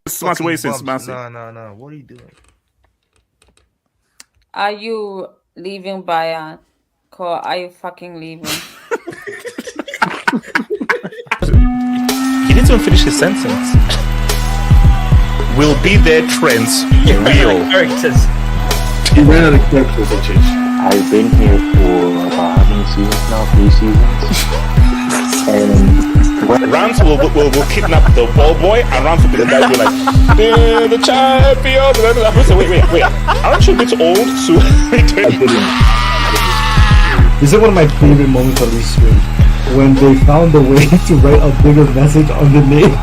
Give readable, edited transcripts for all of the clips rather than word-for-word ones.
Smash away since Massey. No. What are you doing? Are you leaving Bayern? Or are you fucking leaving? He didn't even finish his sentence. Will be their trends real? Characters. He ran out of characters, bitches. I've been here for about how many seasons now? 3 seasons. And Rams will kidnap the ball boy, and Rams will be the guy who be like, they're the champions. So wait. Aren't you a bit old to? This is one of my favorite moments on this stream, when they found a way to write a bigger message underneath.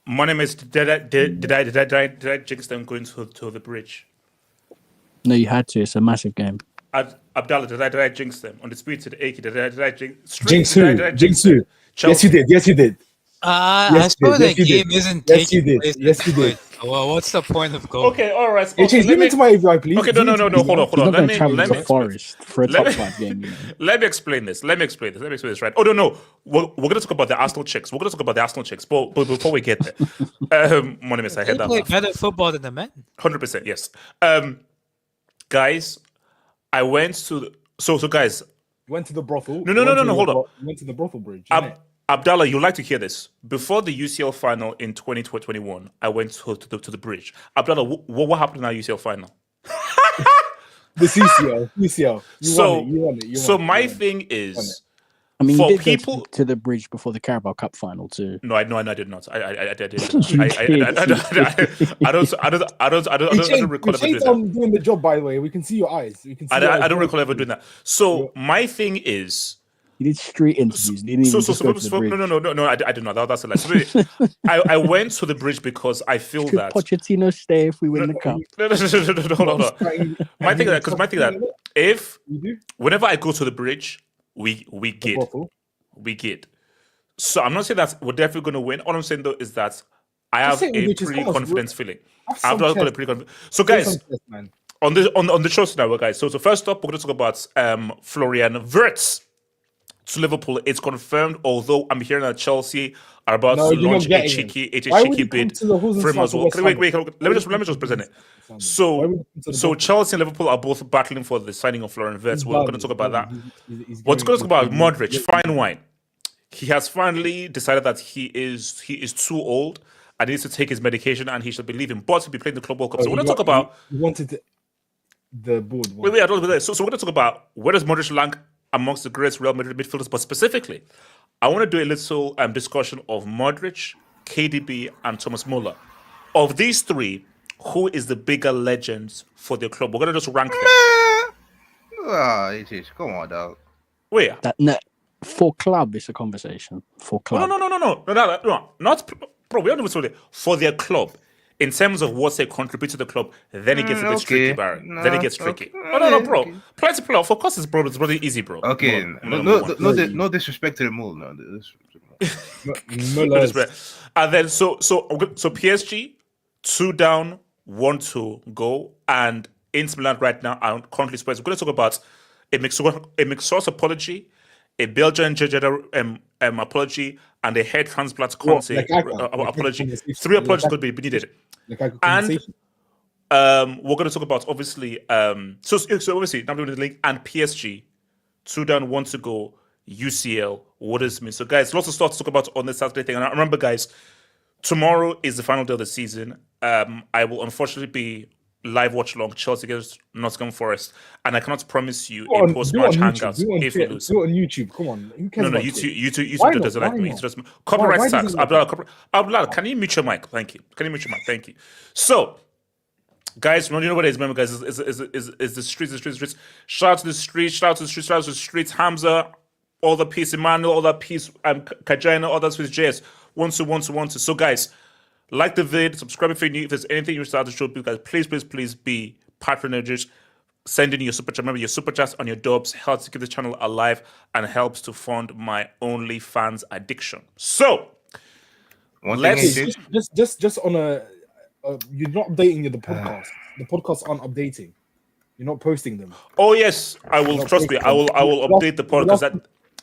My name is. Did I jinx them going to the bridge? No, you had to. It's a massive game. Abdallah, did I jinx them? Undisputed Aki, did I jinx? Jinx who? Yes, you did. I suppose the game isn't taking place. Yes, you did. Well, what's the point of going? Okay, all right. Okay, leave me to my AVI, please. Okay, no. Hold on. He's not going to travel to the forest for a top 5 game. You know? Let me explain this. Right? Oh no. We're going to talk about the Arsenal chicks. But before we get there, my name is. I heard that. They play better football than the men. 100%. Yes. Guys, I went to guys. You went to the brothel. No. Hold on. You went to the brothel bridge. Abdallah, you'd like to hear this. Before the UCL final in 2021, I went to the bridge. Abdallah, what happened in our UCL final? The UCL. You won it. So my thing is, I mean, for you did people go to the bridge before the Carabao Cup final too. No, I did not. I didn't. I don't recall ever doing that. Doing the job, by the way. We can see your eyes. I don't recall ever doing that. So my thing is, you did street interviews. No, I did not. That's a lie. So I went to the bridge because I feel Could that Pochettino stay if we win the cup? No. My thing is that if whenever I go to the bridge, we get. So I'm not saying that we're definitely going to win. All I'm saying though is that I have a pretty confident feeling. I've got a pretty confident. So guys, on the show tonight, guys. So first up, we're going to talk about Florian Wirtz to Liverpool. It's confirmed, although I'm hearing that Chelsea are about to launch a cheeky bid for him as well. Wait, let me just present it. So Chelsea and Liverpool are both battling for the signing of Florian Wirtz. We're going to talk about that. We're going to talk about Modric, fine wine. He has finally decided that he is too old and needs to take his medication, and he should be leaving. But he'll be playing the Club World Cup. So we're going to talk about. You wanted the board. Wait, I don't know. So we're going to talk about where does Modric rank amongst the greatest Real Madrid midfielders, but specifically, I want to do a little discussion of Modric, KDB, and Thomas Muller. Of these three, who is the bigger legend for their club? We're going to just rank them. Come on, dog. Wait. For club, it's a conversation. For club. No. Not, bro, we don't even say for their club. In terms of what they contribute to the club, then it gets a bit tricky, Baron. Then it gets tricky. No, bro. Play to play. For course, it's really easy, bro. Okay, no disrespect to the move, no. No disrespect. And then so PSG 2 down, 1 to go, and Inter Milan right now are currently Spurs. We're going to talk about a McSauce apology, a Belgian apology, and a head transplant Conte apology. 3 apologies could be needed. And we're going to talk about obviously so obviously now we're in the league and PSG 2 down, 1 to go. UCL, what does it mean? So, guys, lots of stuff to talk about on this Saturday thing. And I remember, guys, tomorrow is the final day of the season. I will unfortunately be live watch along Chelsea against Nottingham Forest, and I cannot promise you a post-match hangout if we lose. Do it on YouTube. Come on. Who cares No, about YouTube doesn't like me. Copyright tax. Abdullah, can you mute your mic? Thank you. Can you mute your mic? Thank you. So, guys, you know what it is? Remember, guys, is the streets. Shout out to the streets. Hamza, all the piece, Emmanuel, all that piece, Kajana, all that's with JS. Want to. So, guys, like the vid, subscribe if you're new. If there's anything you start to show, guys, please be patronages. Send in your super chat. Remember, your super chats on your dubs helps to keep the channel alive and helps to fund my OnlyFans addiction. So, just on a. You're not updating the podcast. The podcasts aren't updating. You're not posting them. Oh yes, I will. Trust me, I will update the podcast. That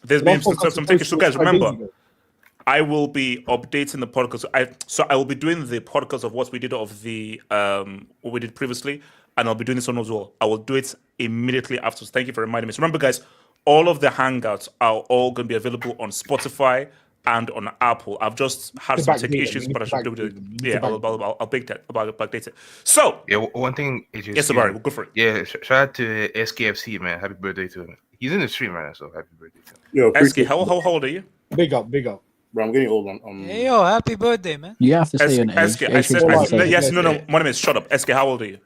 there's been some things. So guys, remember, I will be updating the podcast. I will be doing the podcast of what we did of the what we did previously, and I'll be doing this one as well. I will do it immediately after. So thank you for reminding me. So remember, guys, all of the hangouts are all going to be available on Spotify and on Apple. I've just had some tech issues, but I should do it. Yeah, I'll backdate it. So yeah, one thing. Yes, Sabari, we'll go for it. Yeah, shout out to SKFC, man. Happy birthday to him. He's in the stream right now, so happy birthday to him. Yo, SK, how old are you? Big up. Bro, I'm getting old. Hey, yo, happy birthday, man. You have to say an age. SK, my name is shut up. SK, how old are you?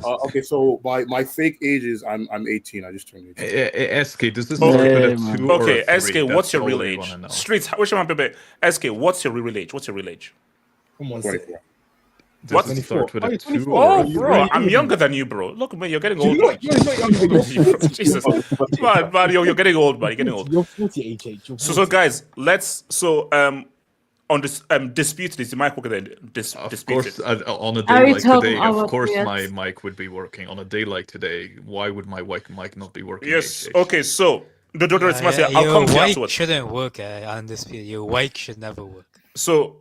Okay, so my fake age is I'm 18. I just turned 18. SK, does this start with a 2 or Okay, a 3? SK, what's your real all we age? wanna know. Streets, which one, baby? SK, what's your real age? Come on, 24. What? Does it start with a 2 Oh, or a bro, I'm younger than you, bro. Look, man, you're getting old. Jesus, man, you're getting old, man. You're getting old. You're 40 HH. So, guys, let's on this disputed. Is the mic working then? Of Disputed. course, on a Are day we like talking today, of about course this? my mic would be working. On a day like today, why would my mic not be working? Yes. HH? Okay. So, I'll Your come to you mic afterwards. shouldn't work, Undisputed. Your mic should never work. So,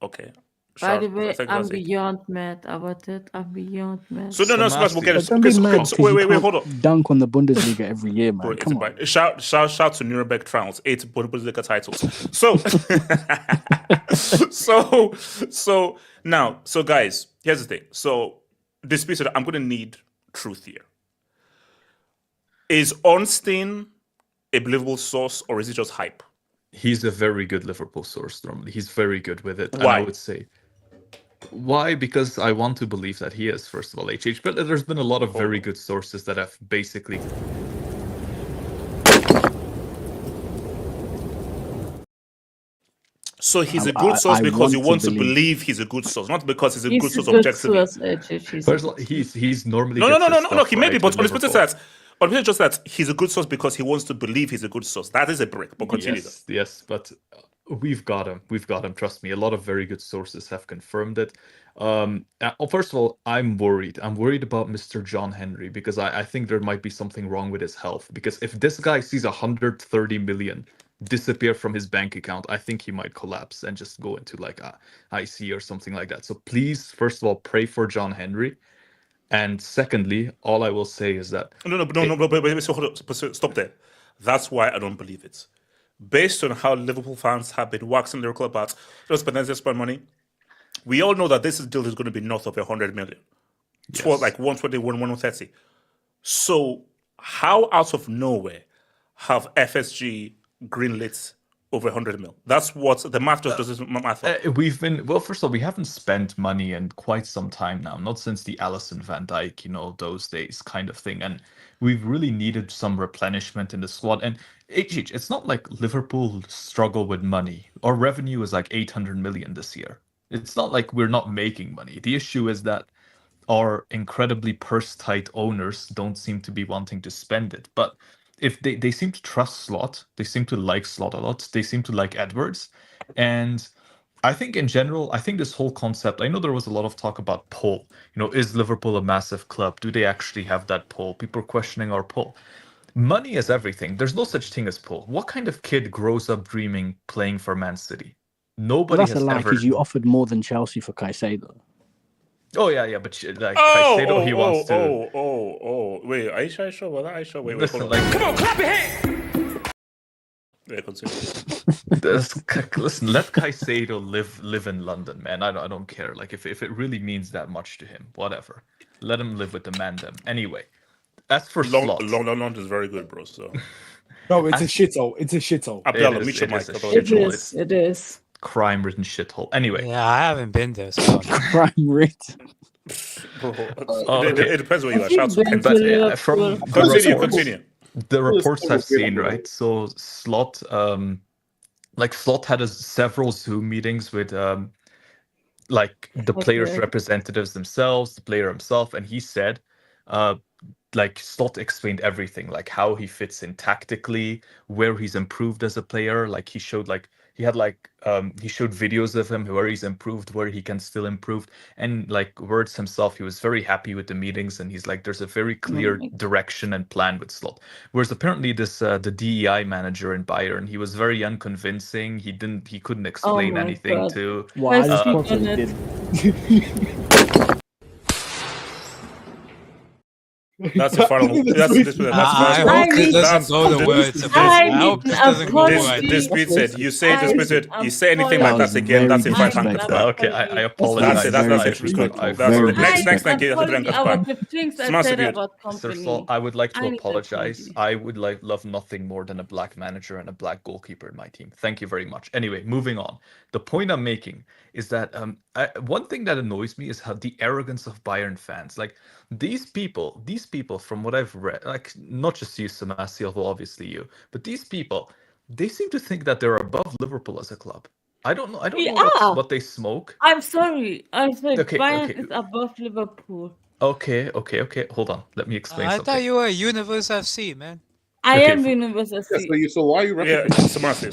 okay. By the Shout- way, thank I'm you, beyond mad about it. I'm beyond mad. So no, we'll get it. Don't be mad So, 'cause you wait, can't hold on. dunk on the Bundesliga every year, man. Bro, Come on. it's about- Shout to Nuremberg Trials, 8 Bundesliga titles. So guys, here's the thing. So disputed, I'm gonna need truth here. Is Ornstein a believable source or is it just hype? He's a very good Liverpool source normally. He's very good with it. And Why? I would say why? Because I want to believe that he is, first of all, HH. But there's been a lot of very good sources that have basically So he's a good source because you want to believe he's a good source, not because he's a good source objectively. First of all, he's normally No. gets his stuff He may be, right but with on the Liverpool. it's just that he's a good source because he wants to believe he's a good source. That is a brick. But continue. Yes, but we've got him. Trust me. A lot of very good sources have confirmed it. First of all, I'm worried. I'm worried about Mr. John Henry because I think there might be something wrong with his health. Because if this guy sees 130 million disappear from his bank account, I think he might collapse and just go into like a IC or something like that. So please, first of all, pray for John Henry. And secondly, all I will say is that So stop there. That's why I don't believe it. Based on how Liverpool fans have been waxing lyrical about just spend money, we all know that this deal is going to be north of 100 million. Yes. Like 121, 130. So how out of nowhere have FSG greenlit over 100 mil? That's what the math just doesn't math. First of all, we haven't spent money in quite some time now, not since the Alisson Van Dijk, those days kind of thing. And we've really needed some replenishment in the squad. And it's not like Liverpool struggle with money. Our revenue is like 800 million this year. It's not like we're not making money. The issue is that our incredibly purse-tight owners don't seem to be wanting to spend it. But if they seem to trust Slot, they seem to like Slot a lot, they seem to like Edwards. And I think in general, this whole concept, I know there was a lot of talk about pull. Is Liverpool a massive club? Do they actually have that pull? People are questioning our pull. Money is everything. There's no such thing as pull. What kind of kid grows up dreaming playing for Man City? Nobody That's has a lie ever. because you offered more than Chelsea for Caicedo. Oh yeah, but Caicedo, he wants to. Wait, Aisha, wait, Listen, hold on. like, Come on, clap your hands. Yeah, continue. Listen, let Caicedo live in London, man. I don't care. Like if it really means that much to him, whatever. Let him live with the mandem. Anyway, as for Slot, Long is very good, bro. So no, it's a shithole. It's a shithole. Abdallah, it meet is your a mic. shithole. It is. Crime-ridden shithole. Anyway, Yeah, I haven't been there. So Crime rate. Bro, okay. it depends where you are. Have you Shout to been Kent. to from Liverpool? the Continue. the reports I've seen, right? So Slot, Slot had several Zoom meetings with like the players' Okay. representatives themselves, the player himself, and he said, like Slot explained everything, like how he fits in tactically, where he's improved as a player. Like he showed he showed videos of him where he's improved, where he can still improve, and like Wirtz himself, he was very happy with the meetings, and he's like, there's a very clear direction and plan with Slot. Whereas apparently this the DEI manager in Bayern, he was very unconvincing. He couldn't explain anything God. to. Well, I just confident did. That's the final. I hope this doesn't go the words of this. I hope this doesn't go the words. Disputed. You say disputed. You say anything like that again. That's a fight. Okay, I apologize. That's it. Next time, get the things I said about Sir company. Sol, I would like to I need to apologize. apologize. I would love nothing more than a black manager and a black goalkeeper in my team. Thank you very much. Anyway, moving on. The point I'm making is that one thing that annoys me is how the arrogance of Bayern fans. Like these people, from what I've read, like not just you, Samasi, although obviously you, but these people, they seem to think that they're above Liverpool as a club. I don't know what they smoke. I'm sorry. Okay, Bayern is above Liverpool. Okay. Hold on. Let me explain I something. thought you were Universe FC, man. I am University. So why are you Samasi.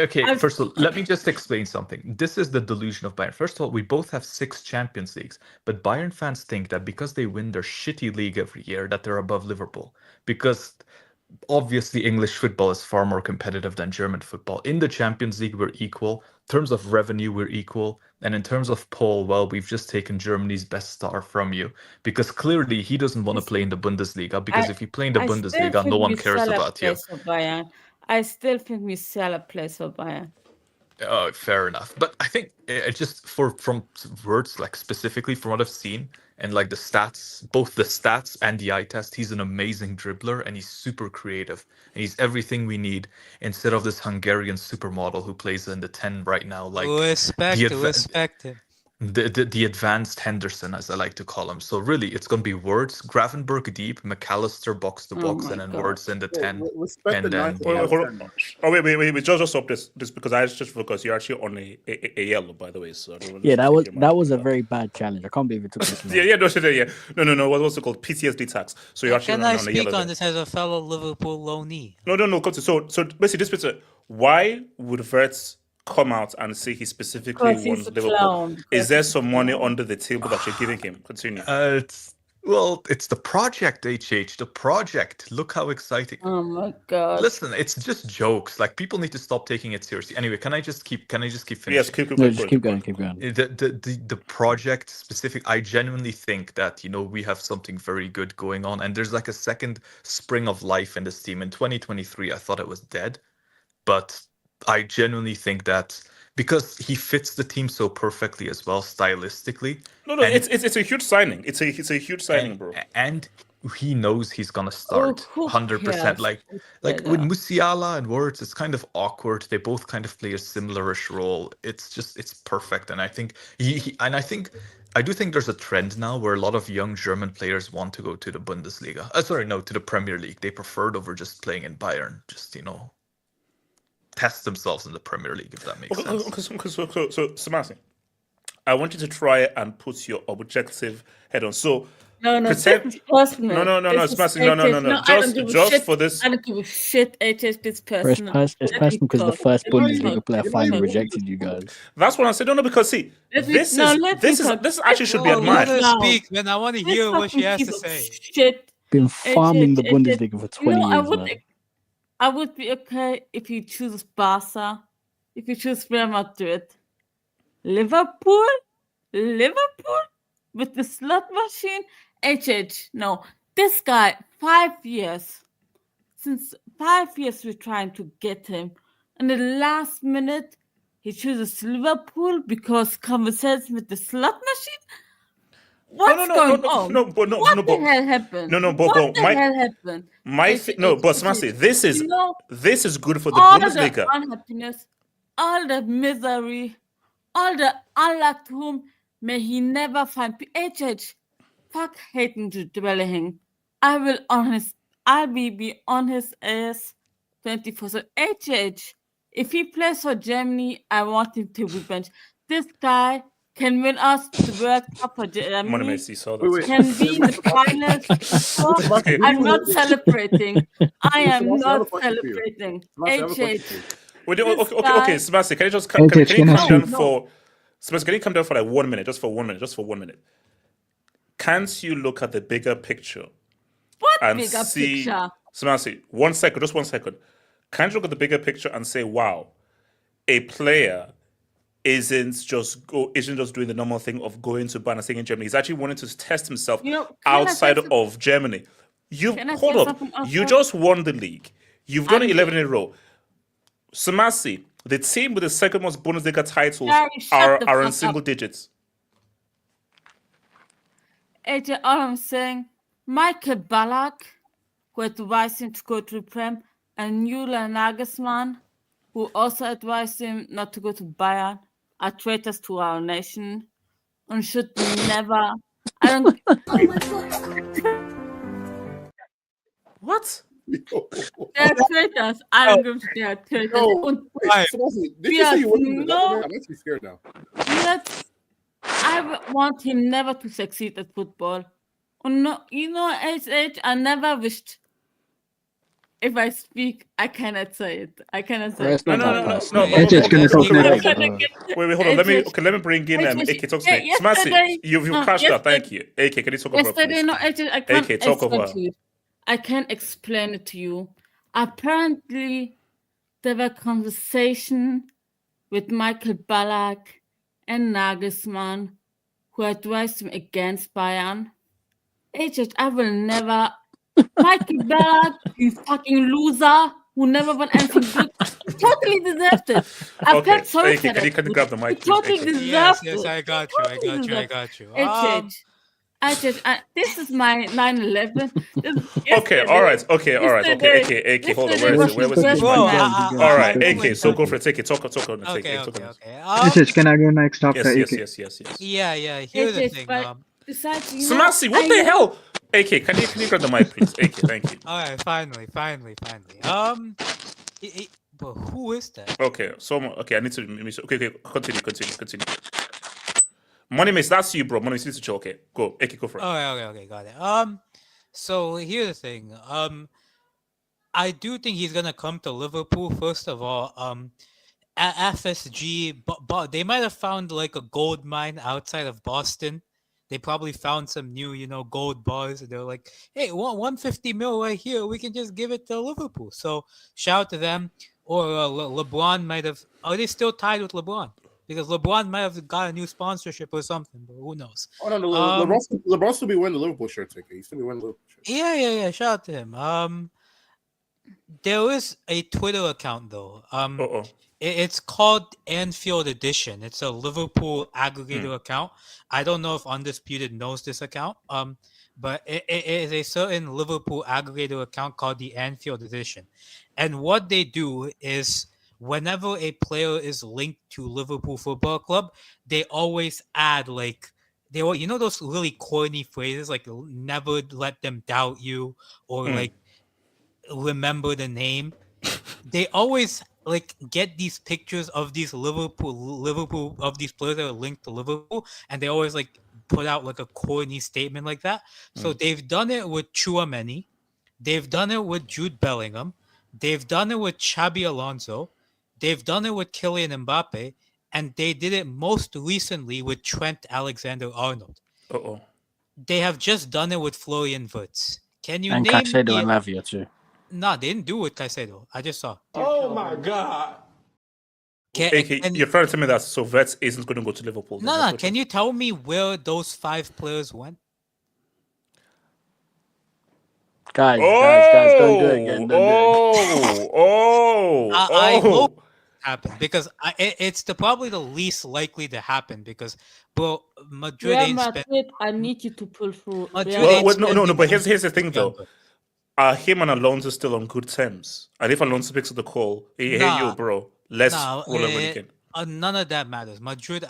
Okay, first of all, let me just explain something. This is the delusion of Bayern. First of all, we both have 6 Champions Leagues, but Bayern fans think that because they win their shitty league every year, that they're above Liverpool. Because obviously English football is far more competitive than German football. In the Champions League, we're equal. In terms of revenue, we're equal. And in terms of Paul, well, we've just taken Germany's best star from you. Because clearly he doesn't want to play in the Bundesliga. Because if you play in the Bundesliga, no one cares about you. I still think we sell a place for Bayern. Oh, fair enough. But I think it just from words, like specifically from what I've seen, and like the stats, both the stats and the eye test, he's an amazing dribbler and he's super creative. And he's everything we need instead of this Hungarian supermodel who plays in the 10 right now. Like respect him. The advanced Henderson, as I like to call him. So really, it's going to be Wirtz, Gravenberg deep, McAllister box to box, and then Wirtz in the 10. And then wait. Just stop this because I just focus. You're actually on a yellow, by the way. So that was a very bad challenge. I can't believe it took this long. No. What's it called? PTSD tax. So you're actually Can on I a yellow. speak on this as a fellow Liverpool loanee? No. So basically, this why would Wirtz come out and say he specifically wants Liverpool? Is there some money under the table that you're giving him? Continue. It's the project, HH. The project. Look how exciting. Oh my god. Listen, it's just jokes. Like people need to stop taking it seriously. Anyway, can I just keep finishing? Yes, keep going. The project specific, I genuinely think that, we have something very good going on, and there's like a second spring of life in this team. In 2023, I thought it was dead, but I genuinely think that because he fits the team so perfectly as well, stylistically. No, it's a huge signing. It's a huge signing, bro. And he knows he's gonna start 100%. Like with Musiala and Wirtz, it's kind of awkward. They both kind of play a similarish role. It's perfect. And I think I do think there's a trend now where a lot of young German players want to go to the Bundesliga. To the Premier League. They prefer it over just playing in Bayern. Just test themselves in the Premier League, if that makes sense. So Samasi, I want you to try and put your objective head on. So No, pretend... personal. No, Samasi, no. Just for this. I don't give a shit. It's personal. It's personal because the first Bundesliga player finally rejected you guys. That's what I said. No, because see, this actually should be admired. Let her speak, man. I want to hear what she has to say. Shit. Been farming the Bundesliga for 20 years, man. I would be okay if he chooses Barca, if he chooses Real Madrid. Liverpool with the slot machine. No, this guy 5 years, since 5 years we're trying to get him. And the last minute, he chooses Liverpool because conversation with the slot machine. What's going on? What the hell happened? What the hell happened? But Smasi, this is good for the all Bundesliga. The unhappiness, all the misery, all the unluck to whom may he never find HH. Fuck hating to dwelling. I'll be on his ass 24. So HH, if he plays for Germany, I want him to be benched. This guy can win us the World Cup for Germany. Can be in the finals. I'm not celebrating. I am not celebrating. HH. Okay, Sebastian, can you just come down for Sebastian? Can you come down for like 1 minute, just for 1 minute? Can't you look at the bigger picture? What and bigger see, picture? Sebastian, 1 second, just 1 second. Can't you look at the bigger picture and say, wow, a player isn't just doing the normal thing of going to Bayern and staying in Germany. He's actually wanting to test himself outside of Germany. You just won the league. You've done 11 in a row. Samasi, the team with the second most Bundesliga titles are in single digits. AJ, all I'm saying, Michael Ballack, who advised him to go to Prem, and Julian Nagelsmann, who also advised him not to go to Bayern, are traitors to our nation and should never. What? They're traitors. I don't give a shit. They're traitors. Did you say you wouldn't? I'm actually scared now. I want him never to succeed at football. No, HH, I never wished. If I speak, I cannot say it. No. Wait, hold on. Let me bring in AK. Talk to me. Smasi, you've crashed out. Thank you. AK, can you talk over? AK, talk over. I can't explain it to you. Apparently, there were conversations with Michael Ballack and Nagelsmann, who advised him against Bayern. I will never. Michael Ballack, you fucking loser, who never won anything good, totally deserved it. I felt sorry for that. Can you grab the mic? Totally deserved it. Yes, I got you. This is my 9/11. Okay, all right. Okay, AK, hold on. Where was it? All right, AK, so go for it. Take it. Talk on it. Okay. Can I go next after AK? Yes. Yeah. Here's the thing. Samasi, what the hell? AK, can you grab the mic, please? AK, thank you. All right, finally. But who is that? Okay, I need to. Okay, continue. Money Mace, that's you, bro. Money Mace, you need to chill. Okay, go. AK, go for it. Okay, got it. So here's the thing. I do think he's gonna come to Liverpool first of all. At FSG, but they might have found like a gold mine outside of Boston. They probably found some new, gold bars. They're like, hey, 150 mil right here. We can just give it to Liverpool. So shout out to them. Or LeBron might have. Are they still tied with LeBron? Because LeBron might have got a new sponsorship or something, but who knows? Oh no, LeBron still be wearing the Liverpool shirt. He still be wearing the Liverpool shirt. Yeah. Shout out to him. There is a Twitter account though. It's called Anfield Edition. It's a Liverpool aggregator account. I don't know if Undisputed knows this account. But it is a certain Liverpool aggregator account called the Anfield Edition. And what they do is whenever a player is linked to Liverpool Football Club, they always add those really corny phrases like never let them doubt you or like remember the name. They always get these pictures of these Liverpool of these players that are linked to Liverpool, and they always put out a corny statement like that. So they've done it with Tchouaméni, they've done it with Jude Bellingham, they've done it with Xabi Alonso, they've done it with Kylian Mbappe, and they did it most recently with Trent Alexander-Arnold. They have just done it with Florian Wirtz. Can you name Caicedo and Lavia too? No, they didn't do it with Caicedo. I just saw. Oh my God. You're trying to tell me that so Wirtz isn't going to go to Liverpool? No. Can you tell me where those 5 players went? Guys, don't do it again. I hope it happen because it's probably the least likely to happen because, bro, Madrid Real ain't Madrid, I need you to pull through. No. But here's the thing though. Him and Alonso still on good terms, and if Alonso picks up the call, hey you, bro, let's roll over again. None of that matters. Madrid,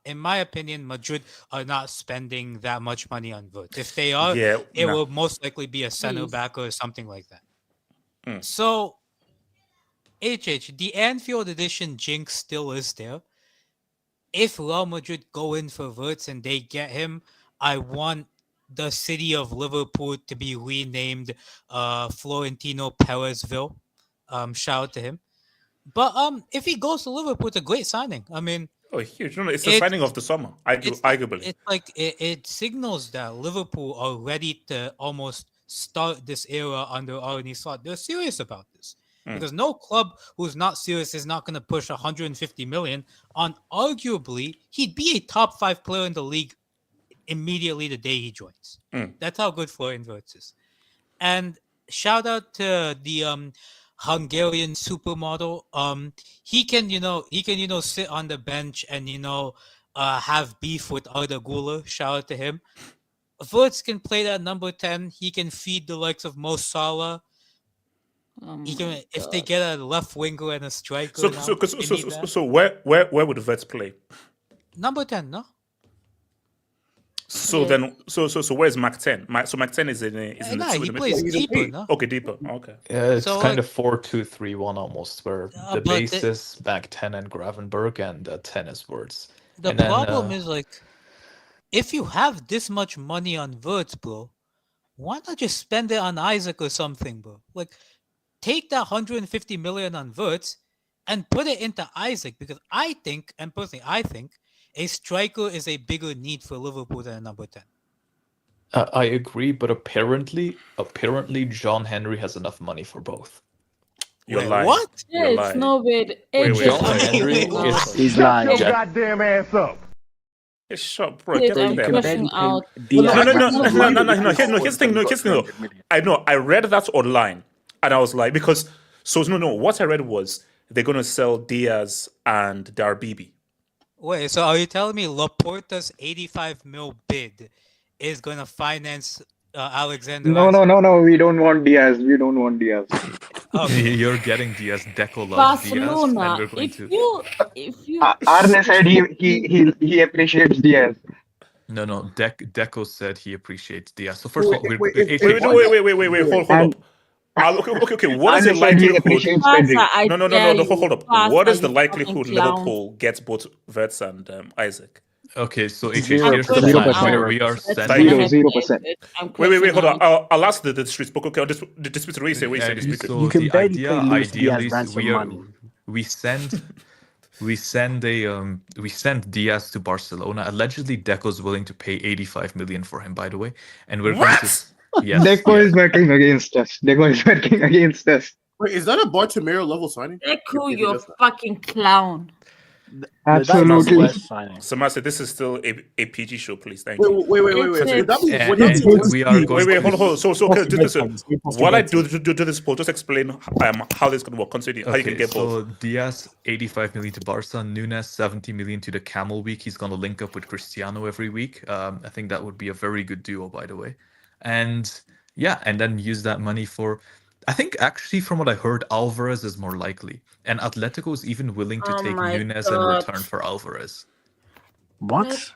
in my opinion, Madrid are not spending that much money on Wirtz. If they are, it will most likely be a center back or something like that. So, the Anfield edition jinx still is there. If Real Madrid go in for Wirtz and they get him, I want the city of Liverpool to be renamed Florentino Perezville. Shout out to him. But if he goes to Liverpool, it's a great signing. I mean, huge! No, it's the signing of the summer. Arguably, it's like it signals that Liverpool are ready to almost start this era under Arne Slot. They're serious about this because no club who's not serious is not going to push 150 million on. Arguably, he'd be a top 5 player in the league immediately the day he joins. That's how good Florian Wirtz is. And shout out to the Hungarian supermodel. He can sit on the bench and have beef with Arda Güler. Shout out to him. Wirtz can play that number 10. He can feed the likes of Mo Salah. If they get a left winger and a striker. So where would Wirtz play? Number 10, no? So then, where's Mac 10? So Mac 10 is in the he plays deeper, no? Okay, deeper. Okay. Yeah, it's kind of 4-2-3-1 almost, where the base is Mac 10 and Gravenberg, and 10 is Wirtz. The problem is if you have this much money on Wirtz, bro, why not just spend it on Isaac or something, bro? Like, take that 150 million on Wirtz and put it into Isaac, because I think a striker is a bigger need for Liverpool than a number 10. I agree, but apparently John Henry has enough money for both. You're lying. What? Yeah, it's no way. John Henry he's lying. Your goddamn ass up. Shut, bro. Get I'm there. pushing out. No. Here's the thing. I know. I read that online, and I was like, because what I read was they're gonna sell Diaz and Darbibi. Wait, so are you telling me Laporta's 85 mil bid is going to finance Alexander? No. We don't want Diaz. Okay. You're getting Diaz. Deco loves Barcelona. Diaz. If you Arne said he appreciates Diaz. No. Deco said he appreciates Diaz. So first of all, wait, hold up. Okay. What is the likelihood? No. Hold up. What is the likelihood Liverpool gets both Wirtz and Isaac? Okay, so here's the plan. We are sending 0%. Wait, hold on. I'll ask the dispute. Okay, the dispute. What you say? So you can the barely ideally, money. we send Diaz to Barcelona. Allegedly, Deco's willing to pay 85 million for him. By the way, and we're going to. Yes, Deco is working against us. Wait, is that a Bartomeu level signing? Deco, you fucking clown. Absolutely. So, Master, this is still a PG show, please. Thank you. Wait. We are going. Wait, hold on. So, while I do this poll, just explain how this is going to work. Consider how you can get both. So Diaz 85 million to Barca, Nunes 70 million to the Camel Week. He's going to link up with Cristiano every week. I think that would be a very good duo, by the way. And then use that money for. I think actually, from what I heard, Alvarez is more likely, and Atletico is even willing to take Nunes in return for Alvarez. What?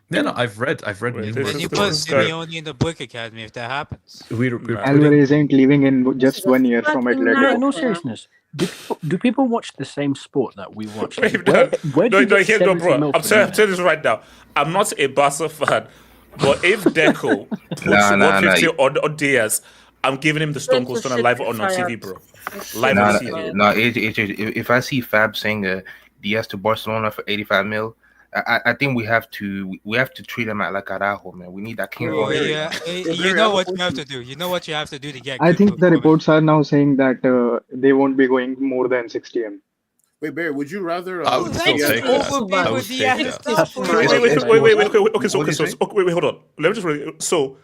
No, I've read numerous. You put Simeone in the Brick Academy if that happens. Alvarez ain't leaving in just 1 year from Atletico. No seriousness. Do people watch the same sport that we watch? Bro. I'm saying this right now. I'm not a Barca fan, but if Deco puts 150 on Diaz, I'm giving him the Stone Cold Stunner live on TV, bro. Live on TV. No, if I see Fab saying Diaz to Barcelona for 85 mil, I think we have to treat him like Araujo, man. We need that king. Yeah, you know what you have to do. You know what you have to do to get. I think the reports are now saying that they won't be going more than 60M. Wait, Barry, would you rather? I would still take that. I would take that. Wait. Okay, hold on. Let me just. So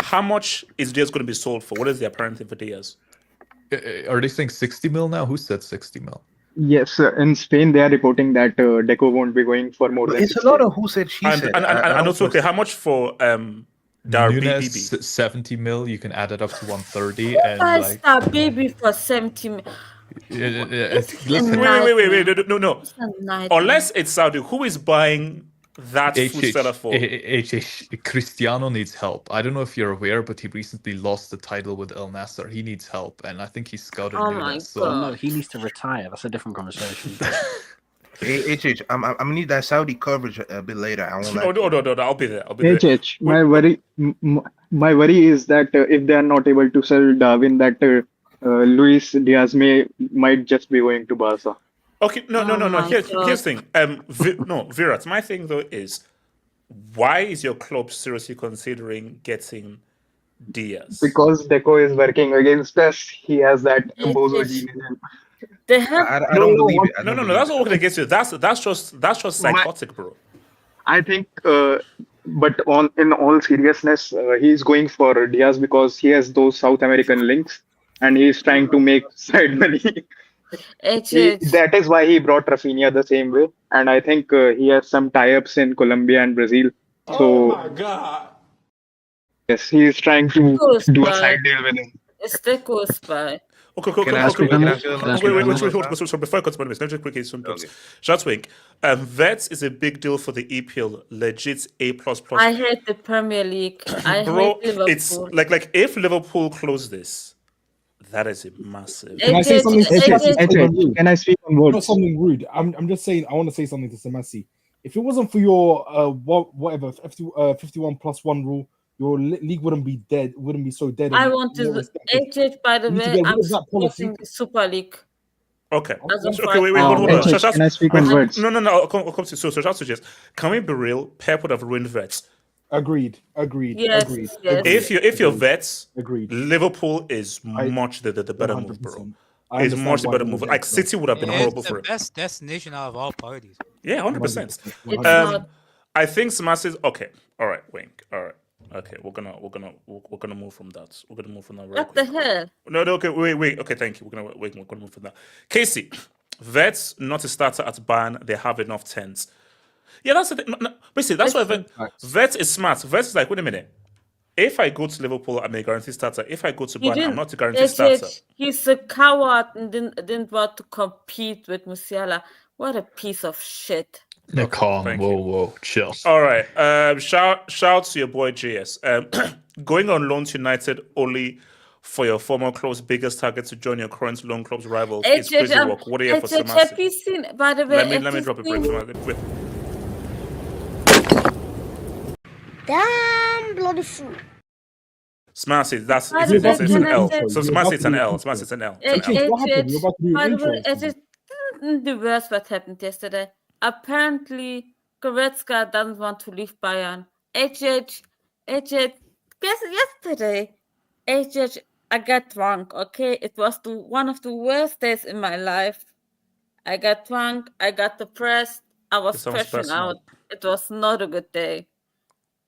How much is Diaz going to be sold for? What is the apparent thing for Diaz? Are they saying 60 mil now? Who said 60 mil? Yes, in Spain they are reporting that Deco won't be going for more than. It's 60. a lot of who said she said. And also, okay, how much for Nunes, 70 mil. You can add it up to 130, and like Baby for 70 mil. Listen, wait, no. Unless it's Saudi, who is buying that food seller for? Cristiano needs help. I don't know if you're aware, but he recently lost the title with El Nasser. He needs help, and I think he scouted Nunes. So no, he needs to retire. That's a different conversation. I'm gonna need that Saudi coverage a bit later. I won't. No, I'll be there. My worry is that if they are not able to sell Darwin, that Luis Diaz might just be going to Barca. Okay, no. Here's the thing. Virat. My thing though is, why is your club seriously considering getting Diaz? Because Deco is working against us. He has that bozo gene in him. They have. I don't believe it. No. That's not working against you. That's just psychotic, bro. I think, but in all seriousness, he's going for Diaz because he has those South American links, and he's trying to make side money. That is why he brought Rafinha the same way, and I think he has some tie-ups in Colombia and Brazil. So, oh my god! Yes, he is trying to do a side deal with him. It's the cusp. Okay. Wait. Before I continue, let me just quickly Shatwink. Vets is a big deal for the EPL. Legit A++. I hate the Premier League. Hate Liverpool. It's like if Liverpool close this, that is a massive. Can I say something? Can I speak on words? Not something rude. I'm just saying. I want to say something to Samasi. If it wasn't for your 51+1 rule, your league wouldn't be dead. Wouldn't be so dead. I want to. By the way, I'm supporting the Super League. Okay. Wait. Hold on. Can I speak on words? No. I'll come to so I'll suggest. Can we be real? Pep would have ruined Vets. Agreed. Yes. If you're Vets, agreed. Liverpool is much the better move, bro. It's much the better move. Like City would have been horrible for it. It's the best destination out of all parties. Yeah, 100%. I think Smash okay. All right, Wink. All right. Okay, we're gonna move from that. We're gonna move from that. What the hell? No. Okay, wait. Okay, thank you. We're gonna move from that. Casey, Vets not a starter at Bayern. They have enough tens. Yeah, that's the thing. No, basically, that's why Vets is smart. Vets is like, wait a minute. If I go to Liverpool, I'm a guaranteed starter. If I go to Bayern, I'm not a guaranteed starter. He's a coward and didn't want to compete with Musiala. What a piece of shit. No, calm. Whoa, chill. All right. Shout to your boy JS. Going on loan to United only for your former club's biggest target to join your current loan club's rivals is crazy work. What are you for Samasi? Have you seen? By the way, let me drop a break. Damn bloody fool. Samasi, that's an L. So Samasi, it's an L. Samasi, it's an L. By the way, it is the worst what happened yesterday. Apparently, Goretzka doesn't want to leave Bayern. HH, guess yesterday, HH, I got drunk, okay? It was one of the worst days in my life. I got drunk, I got depressed, I was crashing out. It was not a good day.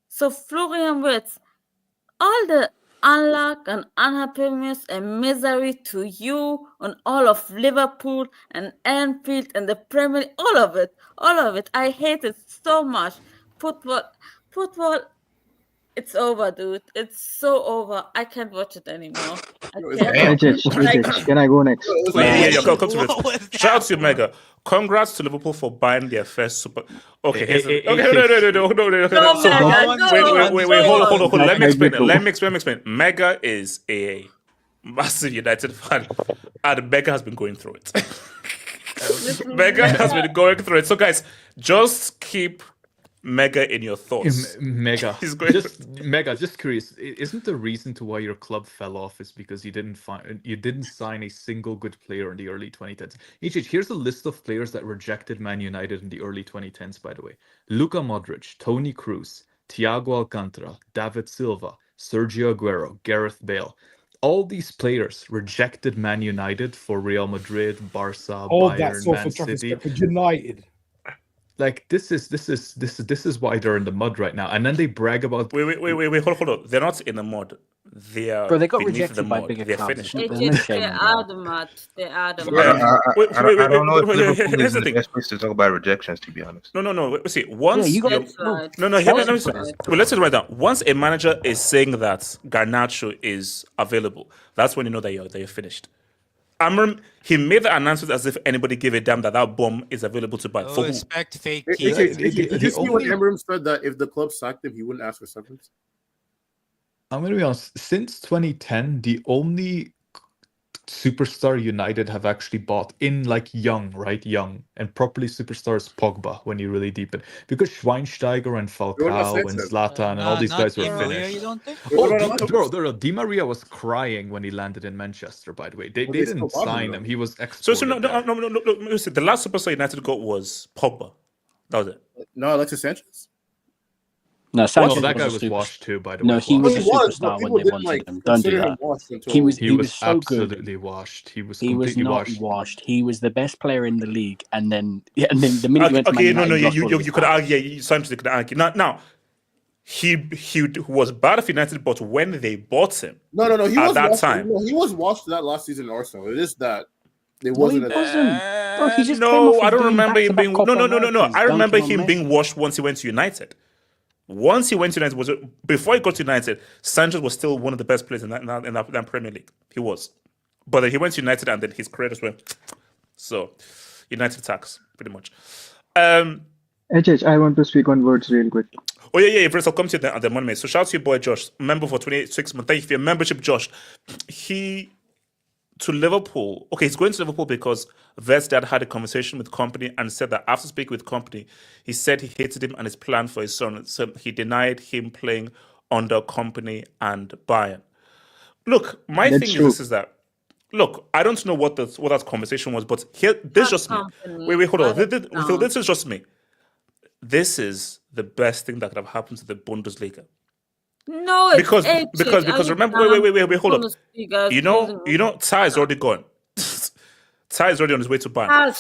So, Florian Wirtz, all the unluck and unhappiness and misery to you on all of Liverpool and Anfield and the Premier League, all of it. I hate it so much. Football, it's over, dude. It's so over. I can't watch it anymore. Can I go next? Yeah, come to this. Shout out to Mega. Congrats to Liverpool for buying their first super. Okay, no. Wait, hold on. Let me explain. Mega is a massive United fan, and Mega has been going through it. Mega has been going through it. So, guys, just keep Mega in your thoughts. Mega. Just curious. Isn't the reason to why your club fell off is because you didn't sign a single good player in the early 2010s? Here's a list of players that rejected Man United in the early 2010s, by the way. Luka Modric, Toni Kroos, Thiago Alcantara, David Silva, Sergio Aguero, Gareth Bale. All these players rejected Man United for Real Madrid, Barca, Bayern, Man City. For United. Like this is why they're in the mud right now. And then they brag about. Wait, hold on. They're not in the mud. They are. Bro, they got beneath rejected the by mud. bigger They're clubs. finished. They are the mud. They are the I don't know if Liverpool here's is the the thing. best place to talk about rejections, to be honest. No. Let's see. Once you got let's just write down. Once a manager is saying that Garnacho is available, that's when you know that you're finished. Amram, he made the announcement as if anybody gave a damn that bomb is available to buy. No For who? respect, fake Did you see when Amram said that if the club sacked him, he wouldn't ask for severance? I'm going to be honest. Since 2010, the only superstar United have actually bought in like young and properly superstar is Pogba when you really deepen, because Schweinsteiger and Falcao and Zlatan and all these guys were finished. You don't think? Di Maria was crying when he landed in Manchester. By the way, they didn't sign him. He was exported. So no. Listen, the last superstar United got was Pogba. That was it. No, Alexis Sanchez. No, Sanchez that guy was washed too. By the way, he was a superstar when they wanted him. Don't do that. He was so absolutely good. washed. He was not washed. He was the best player in the league, and then the minute he went to Man United, you could argue. Sanchez could argue. Now, he was bad for United, but when they bought him, no, he at was that washed, time, he was washed that last season in Arsenal. It is that. It wasn't. Bro, he just I don't remember him being. No. I remember him being washed once he went to United. Once he went to United, before he got to United, Sanchez was still one of the best players in that Premier League. He was. But then he went to United and then his career just went. So, United tax, pretty much. HH, I want to speak on words real quick. Oh, yeah. First, I'll come to you at the moment. So, shout out to your boy, Josh, member for 26 months. Thank you for your membership, Josh. To Liverpool. Okay, he's going to Liverpool because Wirtz dad had a conversation with Company and said that after speaking with Company, he said he hated him and his plan for his son. So he denied him playing under Company and Bayern. Look, my thing is that. Look, I don't know what that conversation was, but this is just me. Wait, hold on. This is just me. This is the best thing that could have happened to the Bundesliga. No, because remember, wait, hold on. You know, Ty is already gone. Ty is already on his way to Bayern.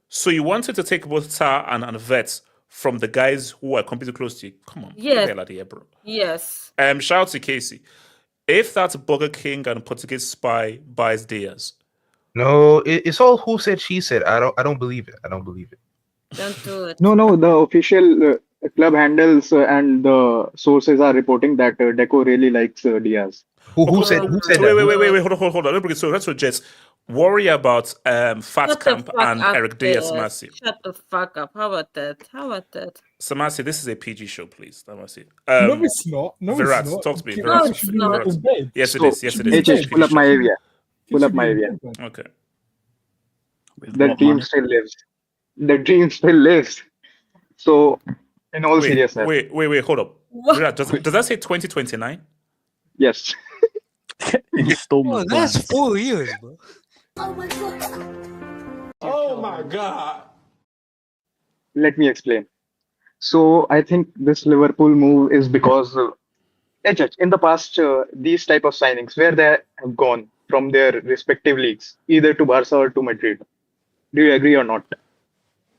So you wanted to take both Ty and Wirtz from the guys who are completely close to you. Come on, get the hell out of here, bro. Yes. Shout out to Casey. If that Burger King and Portuguese spy buys Diaz, no, it's all who said she said. I don't believe it. Don't do it. No. The official club handles and the sources are reporting that Deco really likes Diaz. Who said that? Wait, hold on. Let me get so that's what Jets worry about Fat Camp and Eric Diaz Samasi. Shut the fuck up. How about that? Samasi, this is a PG show, please. Samasi. No, it's not. Virat, talk to me. No, it's not. Yes, it is. Yes, it is. Pull up my area. Okay. The dream still lives. So, in all seriousness. Wait, hold up. Virat, does that say 2029? Yes. That's 4 years, bro. Oh my God. Let me explain. So I think this Liverpool move is because in the past, these type of signings, where they have gone from their respective leagues, either to Barca or to Madrid. Do you agree or not?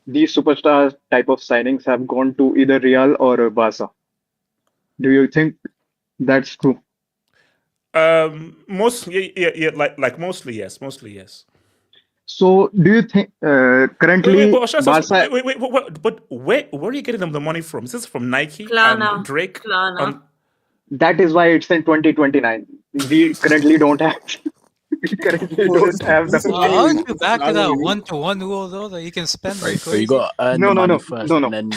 These superstar type of signings have gone to either Real or Barca. Do you think that's true? Mostly yes. So, do you think currently Barca? Wait, but where are you getting them the money from? Is this from Nike and Drake? That is why it's in 2029. We currently don't have. The money. Aren't you back to that 1-to-1 rule though that you can spend? Right, so you got to earn the money first, and then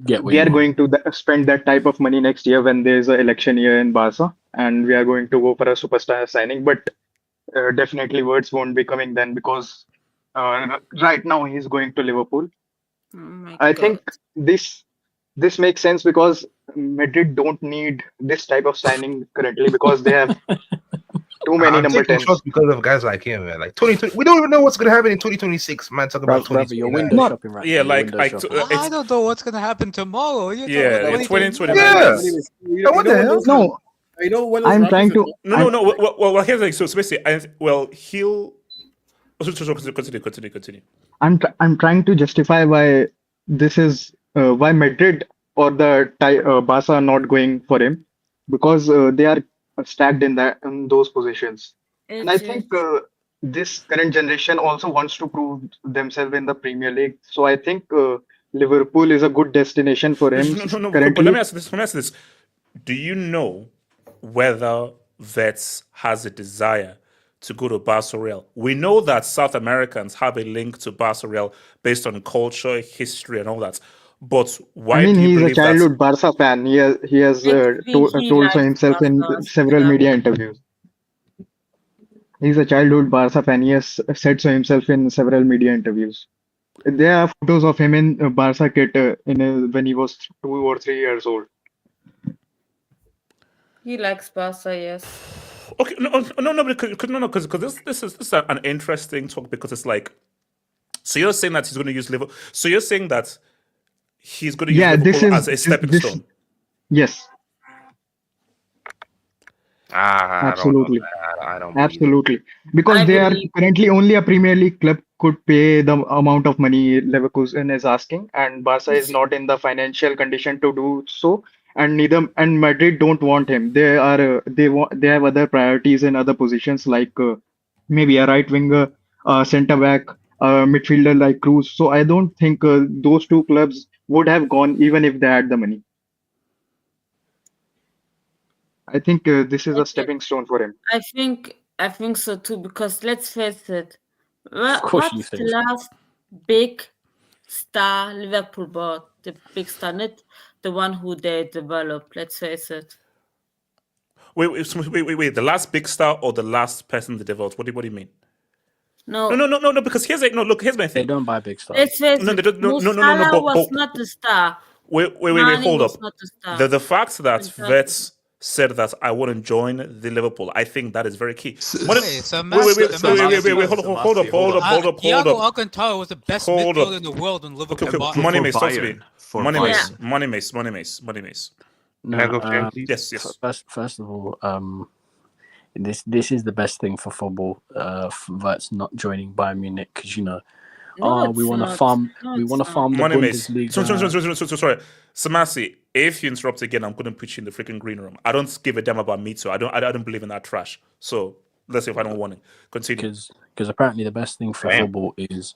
get. We are going to spend that type of money next year when there is an election year in Barca, and we are going to go for a superstar signing. But definitely, Wirtz won't be coming then because right now he's going to Liverpool. I think this makes sense because Madrid don't need this type of signing currently because they have too many number 10s. Because of guys like him, man. Like 2020, we don't even know what's gonna happen in 2026. Man, talk about 2029. Yeah, like I don't know what's gonna happen tomorrow. Yeah, 2029. Yeah. What the hell? No. You know when I'm trying to. No. Well, here's like so basically, he'll. Continue. I'm trying to justify why this is why Madrid or the Barca are not going for him, because they are stacked in those positions. And I think this current generation also wants to prove themselves in the Premier League. So I think Liverpool is a good destination for him No. currently. But let me ask this. Do you know whether Wirtz has a desire to go to Barca Real? We know that South Americans have a link to Barca Real based on culture, history, and all that. But why do you he's a believe childhood Barca fan. He has told so himself in several media interviews. He's a childhood Barca fan. He has said so himself in several media interviews. There are photos of him in Barca kit when he was 2 or 3 years old. He likes Barca, yes. Okay, because this is an interesting talk, because it's like, so you're saying that he's going to use Liverpool. So you're saying that he's going to use Liverpool as a stepping stone. Yes. Absolutely. I don't Absolutely. Because they are currently only a Premier League club could pay the amount of money Leverkusen is asking, and Barca is not in the financial condition to do so, and Madrid don't want him. They have other priorities in other positions, like maybe a right winger, centre back, midfielder like Cruz. So I don't think those two clubs would have gone even if they had the money. I think this is a stepping stone for him. I think so too, because let's face it, what's the last big star Liverpool bought? The big star, not the one who they developed. Let's face it. Wait. The last big star or the last person they developed? What do you mean? No. Because here's my thing. They don't buy big stars. Let's face it. No. was not the star. Wait. Hold up. The fact that Wirtz said that I wouldn't join the Liverpool, I think that is very key. Hold up. Thiago Alcantara was the best midfielder in the world in Liverpool. Money Mace, talk to me. Money Mace. Yes. First of all, this is the best thing for football. Wirtz not joining Bayern Munich, because we want to farm. We want to farm the Bundesliga. Sorry, Samasi. If you interrupt again, I'm going to put you in the freaking green room. I don't give a damn about me too. I don't believe in that trash. So let's see if I don't want it. Continue. Because apparently the best thing for football is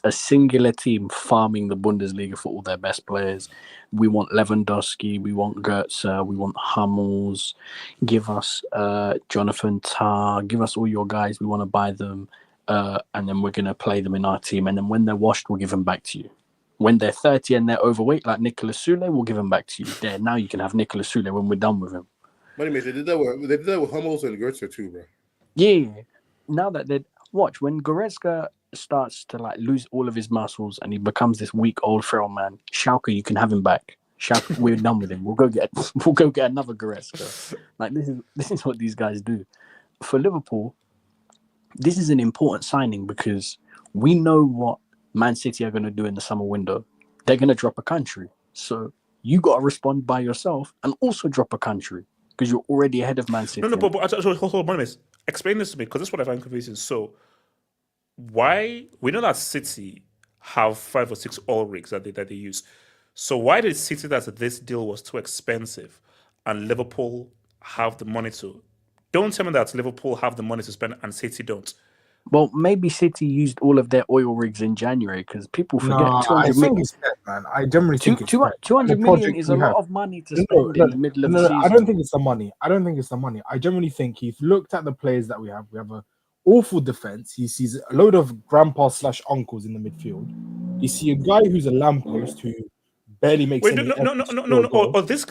a singular team farming the Bundesliga for all their best players. We want Lewandowski, we want Goetze, we want Hummels. Give us Jonathan Tah. Give us all your guys. We want to buy them. And then we're going to play them in our team. And then when they're washed, we'll give them back to you. When they're 30 and they're overweight, like Nicolas Sule, we'll give them back to you. There, now you can have Nicolas Sule when we're done with him. They did that with Hummels and Goetze too, bro. Yeah. Now that watch, when Goretzka starts to lose all of his muscles and he becomes this weak old frail man, Schalke, you can have him back. Schalke, we're done with him. We'll go get another Goretzka. This is what these guys do. For Liverpool, this is an important signing because we know what Man City are going to do in the summer window. They're going to drop a country. So you got to respond by yourself and also drop a country because you're already ahead of Man City. But hold on, explain this to me, because this is what I find confusing. So why, we know that City have 5 or 6 oil rigs that they use. So why did City that this deal was too expensive and Liverpool have the money to? Don't tell me that Liverpool have the money to spend and City don't. Well, maybe City used all of their oil rigs in January because people forget. I think it's dead, man. I generally think it's 200 million is a lot of money to spend in the middle of the season. I don't think it's the money. I generally think he's looked at the players that we have. We have an awful defense. He sees a load of grandpas/uncles in the midfield. You see a guy who's a lamppost who barely makes any no. Or this,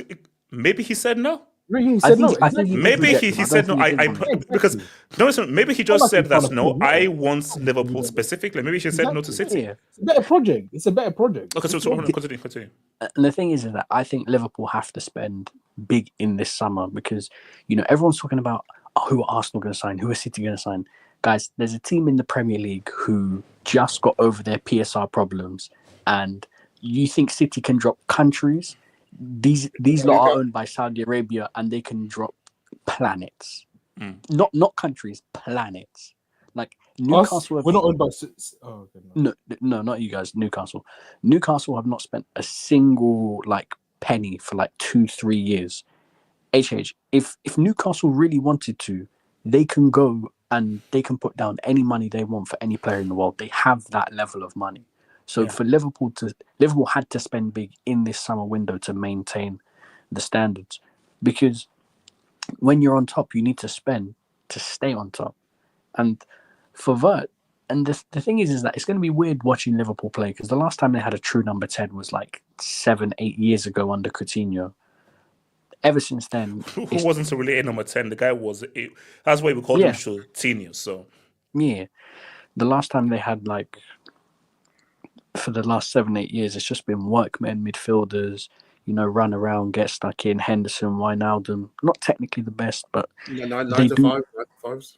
maybe he said no. He said no. Maybe he said no. Because no, listen, maybe he just said that no. I want Liverpool specifically. Maybe he said no to City. Yeah. It's a better project. Okay, so continue. And the thing is that I think Liverpool have to spend big in this summer because everyone's talking about who are Arsenal going to sign, who are City going to sign. Guys, there's a team in the Premier League who just got over their PSR problems, and you think City can drop countries? These lot are owned by Saudi Arabia, and they can drop planets. Not countries, planets. Like Newcastle. We're not owned by. Oh, okay, no, not you guys. Newcastle. Newcastle have not spent a single penny for 2-3 years. If Newcastle really wanted to, they can go and they can put down any money they want for any player in the world. They have that level of money. So for Liverpool had to spend big in this summer window to maintain the standards, because when you're on top, you need to spend to stay on top. And for Vert, and the thing is that it's going to be weird watching Liverpool play, because the last time they had a true number 10 was 7-8 years ago under Coutinho. Ever since then, who wasn't really a number 10? The guy was. That's why we called him Coutinho. So the last time they had for the last 7-8 years, it's just been workmen, midfielders, run around, get stuck in. Henderson, Wijnaldum, not technically the best, but 95s.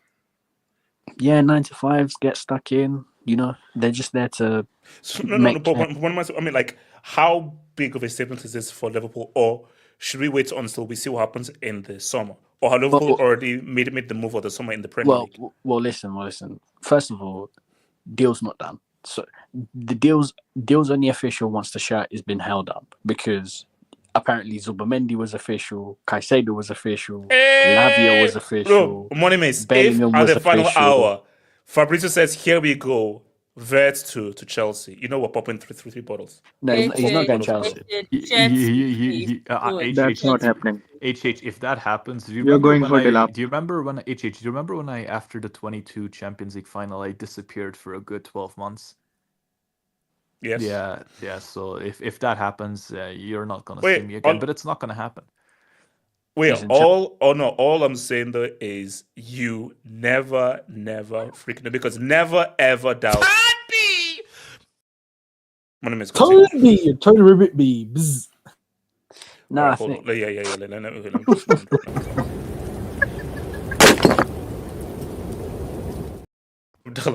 Yeah, 95s get stuck in. They're just there to. How big of a statement is this for Liverpool, or should we wait until we see what happens in the summer, or have Liverpool already made the move for the summer in the Premier League? Well, listen. First of all, deal's not done. So the deal's only official once the shirt has been held up, because apparently Zubimendi was official, Caicedo was official, Lavia was official. Money Mace, if at the final hour, Fabrizio says, "Here we go, Wirtz to Chelsea." We're popping three bottles. No, he's not going Chelsea. That's not happening. If that happens, do you You're remember going for Delap. Do you remember when I, after the 22 Champions League final, I disappeared for a good 12 months? Yes. Yeah. So if that happens, you're not gonna see me again. But it's not gonna happen. All I'm saying though is you never freaking, because never ever doubt. My name is Tony Ribbit B. Bzz. No, hold on. Yeah. Let me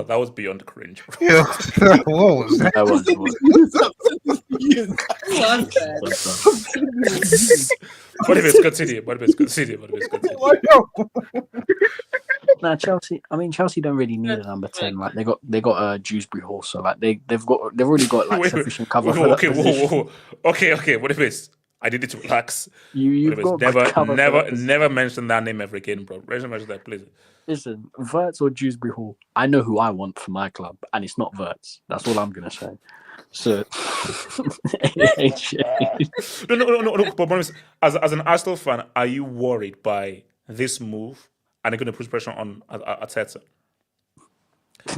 that was beyond cringe. Yeah. What was that? What if it's continue? Nah, Chelsea. I mean, Chelsea don't really need a number 10. They got a Dewsbury Hall, so they've already got sufficient cover. Okay. What if it's? I needed to relax. You've got never mention that name ever again, bro. Mention that, please. Listen, Wirtz or Dewsbury Hall, I know who I want for my club, and it's not Wirtz. That's all I'm gonna say. So, no. But as an Arsenal fan, are you worried by this move? And they're going to put pressure on Arteta?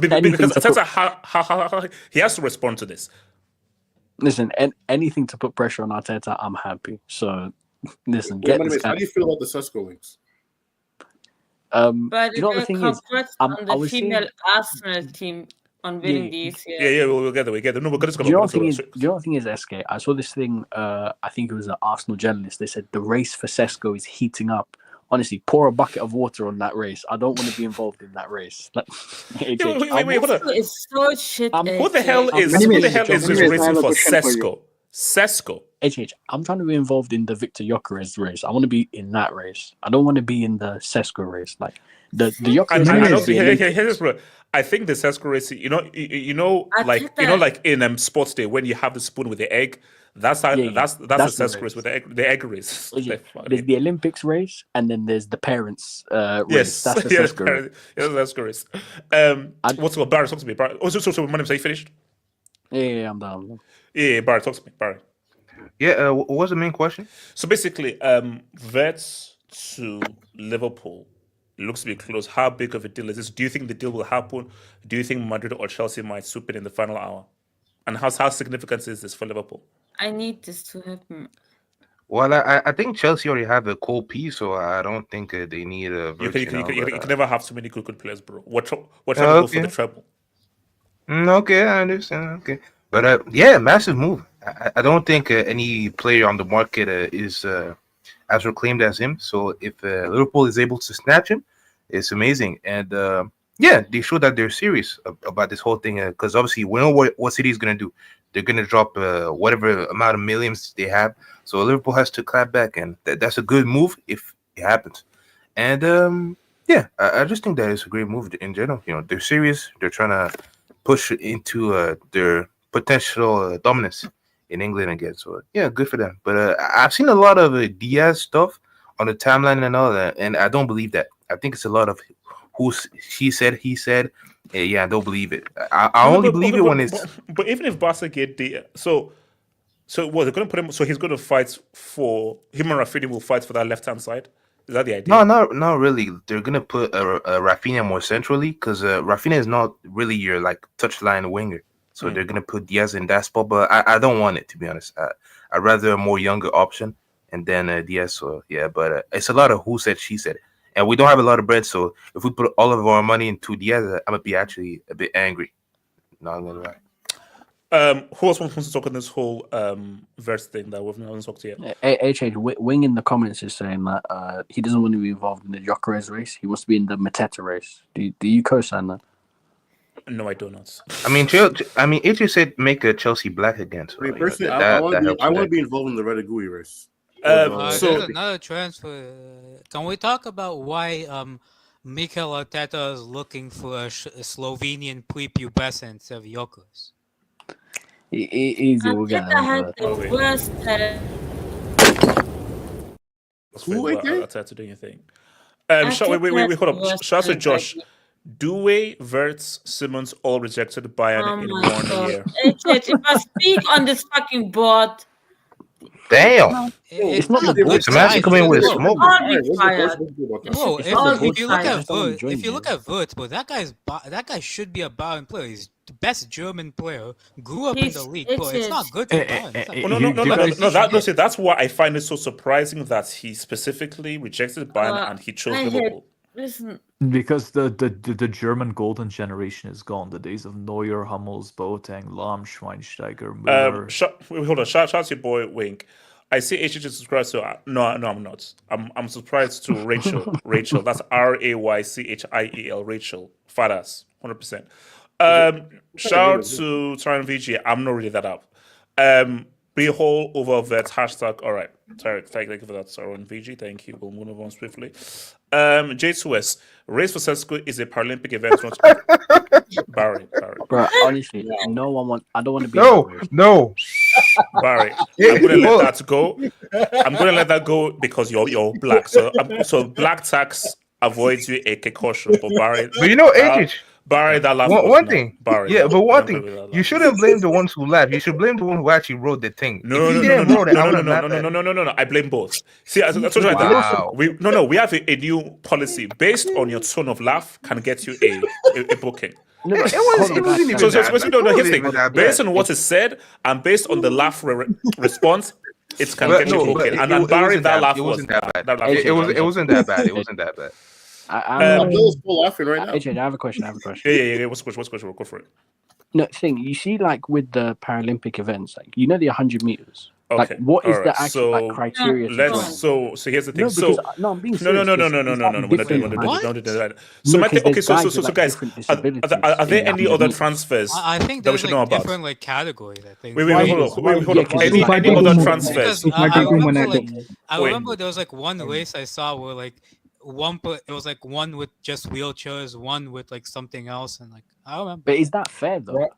Because Arteta, he has to respond to this. Listen, anything to put pressure on Arteta, I'm happy. So, listen, how do you feel about the Sesko links? But you know what the thing is? On the female Arsenal team on winning these. Yeah, we'll get there. No, we're going to. You know what the thing is, SK? I saw this thing. I think it was an Arsenal journalist. They said the race for Sesko is heating up. Honestly, pour a bucket of water on that race. I don't want to be involved in that race. Wait, hold on. It's so shit. Who the hell is racing for Sesko? I'm trying to be involved in the Victor Gyökeres race. I want to be in that race. I don't want to be in the Sesko race. Like the Gyökeres race. I think the Sesko race. Like in sports day when you have the spoon with the egg. That's the Sesko race with the egg race. There's the Olympics race, and then there's the parents race. That's the Sesko race. Yes, that's Sesko race. What's what? Barry, talk to me. Barry. So my name's. Are you finished? Yeah, I'm done. Yeah, Barry, talk to me. Barry. Yeah, what was the main question? So basically, Wirtz to Liverpool looks to be close. How big of a deal is this? Do you think the deal will happen? Do you think Madrid or Chelsea might swoop in the final hour? And how significant is this for Liverpool? I need this to happen. Well, I think Chelsea already have a cool piece, so I don't think they need a. You can never have too many good players, bro. What trying to go for the treble? Okay, I understand. Okay, but yeah, massive move. I don't think any player on the market is as reclaimed as him. So if Liverpool is able to snatch him, it's amazing. And yeah, they show that they're serious about this whole thing. Because obviously, we know what City is going to do. They're going to drop whatever amount of millions they have. So Liverpool has to clap back. And that's a good move if it happens. And Yeah, I just think that it's a great move in general. You know, they're serious. They're trying to push into their potential dominance in England again. So yeah, good for them. But I've seen a lot of Diaz stuff on the timeline and all that, and I don't believe that. I think it's a lot of she said, he said. Yeah, I don't believe it. I only believe it when it's. But even if Barca get so what they're going to put him. So he's going to fight for him, and Rafinha will fight for that left hand side. Is that the idea? No, not really. They're gonna put Rafinha more centrally because Rafinha is not really your like touchline winger. So they're gonna put Diaz in that spot. But I don't want it, to be honest. I'd rather a more younger option and then Diaz. So yeah, but it's a lot of who said, she said, and we don't have a lot of bread. So if we put all of our money into Diaz, I'm gonna be actually a bit angry. Not gonna lie. Who else wants to talk on this whole verse thing that we've not talked yet? Wing in the comments is saying that he doesn't want to be involved in the Gyökeres race. He wants to be in the Mateta race. Do you co-sign that? No, I do not. I mean, AJ said make Chelsea black again. So, personally, I want to be involved in the Red Gui race. There's another transfer. Can we talk about why Mikel Arteta is looking for a Slovenian prepubescent instead of Gyökeres? Easy, we'll get had the worst. Who again? Doing a thing. Wait, hold up. Shout out to Josh. Due, Wirtz, Simmons all rejected Bayern in 1 year. If I speak on this fucking board. Damn. It's not good. It's a man coming with smoke. Bro, if you look at Wirtz, bro, that guy should be a Bayern player. He's the best German player. Grew up in the league, bro. It's not good for Bayern. That's why I find it so surprising that he specifically rejected Bayern and he chose Liverpool. Listen. Because the German golden generation is gone. The days of Neuer, Hummels, Boateng, Lahm, Schweinsteiger, Müller. Hold on. Shout out to your boy Wink. I see HH subscribed to no, I'm not. I'm subscribed to Rachel. Rachel. That's RAYCHIEL. Rachel. Fadas. 100%. Shout out to Taran VG. I'm not reading that up. Behold over that hashtag. All right. Tarek, thank you for that. Taran VG. Thank you. We'll move on swiftly. J2S. Race for Sesco is a Paralympic event. Barry. Bro, honestly, no one wants. I don't want to be. No. Barry, I'm gonna let that go. I'm gonna let that go because you're black. So black tax avoids you a caution. But Barry, but you know, Barry, that laugh. One thing, Barry. Yeah, but one thing, you shouldn't blame the ones who laugh. You should blame the one who actually wrote the thing. No. I blame both. See, I told you that. We have a new policy based on your tone of laugh can get you a booking. Based on what is said and based on the laugh response, it can get you booking. And Barry, that laugh wasn't that bad. It wasn't that bad. It wasn't that bad. I'm still laughing right now. AJ, I have a question. Yeah. What's the question? We'll go for it. No thing. You see, like with the Paralympic events, like the 100 meters. Okay. Like, what is the actual criteria? So here's the thing. I'm being serious. No. So my thing. Okay. So guys, are there any other transfers that we should know about? Different like categories. I think. Wait, hold on. Any other transfers? I remember there was like one race I saw where like it was like one with just wheelchairs, one with like something else, and like I don't remember. But is that fair though?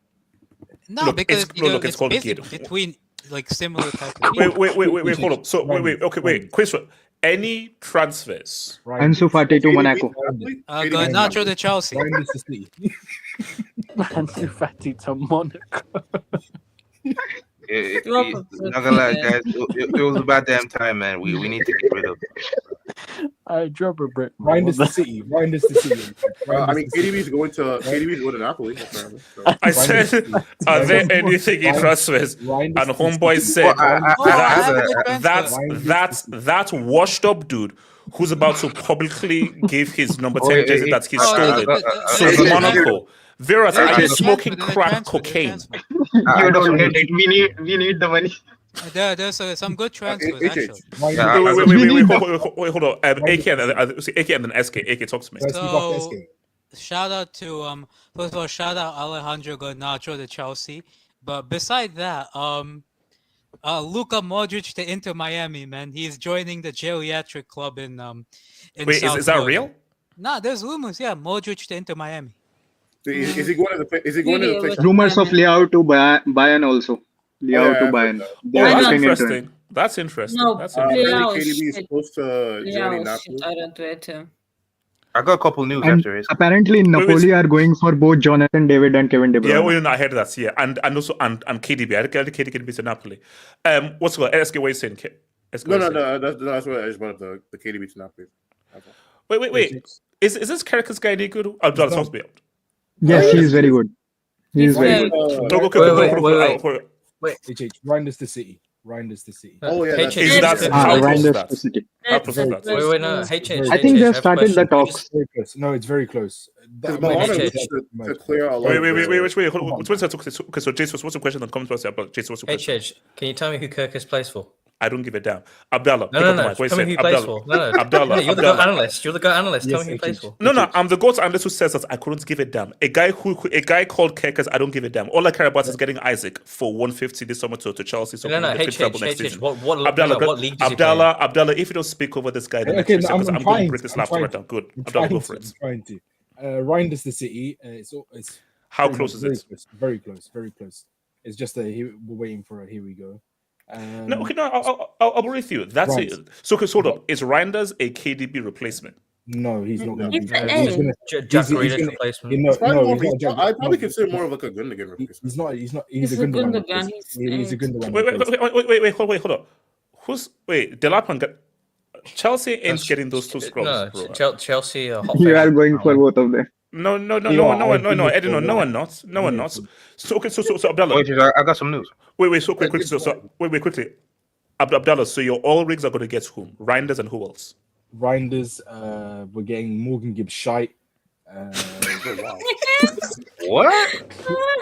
No, because it's called between like similar type of people. Wait, hold up. So wait, Chris, any transfers? Ansu Fati to Monaco. Garnacho to Chelsea. Ansu Fati to Monaco. Not gonna lie, guys. It was about damn time, man. We need to get rid of it. I drop a brick. Wind is the city. I mean, KDB's going to Napoli. Apparently, so. I said, are there anything in transfers? And homeboy said that washed up dude who's about to publicly give his number 10 jersey that he stole it. So Monaco. Vera, are you smoking crack cocaine? We need the money. There's some good transfers actually. Wait, hold on. AK and then SK. AK, talk to me. So, shout out to first of all, shout out Alejandro Garnacho to Chelsea. But beside that, Luka Modric to Inter Miami, man. He's joining the geriatric club in Wait, South is that Florida. real? Nah, there's rumors. Yeah, Modric to Inter Miami. Is he going to the? Is he going to the place? Rumors of Leao to Bayern also. Leao to Bayern. They are that's looking into it. interesting. That's interesting. No, That's Leao interesting. is KDB is supposed to join Leao Napoli. I don't rate him. I got a couple news And after this. apparently Napoli are going for both Jonathan David and Kevin De Bruyne. Yeah, well, I heard that. Yeah, and also and KDB. I heard KDB to Napoli. What's what? Let's get what you're saying. No. That's what I just brought up the KDB to Napoli. Wait. Is this Caracas guy any good? Abdullah supposed to be out. Yes, he is very good. He is very good. Wait. Reinders to City. Oh yeah, Reinders to City. How close is that? Wait, no. I think they've started the talks. No, it's very close. To clear a lot. Wait. So, Jason, what's the question that comes to us about Jason? What's the question? Can you tell me who Kirkus plays for? I don't give a damn. Abdallah. No. Tell me who he plays for. No. Abdallah. You're the GOAT analyst. Tell me who he plays for. No. I'm the GOAT analyst who says that I couldn't give a damn. A guy called Kirkus, I don't give a damn. All I care about is getting Isaac for 150 this summer to Chelsea. So No. What league does he play in? Abdallah, if you don't speak over this guy, then okay, I'm going to break this laptop right now. Good. Abdallah, go for it. I'm trying to. Reinders to City. It's how close is it? Very close. It's just we're waiting for it. Here we go. I'll agree with you. That's right. It. So, hold up. Is Reinders a KDB replacement? No, he's not going to be. Jack Grealish replacement. I'd probably consider more of like a Gundogan replacement. He's not. He's a Gundogan. He's a Gundogan. Wait, hold up. Delap Chelsea ain't getting those two scrubs. No, Chelsea. You are going for both of them. No one not. So Abdallah. Wait, I got some news. Wait, so quickly. Abdallah, so your all rigs are going to get whom? Reinders and who else? Reinders, we're getting Morgan Gibbs Shite. What?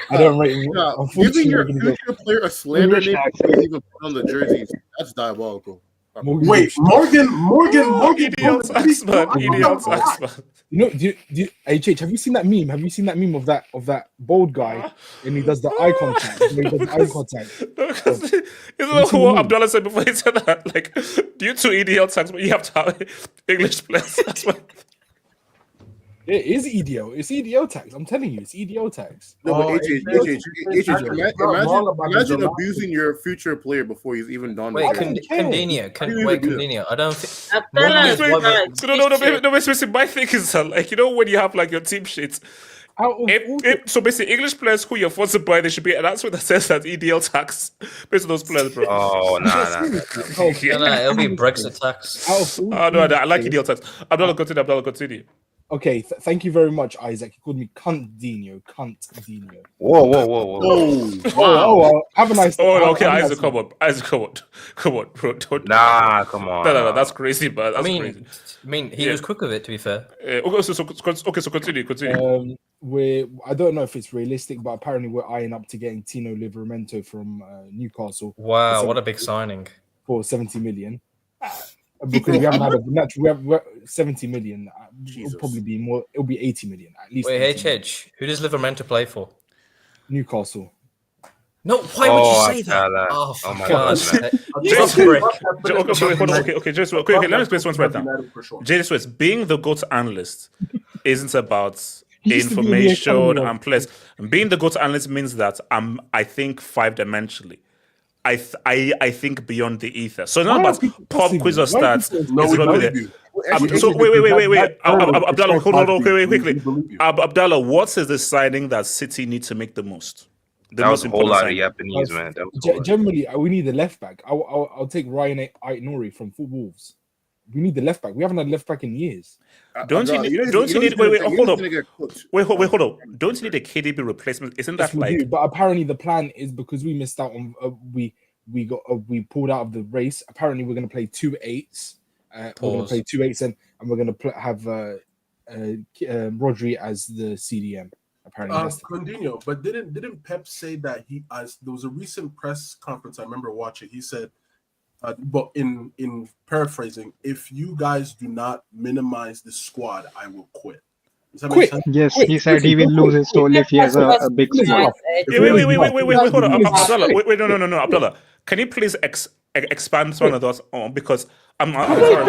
I don't rate him. Giving your future player a slander name even on the jerseys, that's diabolical. Morgan, EDL tax, man. You know, do you, HH, have you seen that meme? Have you seen that meme of that bald guy and he does the eye contact? Isn't what Abdullah said before he said that? Like, due to EDL tax, but you have to have English players. That's what. It is EDO. It's EDO tax. I'm telling you, it's EDO tax. No, but imagine abusing your future player before he's even done. Wait, Coutinho. I don't think. No, basically, my thing is like, you know, when you have like your team sheets. So basically, English players who you're forced to buy, they should be. And that's what that says that EDL tax based on those players, bro. Oh, nah. It'll be Brexit tax. Oh no, I like EDL tax. Abdallah, continue. Okay, thank you very much, Isaac. You called me Cuntdinho. Whoa. Have a nice day. Oh, okay, Isaac, come on, bro. Come on. No, that's crazy, man. That's crazy. I mean, he was quick with it, to be fair. So continue. I don't know if it's realistic, but apparently we're eyeing up to getting Tino Livramento from Newcastle. Wow, what a big signing. For 70 million. Because we haven't had we have 70 million. It'll probably be more. It'll be 80 million at least. Wait, HH, who does Livramento play for? Newcastle. No, why would you say that? Oh my God. Okay, just quick. Let me explain once right now. Jason, being the GOAT analyst isn't about information and players. Being the GOAT analyst means that I think 5-dimensionally. I think beyond the ether. So it's not about pop quiz or stats. It's going to be there. So wait. Abdallah, hold on, quickly. Abdallah, what is the signing that City need to make the most? That was a whole lot of Japanese, man. Generally, we need a left back. I'll take Ryan Aït-Nouri from Wolves. We need the left back. We haven't had left back in years. Don't you need? Hold up. Don't you need a KDB replacement? Isn't that like? But apparently the plan is because we missed out on we pulled out of the race. Apparently we're going to play 2 8s. We're going to play 2 8s and we're going to have Rodri as the CDM. Apparently, Coutinho. But didn't Pep say that there was a recent press conference I remember watching. He said. But in paraphrasing, if you guys do not minimize the squad, I will quit. Does that make sense? Yes, he said he will lose his soul if he has a big squad. Wait, hold on, Abdallah. Wait, no, Abdallah. Can you please expand some of those on because I'm sorry.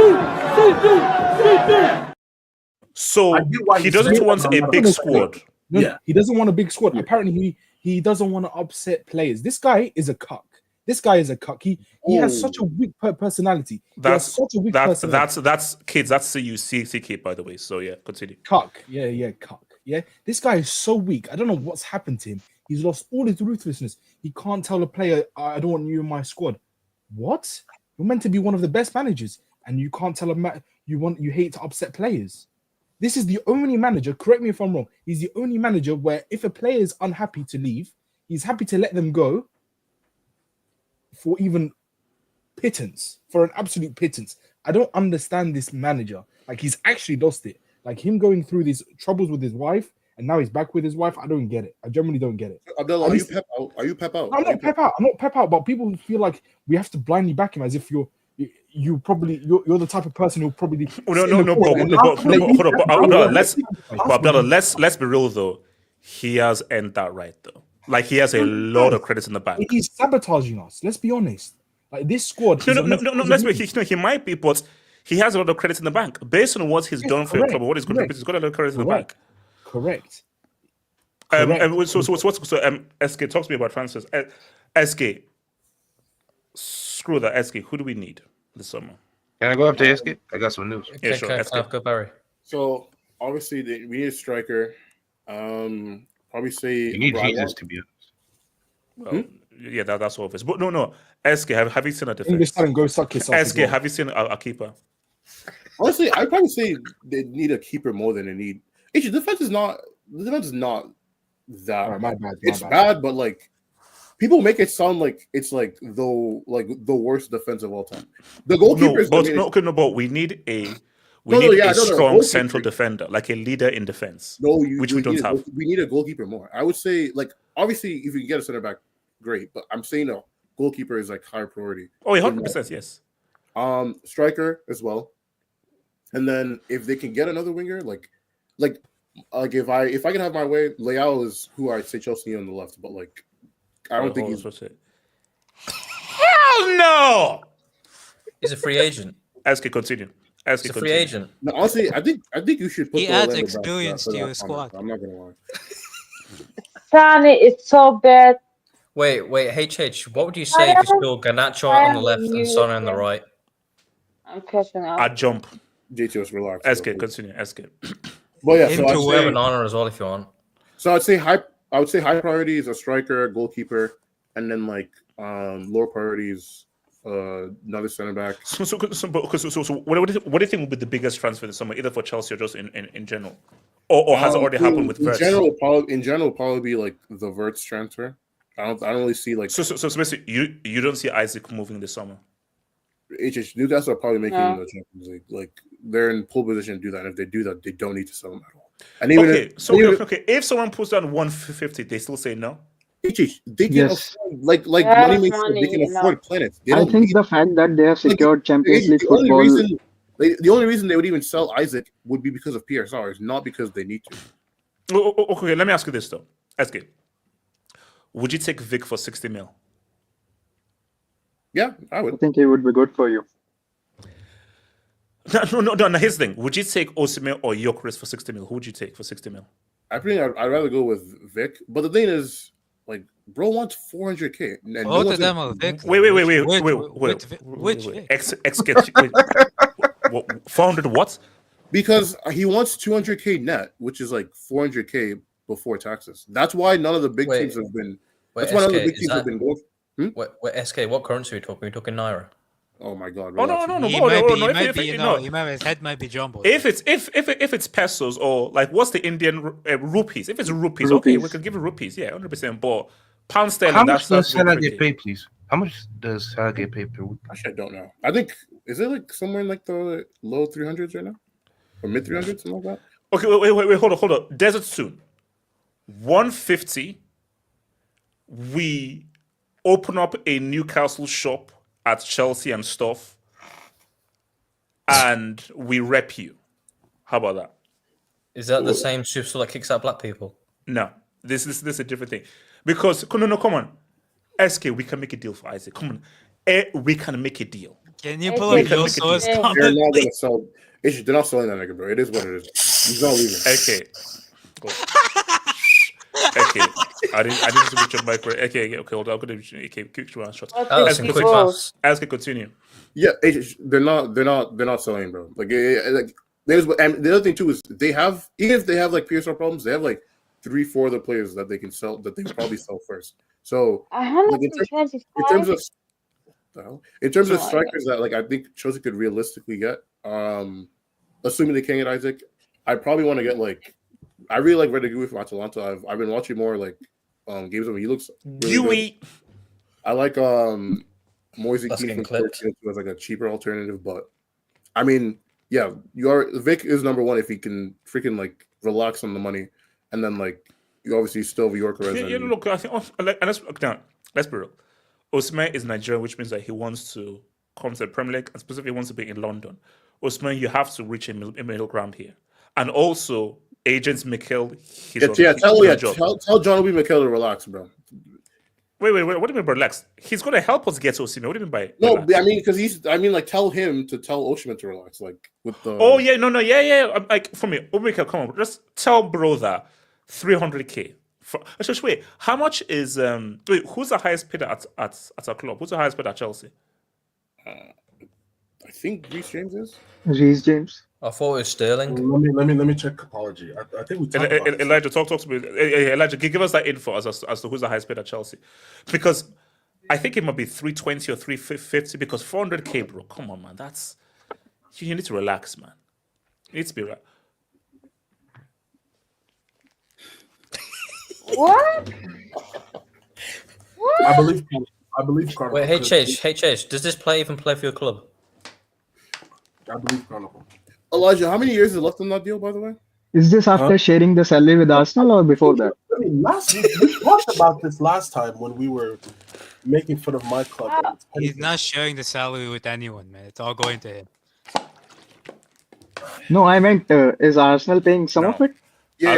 So he doesn't want a big squad. No, he doesn't want a big squad. Apparently, he doesn't want to upset players. This guy is a cuck. He has such a weak personality. That's kids. That's CUCK, by the way. So yeah, continue. Cuck. Yeah, cuck. Yeah, this guy is so weak. I don't know what's happened to him. He's lost all his ruthlessness. He can't tell a player, "I don't want you in my squad." What? You're meant to be one of the best managers, and you can't tell you hate to upset players. This is the only manager, correct me if I'm wrong, he's the only manager where if a player is unhappy to leave, he's happy to let them go for even pittance, for an absolute pittance. I don't understand this manager. Like, he's actually lost it. Like, him going through these troubles with his wife, and now he's back with his wife. I don't get it. I generally don't get it. Abdullah, are you pep out? I'm not pep out, but people feel like we have to blindly back him as if you're the type of person who'll probably Abdullah, let's be real though. He has earned that right though. Like, he has a lot of credits in the bank. He's sabotaging us. Let's be honest. Like, this squad. No. Let's be. He might be, but he has a lot of credits in the bank based on what he's done for the club. What he's contributed, he's got a lot of credits in the bank. Correct. So SK, talk to me about transfers. SK, screw that. SK, who do we need this summer? Can I go up to SK? I got some news. Yeah, sure. Go Barry. So obviously we need a striker. Probably say you need Jesus, to be honest. Well, yeah, that's obvious. But no. SK, have you seen a defense? English talent, go suck yourself. SK, have you seen a keeper? Honestly, I'd probably say they need a keeper more than they need. The defense is not that. My bad. It's bad, but like people make it sound like it's like the worst defense of all time. The goalkeeper but we need a strong central defender, like a leader in defense. Which we don't have. We need a goalkeeper more. I would say, like, obviously, if you can get a center back, great. But I'm saying a goalkeeper is like high priority. Oh, 100%, yes. Striker as well, and then if they can get another winger, like if I can have my way, Leao is who I'd say Chelsea on the left, but like I don't think he's. Hell no! He's a free agent. SK, continue. He's a free agent. No, honestly, I think you should put. He adds experience to your squad. I'm not gonna lie. Sani, it's so bad. Wait, HH, what would you say if you saw Garnacho on the left and Son on the right? I'm catching up. I'd jump. JTO's relax. SK, continue. SK. Well, yeah, so I'd say an honor as well if you want. So I would say high priority is a striker, goalkeeper, and then like lower priorities, another center back. So what do you think would be the biggest transfer this summer, either for Chelsea or just in general, or has it already happened with Wirtz? In general, probably be like the Wirtz transfer. I don't really see like. So basically, you don't see Isaac moving this summer. Newcastle are probably making the Champions League. Like, they're in pole position to do that. And if they do that, they don't need to sell them at all. And even if someone puts down 150, they still say no. They can afford, like money makes they can afford planets. I think the fact that they have secured Champions League football. The only reason they would even sell Isaac would be because of PSRs, not because they need to. Okay, let me ask you this though. SK, would you take Vic for 60 mil? Yeah, I would. I think it would be good for you. No. Here's the thing: would you take Osimhen or Gyökeres for 60 mil? Who would you take for 60 mil? I think I'd rather go with Vic. But the thing is, like, bro wants 400K. Both of them are Vic. Wait. Which Vic? 400 what? Because he wants 200K net, which is like 400K before taxes. That's why none of the big teams have been. That's why none of the big teams have been going. SK, what currency are we talking? Are we talking Naira? Oh my God! His head might be jumbled. If it's pesos or like what's the Indian rupees? If it's rupees, okay, we can give it rupees. Yeah, 100%. But pound sterling. How much does Salah get paid, please? How much does Salah get paid per week? Actually, I don't know. I think is it like somewhere in like the low 300s right now, or mid 300s, something like that. Okay, wait, hold on. Desert soon. 150. We open up a Newcastle shop at Chelsea and stuff, and we rep you. How about that? Is that the same superstar that kicks out black people? No, this is a different thing. Because come on, SK, we can make a deal for Isaac. Come on, we can make a deal. Can you pull up your source? They're not gonna sell. They're not selling that nigga, bro. It is what it is. He's not leaving. Okay. Okay. I didn't switch your mic. Okay. Hold on. I'm gonna keep one shot. Ask it. Continue. Yeah, they're not selling, bro. Like there's and the other thing too is they have, even if they have like PSL problems, they have like 3-4 other players that they can sell, that they can probably sell first. So like, in terms of strikers that like I think Chelsea could realistically get, assuming they can't get Isaac, I probably want to get like, I really like Redigui from Atalanta. I've been watching more like games of him. He looks really good. I like Moise Keane as like a cheaper alternative, but I mean, yeah, Vic is number one if he can freaking like relax on the money, and then like you obviously still have Yorker. Look, I think let's be real. Osimhen is Nigerian, which means that he wants to come to the Premier League and specifically wants to be in London. Osimhen, you have to reach a middle ground here, and also agents Mikel. Tell John Obi Mikel to relax, bro. Wait. What do you mean by relax? He's going to help us get to Osimhen. What do you mean by no? Relax? I mean, because like tell him to tell Osimhen to relax, like with the. Oh yeah, no, yeah. Like for me, Mikel, come on, just tell brother, 300k. Just wait. How much is who's the highest paid at our club? Who's the highest paid at Chelsea? I think Reece James is. Reece James. I thought it was Sterling. Let me check apology. I think we talked about Elijah, talk to me. Elijah, give us that info as to who's the highest paid at Chelsea, because I think it might be 320 or 350. Because 400k, bro. Come on, man. That's you need to relax, man. You need to be right. What? I believe Carnival. Wait, HH, does this play even play for your club? I believe Carnival. Elijah, how many years is left on that deal, by the way? Is this after sharing the salary with Arsenal or before that? I mean, we talked about this last time when we were making fun of my club. He's not sharing the salary with anyone, man. It's all going to him. No, I meant, is Arsenal paying some of it? Yeah, I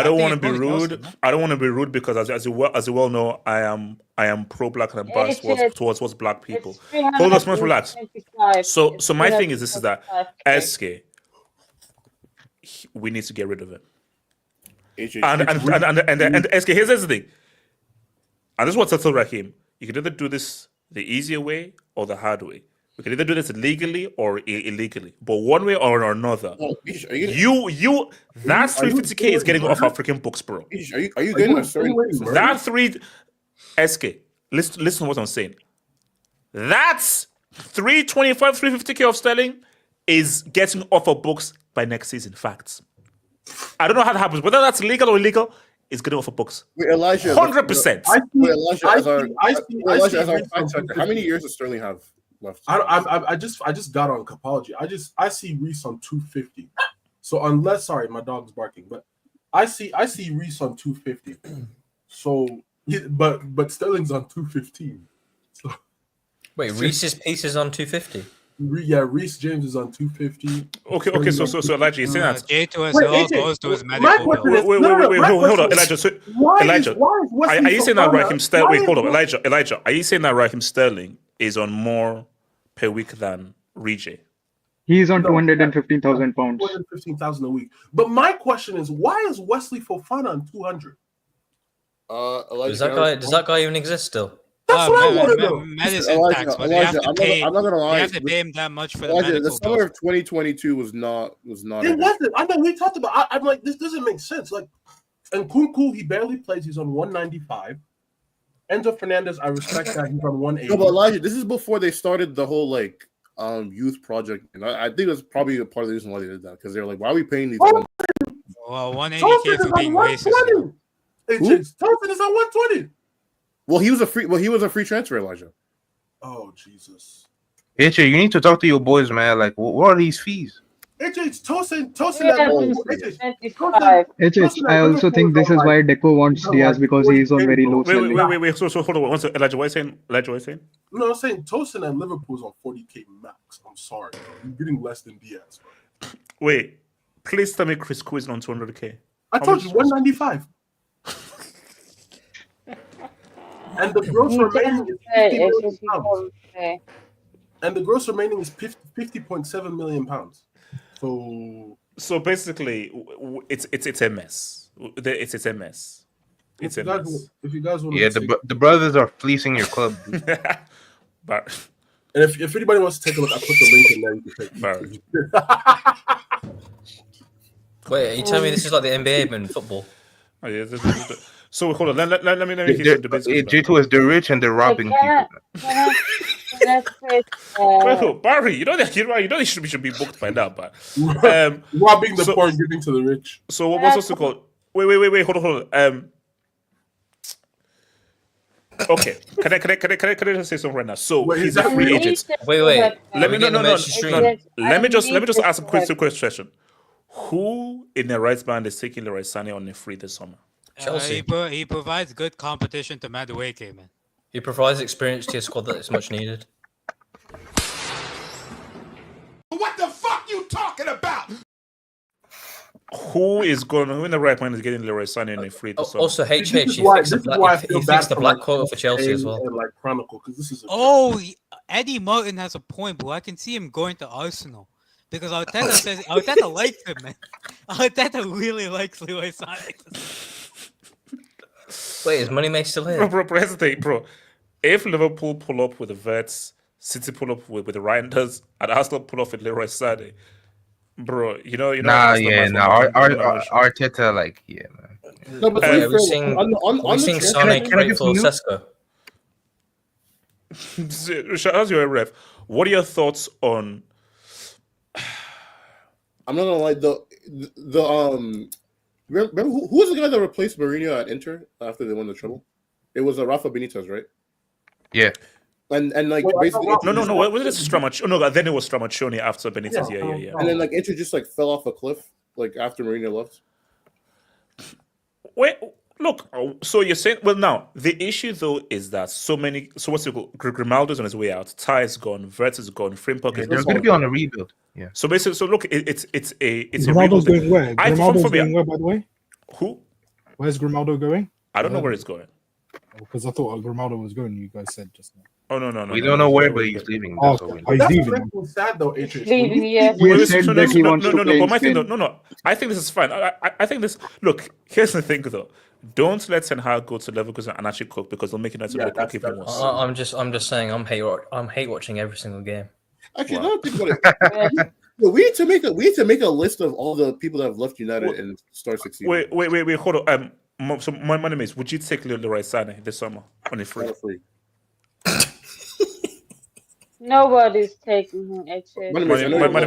don't want to be rude. I don't want to be rude because as you well know, I am pro black and I'm biased towards black people. Hold on, relax. So my thing is this: is that SK, we need to get rid of him. And SK, here's the thing. And this is what settled Raheem. You can either do this the easier way or the hard way. We can either do this legally or illegally, but one way or another, that 350k is getting off our freaking books, bro. Are you getting that SK? Listen to what I'm saying. That's 325, 350k of Sterling is getting off our books by next season. Facts. I don't know how that happens, whether that's legal or illegal. It's getting off our books. Wait, Elijah, 100%. Elijah, as our fact checker, how many years does Sterling have left? I just got on Capology. I see Reece on 250. So unless, sorry, my dog's barking, but I see Reece on 250. So, but Sterling's on 215. So wait, Reece's piece is on 250. Yeah, Reece James is on 250. Okay. So Elijah, you're saying that J2SL goes to his medical bill. Wait, hold on, Elijah. Elijah, are you saying that Raheem Sterling? Wait, hold on, Elijah. Are you saying that Raheem Sterling is on more per week than Rege? He's on 215,000 pounds. 215,000 a week. But my question is, why is Wesley Fofana on 200? Does that guy even exist still? That's what I want to know. Medicine tax, but I'm not gonna lie. You have to pay him that much for the summer of 2022 was not. It wasn't. I know we talked about. I'm like, this doesn't make sense. Like, and Kunku, he barely plays. He's on 195. Enzo Fernandez, I respect that. He's on 180. No, but Elijah, this is before they started the whole like youth project, and I think that's probably a part of the reason why they did that, because they're like, why are we paying these? Well, 180k for being racist. Thompson is on 120. Well, he was a free transfer, Elijah. Oh Jesus! HJ, you need to talk to your boys, man. Like, what are these fees? HJ, Tosin. I also think this is why Deco wants Diaz, because he is on very low salary. Wait. So hold on. One second. Elijah, what are you saying? No, I'm saying Tosin at Liverpool is on 40k max. I'm sorry, you're getting less than Diaz. Bro. Wait, please tell me Chris Quiz on 200k. I told you 195. And the gross remaining is 50 million pounds. And the gross remaining is 50.7 million pounds. So basically, it's a mess. It's a mess. It's a mess. If you guys want Yeah, the brothers are fleecing your club. But and if anybody wants to take a look, I put the link in there. You can take Wait, are you telling me this is like the NBA in football? Oh, yeah, so hold on. Let me get some debates. J2 is the rich and they're robbing people. Barry, you know that you're right. You know they should be booked by now, but robbing the poor and giving to the rich. So what's also called? Wait, hold on. Okay, can I just say something right now? So he's a free agent. Wait. Let me just ask a quick question. Who in the right band is taking Leroy Sané on the free this summer? Chelsea. He provides good competition to Madueke, man. He provides experience to your squad that is much needed. What the fuck you talking about? Who in the right mind is getting Leroy Sané on the free this summer? Also, HH, he fixed the black quota for Chelsea as well. Like Chronicle, because this is. Eddie Martin has a point, bro. I can see him going to Arsenal. Because Arteta likes him, man. Arteta really likes Leroy Sané. Wait, is Money still here? Bro, hesitate, bro. If Liverpool pull up with the Wirtz, City pull up with the Reinders, and Arsenal pull up with Leroy Sané, bro, you know. Arteta, like, yeah, man. No, but we're seeing Sané trade for Sesko. As you're a ref, what are your thoughts on? I'm not gonna lie. Remember who was the guy that replaced Mourinho at Inter after they won the treble? It was Rafa Benitez, right? Yeah. And like basically no. What was it? Stramaccioni? No, then it was Stramaccioni after Benitez. Yeah. And then like Inter just like fell off a cliff like after Mourinho left. Wait, look. So you're saying now the issue though is that what's it called? Grimaldo's on his way out. Ty is gone. Wirtz is gone. Frimpong is they're going to be on a rebuild. Yeah. So basically, look, it's a Grimaldo's rebuild. going where? Grimaldo's going where, by the way? Who? Where's Grimaldo going? I don't know where he's going. Because I thought Grimaldo was going. You guys said just now. Oh no. We don't know where, but he's leaving. He's leaving. That's sad though. Leaving, yeah. No. My thing, no. I think this is fine. I think this. Look, here's the thing though. Don't let Ten Hag go to Leverkusen and actually cook because they'll make it look even worse. I'm just saying I'm hate watching every single game. Actually, I don't think about it. We need to make a list of all the people that have left United and start succeeding. Wait, hold on. So my name is. Would you take Leroy Sané this summer on a free? Nobody's taking him. Actually,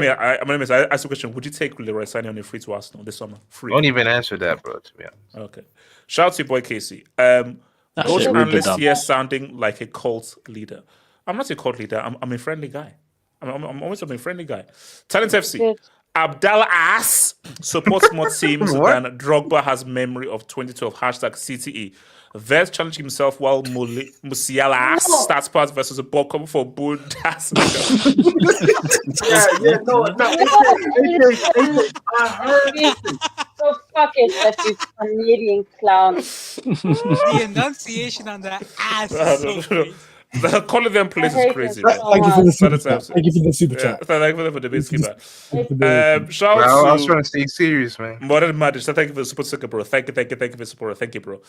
I asked a question. Would you take Leroy Sané on a free to Arsenal this summer? Free. Don't even answer that, bro. To be honest. Okay. Shout out to your boy Casey. Coach analyst here sounding like a cult leader. I'm not a cult leader. I'm a friendly guy. I'm always a friendly guy. Talent FC. Abdallah Ass supports more teams than Drogba has memory of 2012. #CTE. Wirtz challenging himself while Musiala starts pass versus a ball coming for Bundesliga. I heard it. So fucking that you Canadian clown. The enunciation on that ass is so crazy. Calling them places is crazy. Thank you for the super chat. Thank you for the super chat. Thank you for the debate skipper. Shout I out was trying to stay serious, man. Modern Madrid. Thank you for the support, bro. Thank you for the support. Thank you, bro.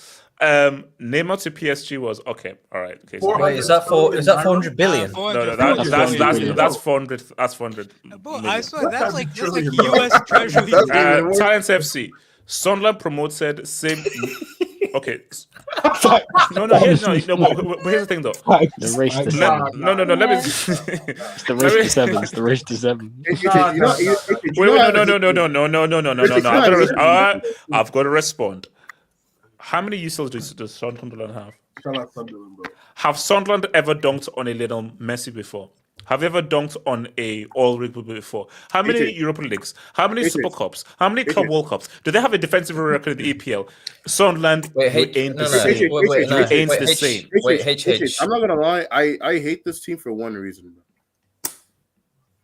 Neymar to PSG was okay. All right. Okay. So wait, is that 400 billion? No, that's 400. That's 400. Bro, I swear that's like US Treasury. Talents FC. Sunderland promoted same. Okay. No. Here's the thing, though. The race to 7. No. Let me. It's the race to 7. It's the race to 7. No. I've got to respond. How many UCLs does Sunderland have? Have Sunderland ever dunked on a little Messi before? Have you ever dunked on a all-rig before? How many Europa Leagues? How many Super Cups? How many Club World Cups? Do they have a defensive record in the EPL? Sunderland ain't the same. Wait, I'm not gonna lie. I hate this team for one reason.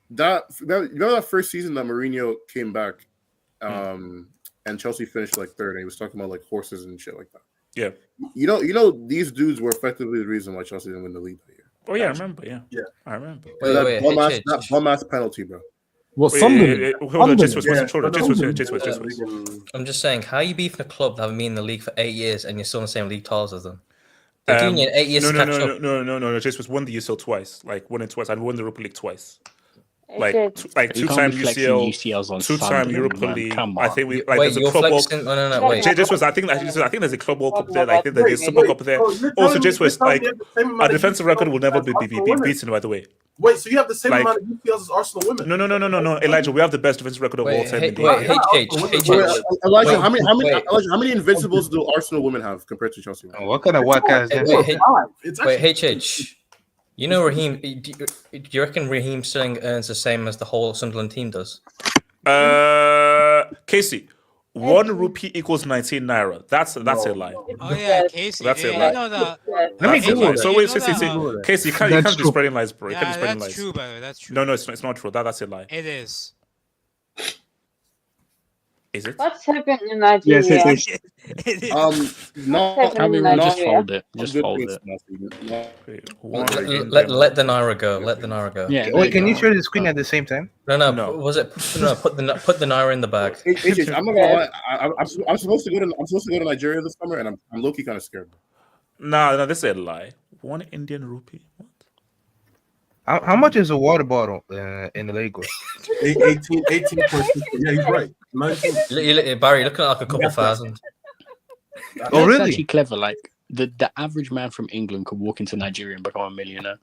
Remember that first season that Mourinho came back, and Chelsea finished like third, and he was talking about like horses and shit like that. Yeah. You know, these dudes were effectively the reason why Chelsea didn't win the league that year. Oh yeah, I remember. Yeah, I remember. That bum-ass penalty, bro. What Sunderland? I'm just saying, how are you beefing a club that haven't been in the league for 8 years and you're still in the same league titles as them? They're doing it in 8 years to catch up. No. Just was won the UCL twice, won it twice, and won the Europa League twice. Like 2-time UCL, 2-time Europa League. I think we there's a club World. No. Wait. Just was I think there's a club World Cup there. I think there's a Super Cup there. Also, just was like our defensive record will never be beaten. By the way. Wait, so you have the same amount of UCLs as Arsenal women? No, Elijah, we have the best defensive record of all time. Elijah, how many invincibles do Arsenal women have compared to Chelsea? What kind of white guys? Wait, HH. You know Raheem? Do you reckon Raheem Sterling earns the same as the whole Sunderland team does? Casey, 1 rupee equals 19 naira. That's a lie. Oh yeah, Casey. That's a lie. Let me Google it. So wait, Casey, you can't be spreading lies, bro. You can't be spreading lies. That's true, by the way. That's true. No, it's not true. That's a lie. It is. Is it? What's happening in Nigeria? Yes. Just fold it. Just fold it. Let the naira go. Let the naira go. Yeah. Wait, can you share the screen at the same time? No. Was it? No. Put the naira in the bag. I'm not gonna lie. I'm supposed to go to Nigeria this summer, and I'm low key kind of scared. No, this is a lie. 1 Indian rupee. What? How much is a water bottle in the Lagos? 18. Yeah, he's right. 19. Barry, looking at like a couple thousand. Oh, really? That's actually clever. Like the average man from England could walk into Nigeria and become a millionaire.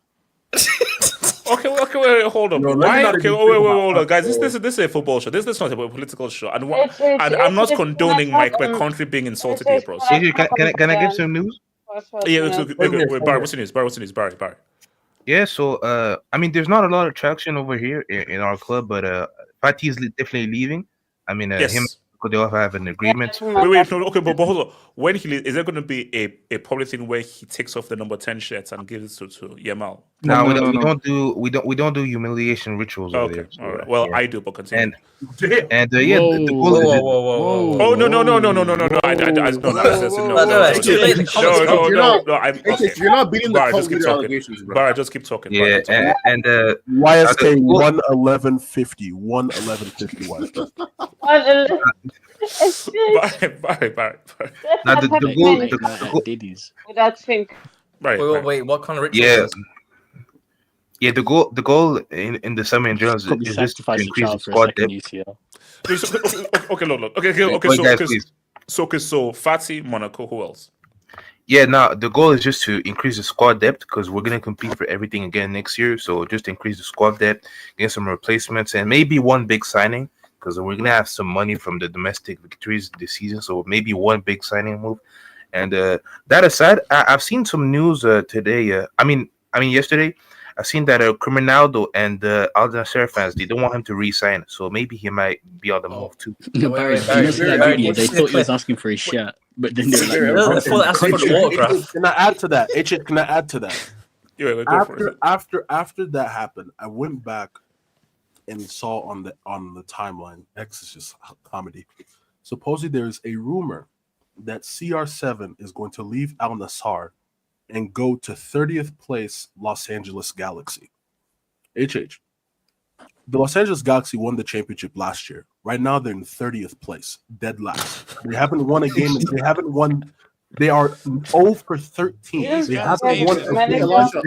Okay, wait, hold on. Why? Okay, hold on, guys. This is a football show. This is not a political show, and I'm not condoning my country being insulted here, bro. Can I give some news? Yeah, wait, Barry, what's the news? Barry. Yeah, so I mean, there's not a lot of traction over here in our club, but Fatih is definitely leaving. I mean, yes. Him could they all have an agreement? Wait, no, okay, but hold on. When he leaves, is there going to be a public thing where he takes off the number 10 shirts and gives it to Yamal? No, we don't do humiliation rituals over there. So, all right. Well, yeah. I do, but continue. And yeah, the goal is whoa. Oh no! You're not beating the cult leader allegations, bro. Barry, just keep talking. Yeah, and YSK 11150 11150. Barry. Now the goal. That's think. Wait. What kind of ritual? Yeah. Yeah, the goal in the summer in general is just to increase the squad depth. Okay. So Fatih, Monaco, who else? Yeah, now the goal is just to increase the squad depth because we're gonna compete for everything again next year. So just increase the squad depth, get some replacements, and maybe one big signing because we're gonna have some money from the domestic victories this season. So maybe one big signing move. And that aside, I've seen some news today. I mean yesterday. I've seen that Criminaldo and Al Nassr fans, they don't want him to re-sign, so maybe he might be on the move too. Barry, they thought he was asking for his shirt, but then they were like, Can I add to that? Can I add to that? Yeah, after that happened, I went back and saw on the timeline. X is just comedy. Supposedly there's a rumor that CR7 is going to leave Al Nassr and go to 30th place Los Angeles Galaxy. The Los Angeles Galaxy won the championship last year. Right now they're in 30th place, dead last. They haven't won a game. They are 0 for 13. They haven't won. Elijah,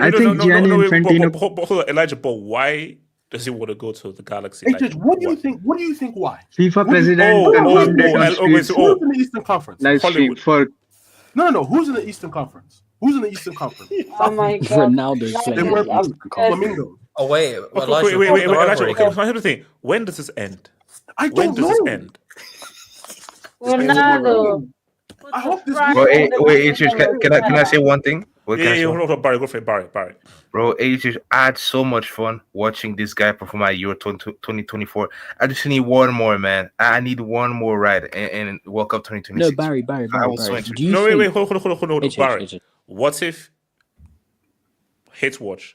I think Gianni Infantino. Elijah, but why does he want to go to the Galaxy? What do you think? What do you think? Why? FIFA president confirmed it on Who's in the Eastern Conference? Live stream for. No. Who's in the Eastern Conference? Oh my God. Ronaldo's playing Flamingo. Oh wait. Wait. Elijah, here's the thing. When does this end? When does this end? Ronaldo. I hope this. Wait, can I say one thing? Hold on, Barry. Go for it, Barry. Bro, I had so much fun watching this guy perform at Euro 2024. I just need one more, man. I need one more ride and World Cup 2026. No, Barry. Wait, hold on, Barry. What if Hitwatch,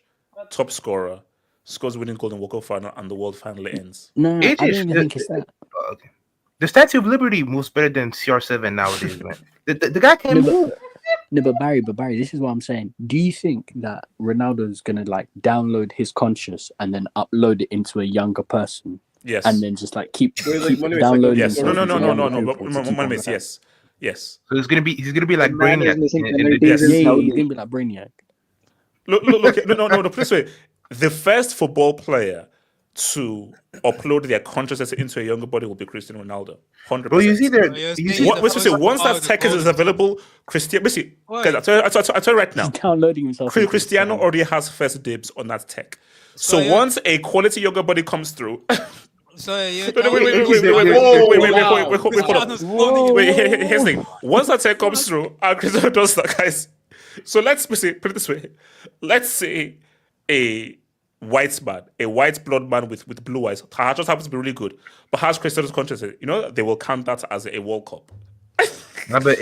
top scorer, scores winning goal in World Cup final and the world finally ends? No, I don't even think it's that. Okay. The Statue of Liberty moves better than CR7 nowadays, man. The guy can move. No, but Barry, this is what I'm saying. Do you think that Ronaldo's gonna like download his conscious and then upload it into a younger person? Yes. And then just like keep downloading. Yes. No. Yes. So he's gonna be like Brainiac. He's gonna be like Brainiac. Look. No. Put it this way: the first football player to upload their consciousness into a younger body will be Cristiano Ronaldo. 100%. Well, you see there. Once that tech is available, Cristiano. I tell you right now, he's downloading himself. Cristiano already has first dibs on that tech. So once a quality younger body comes through. Here's the thing. Once that tech comes through, Cristiano does that, guys. So let's put it this way. Let's say a white blood man with blue eyes. Just happens to be really good, but has Cristiano's consciousness. They will count that as a World Cup. But the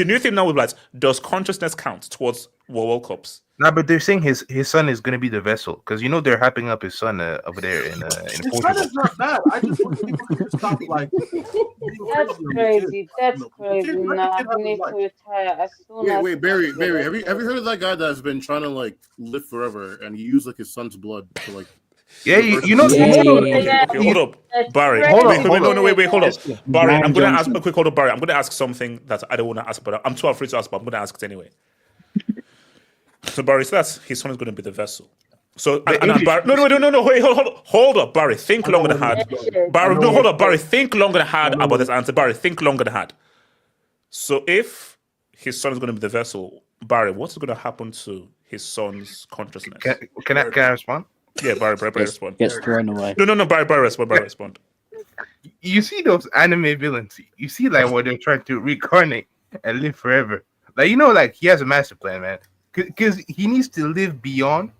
new thing now is like, does consciousness count towards World Cups? No, but they're saying his son is going to be the vessel because they're hyping up his son over there in Portugal. His son is not bad. I just want people to stop like. That's crazy. Nah, he needs to retire as soon as. Wait, Barry. Have you heard of that guy that's been trying to like live forever and he used like his son's blood to like. Yeah, hold up, Barry. Hold up, Barry. I'm gonna ask a quick hold up, Barry. I'm gonna ask something that I don't want to ask, but I'm too afraid to ask, but I'm gonna ask it anyway. So Barry, that's his son is going to be the vessel. So Barry, no, wait, hold up, Barry. Think longer than hard. Barry, no, hold up, Barry. Think longer than hard about this answer. Barry, think longer than hard. So if his son is going to be the vessel, Barry, what's going to happen to his son's consciousness? Can I respond? Yeah, Barry, respond. Gets thrown away. No, Barry, respond. You see those anime villains? You see like what they're trying to reincarnate and live forever. Like he has a master plan, man. Because he needs to live beyond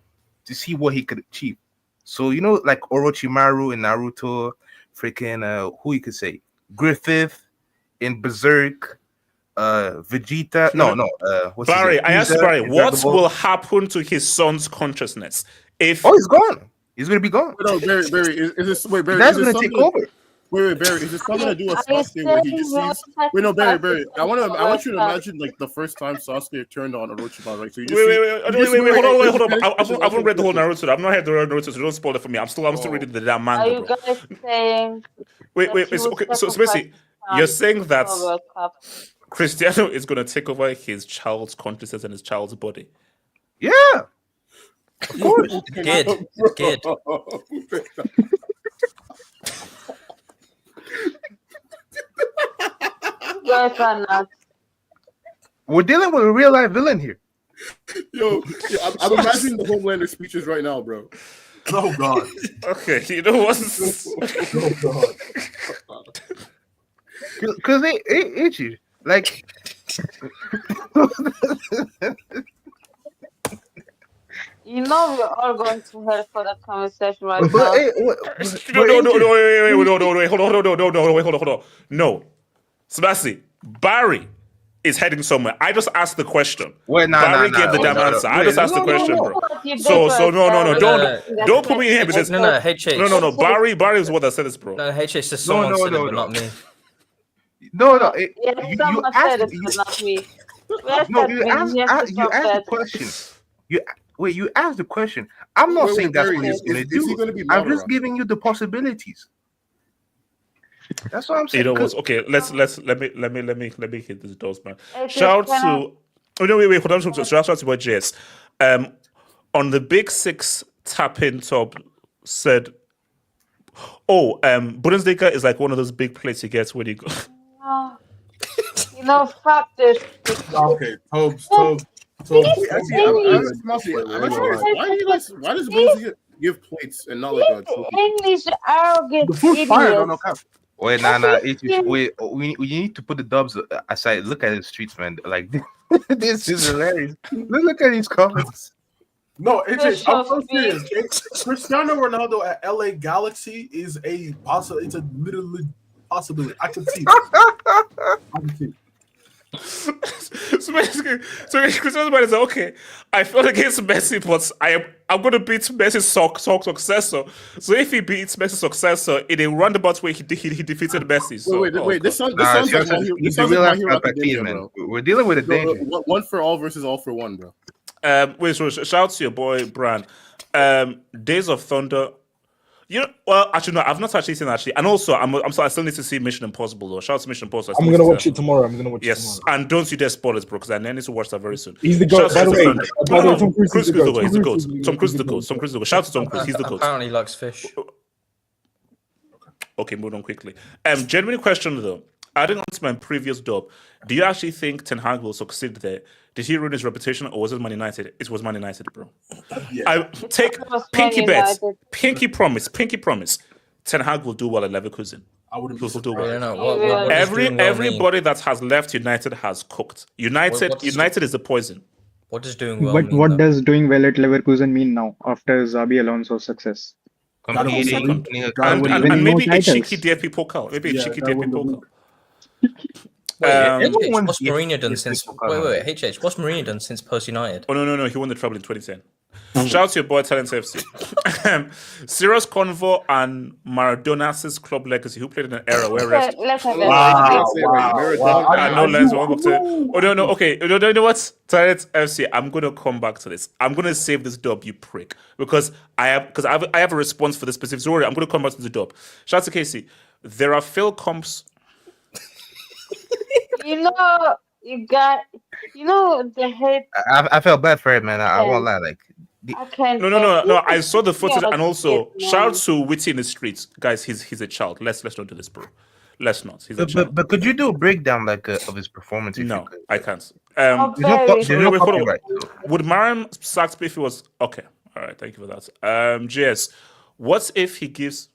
to see what he could achieve. So, like Orochimaru in Naruto, freaking, who you could say? Griffith in Berserk, Vegeta. No. Barry, I asked Barry, what will happen to his son's consciousness? He's gone. He's going to be gone. No, Barry, Barry. That's going to take over. Wait, Barry, is this something to do with Sasuke where he just sees... Wait, no, Barry, I want you to imagine like the first time Sasuke turned on Orochimaru, right? So you just wait, hold on. I haven't read the whole Naruto. I've not read the Naruto, so don't spoil it for me. I'm still reading the damn manga. Are you guys saying... Wait, so basically, you're saying that Cristiano is going to take over his child's consciousness and his child's body? Yeah! Of course. Good. Yes or not? We're dealing with a real life villain here. Yo, I'm imagining the Homelander speeches right now, bro. Oh God. Okay, you know what? Oh God. Because they itchy. Like we're all going to hell for that conversation right now. Hold on. No. Sebastian, Barry is heading somewhere. I just asked the question. Barry gave the damn answer. I just asked the question, bro. So no. Don't put me in here because no. Barry is what that said this, bro. No, HH said someone said it, but not me. No. You asked it, but not me. You asked the question. You asked the question. I'm not saying that's what he's going to do. I'm just giving you the possibilities. That's what I'm saying. Okay, let me hit this dose, man. Shout out to hold on. Shout out to my JS. On the Big Six tap-in top said, Bundesliga is like one of those big plates you get when you go. Fuck this. Okay, Tobes. Why does Bundesliga give plates and not like a trophy? English arrogant the food fire on no cap. Wait, nah. We need to put the dubs aside. Look at the streets, man. Like this is hilarious. Look at these comments. No, I'm so serious. Cristiano Ronaldo at LA Galaxy is it's a literally possibility. I can see. So basically, Cristiano Ronaldo said, "Okay, I fought against Messi, but I'm going to beat Messi's successor. So if he beats Messi's successor in a roundabout way, he defeated Messi." So, wait. This sounds like My Hero Academia, bro. We're dealing with a danger. One for all versus all for one, bro. Wait, so shout out to your boy Brand. Days of Thunder. Well, actually, no, I've not actually seen that, actually. And also, I'm sorry, I still need to see Mission Impossible, though. Shout out to Mission Impossible. I'm going to watch it tomorrow. Yes, and don't you dare spoil it, bro, because I need to watch that very soon. He's the GOAT, by the way. Tom Cruise is the GOAT. He's the GOAT. Tom Cruise is the GOAT. Shout out to Tom Cruise. He's the GOAT. Apparently, he likes fish. Okay, moving on quickly. Genuine question, though. Adding on to my previous dub, do you actually think Ten Hag will succeed there? Did he ruin his reputation, or was it Man United? It was Man United, bro. Yeah. I take pinky bets, pinky promise. Ten Hag will do well at Leverkusen. I wouldn't will do well. What Everybody that has left United has cooked. United is the poison. What does doing well But mean? what does doing well at Leverkusen mean now after Xabi Alonso's success? And maybe a cheeky DFP pokal. What's Mourinho done since? Wait, HH. What's Mourinho done since Post United? Oh no, he won the treble in 2010. Shout out to your boy Talent FC. Serious Convo and Maradona's club legacy, who played in an era where Wow. I know Les won't to. Oh no, okay. You know what? Talent FC, I'm gonna come back to this. I'm gonna save this dub, you prick, because I have a response for this specific story. I'm gonna come back to the dub. Shout out to Casey. There are Phil comps. The hate. I felt bad for it, man. I won't lie. Like, I can't. No. I saw the footage, and also shout out to Witty in the streets, guys. He's a child. Let's not do this, bro. Let's not. He's a child. But could you do a breakdown of his performance? No, I can't. Hold on. Would Mariam Saxby if he was okay? All right, thank you for that. JS, what if he gives?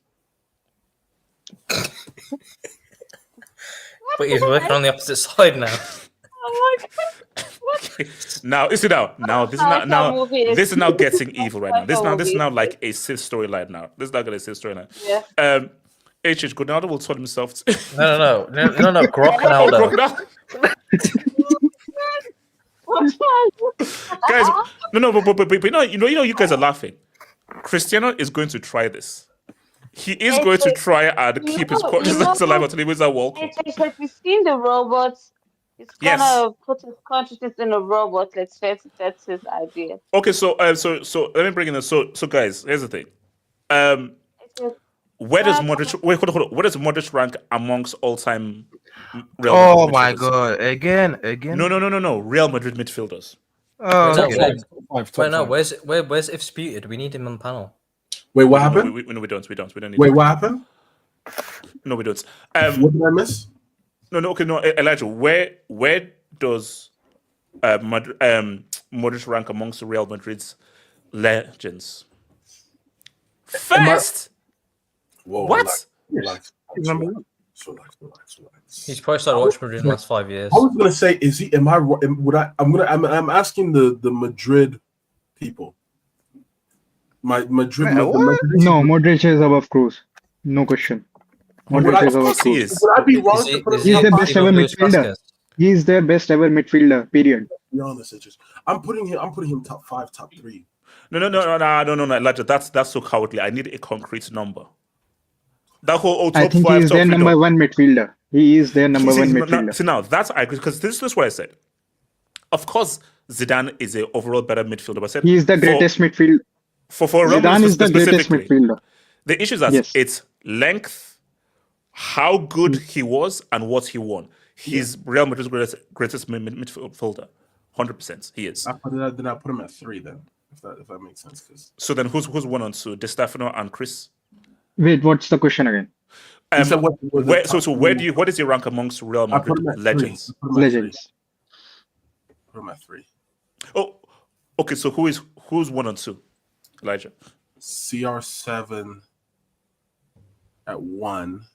But he's working on the opposite side now. Oh my God. Now, this is now getting evil right now. This is now like a Sith storyline now. This is not gonna Sith storyline. Yeah. HH Ronaldo will tell himself. No. Grok Guys, but you guys are laughing. Cristiano is going to try this. He is going to try and keep his consciousness alive until he wins that World Cup. Have you seen the robots? It's gonna put his consciousness in a robot. That's his idea. Okay, so let me bring in this. So guys, here's the thing. Where does Modric? Wait, hold on. Where does Modric rank amongst all-time Real Madrid midfielders? My God! Again. No. Real Madrid midfielders. Where's Disputed? We need him on the panel. Wait, what happened? We don't. We don't need Wait, what happened? No, we don't. What did I miss? No. Elijah, where does Modric rank amongst Real Madrid's legends? First. Whoa, what? Relax. He's probably started watching Madrid in the last 5 years. I was gonna say, is he? I'm asking the Madrid people. Madrid. No, Modric is above Cruz. No question. Modric is above Cruz. Would I be wrong to put He's the best ever midfielder. He's their best ever midfielder. Period. Be honest, I'm putting him top 5, top 3. No, Elijah, that's so cowardly. I need a concrete number. That whole I think he is their number one midfielder. He is their number one midfielder. See now, that's I agree, because this is what I said. Of course, Zidane is an overall better midfielder. But I said he is the greatest midfielder. For Zidane is the greatest midfielder. The issue is that it's length, how good he was, and what he won. He's Real Madrid's greatest midfielder. 100%. He is. Then I put him at 3 then, if that makes sense. So then who's 1 and 2? Di Stefano and Chris? Wait, what's the question again? What is your rank amongst Real Madrid legends? Legends. Put him at 3. Oh, okay. So who's 1 and 2? Elijah. CR7 at 1.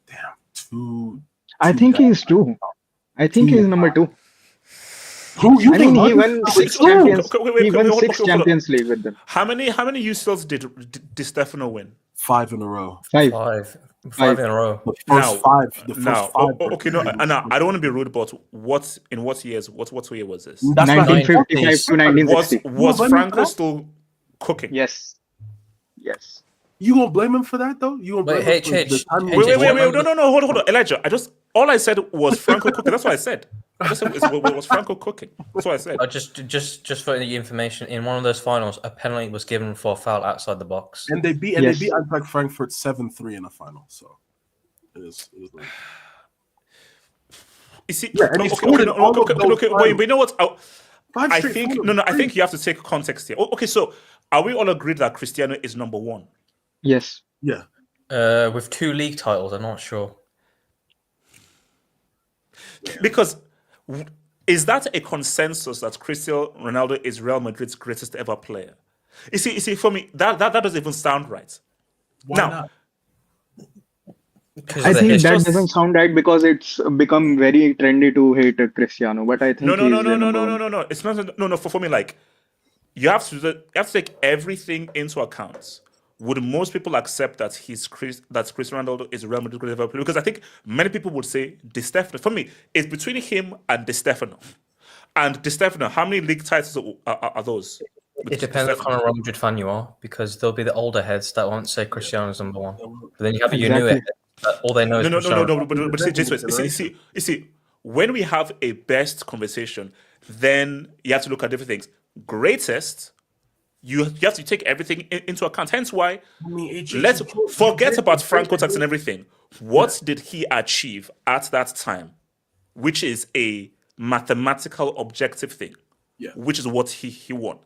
Damn, 2. I think he's 2. I think he's number 2. He won 6 champions. He won 6 Champions League with them. How many UCLs did Di Stefano win? 5 in a row. 5. 5 in a row. The first five. Okay, no, I don't want to be rude, but in what years? What year was this? That's 1955 to 1960. Was Franco still cooking? Yes. You gonna blame him for that though? You gonna blame him for the time? Wait, no, hold on, Elijah. All I said was Franco cooking. That's what I said. I just said was Franco cooking. That's what I said. Just for the information, in one of those finals, a penalty was given for a foul outside the box, and they beat Eintracht Frankfurt 7-3 in the final. So it is like... You see, okay. Wait, but you know what? I think you have to take context here. Okay, so are we all agreed that Cristiano is number one? Yes. Yeah. With 2 league titles, I'm not sure. Because is that a consensus that Cristiano Ronaldo is Real Madrid's greatest ever player? You see, for me, that doesn't even sound right. Why not? I think that doesn't sound right because it's become very trendy to hate Cristiano. But I think no. It's not. No. For me, like you have to take everything into account. Would most people accept that Cristiano Ronaldo is Real Madrid's greatest ever player? Because I think many people would say Di Stefano. For me, it's between him and Di Stefano. And Di Stefano, how many league titles are those? It depends on what kind of Real Madrid fan you are, because there'll be the older heads that won't say Cristiano's number one. But then you have your newer heads that all they know is Cristiano. But you see, when we have a best conversation, then you have to look at different things. Greatest, you have to take everything into account. Hence why, let's forget about Franco tax and everything. What did he achieve at that time? Which is a mathematical objective thing. Yeah. Which is what he won.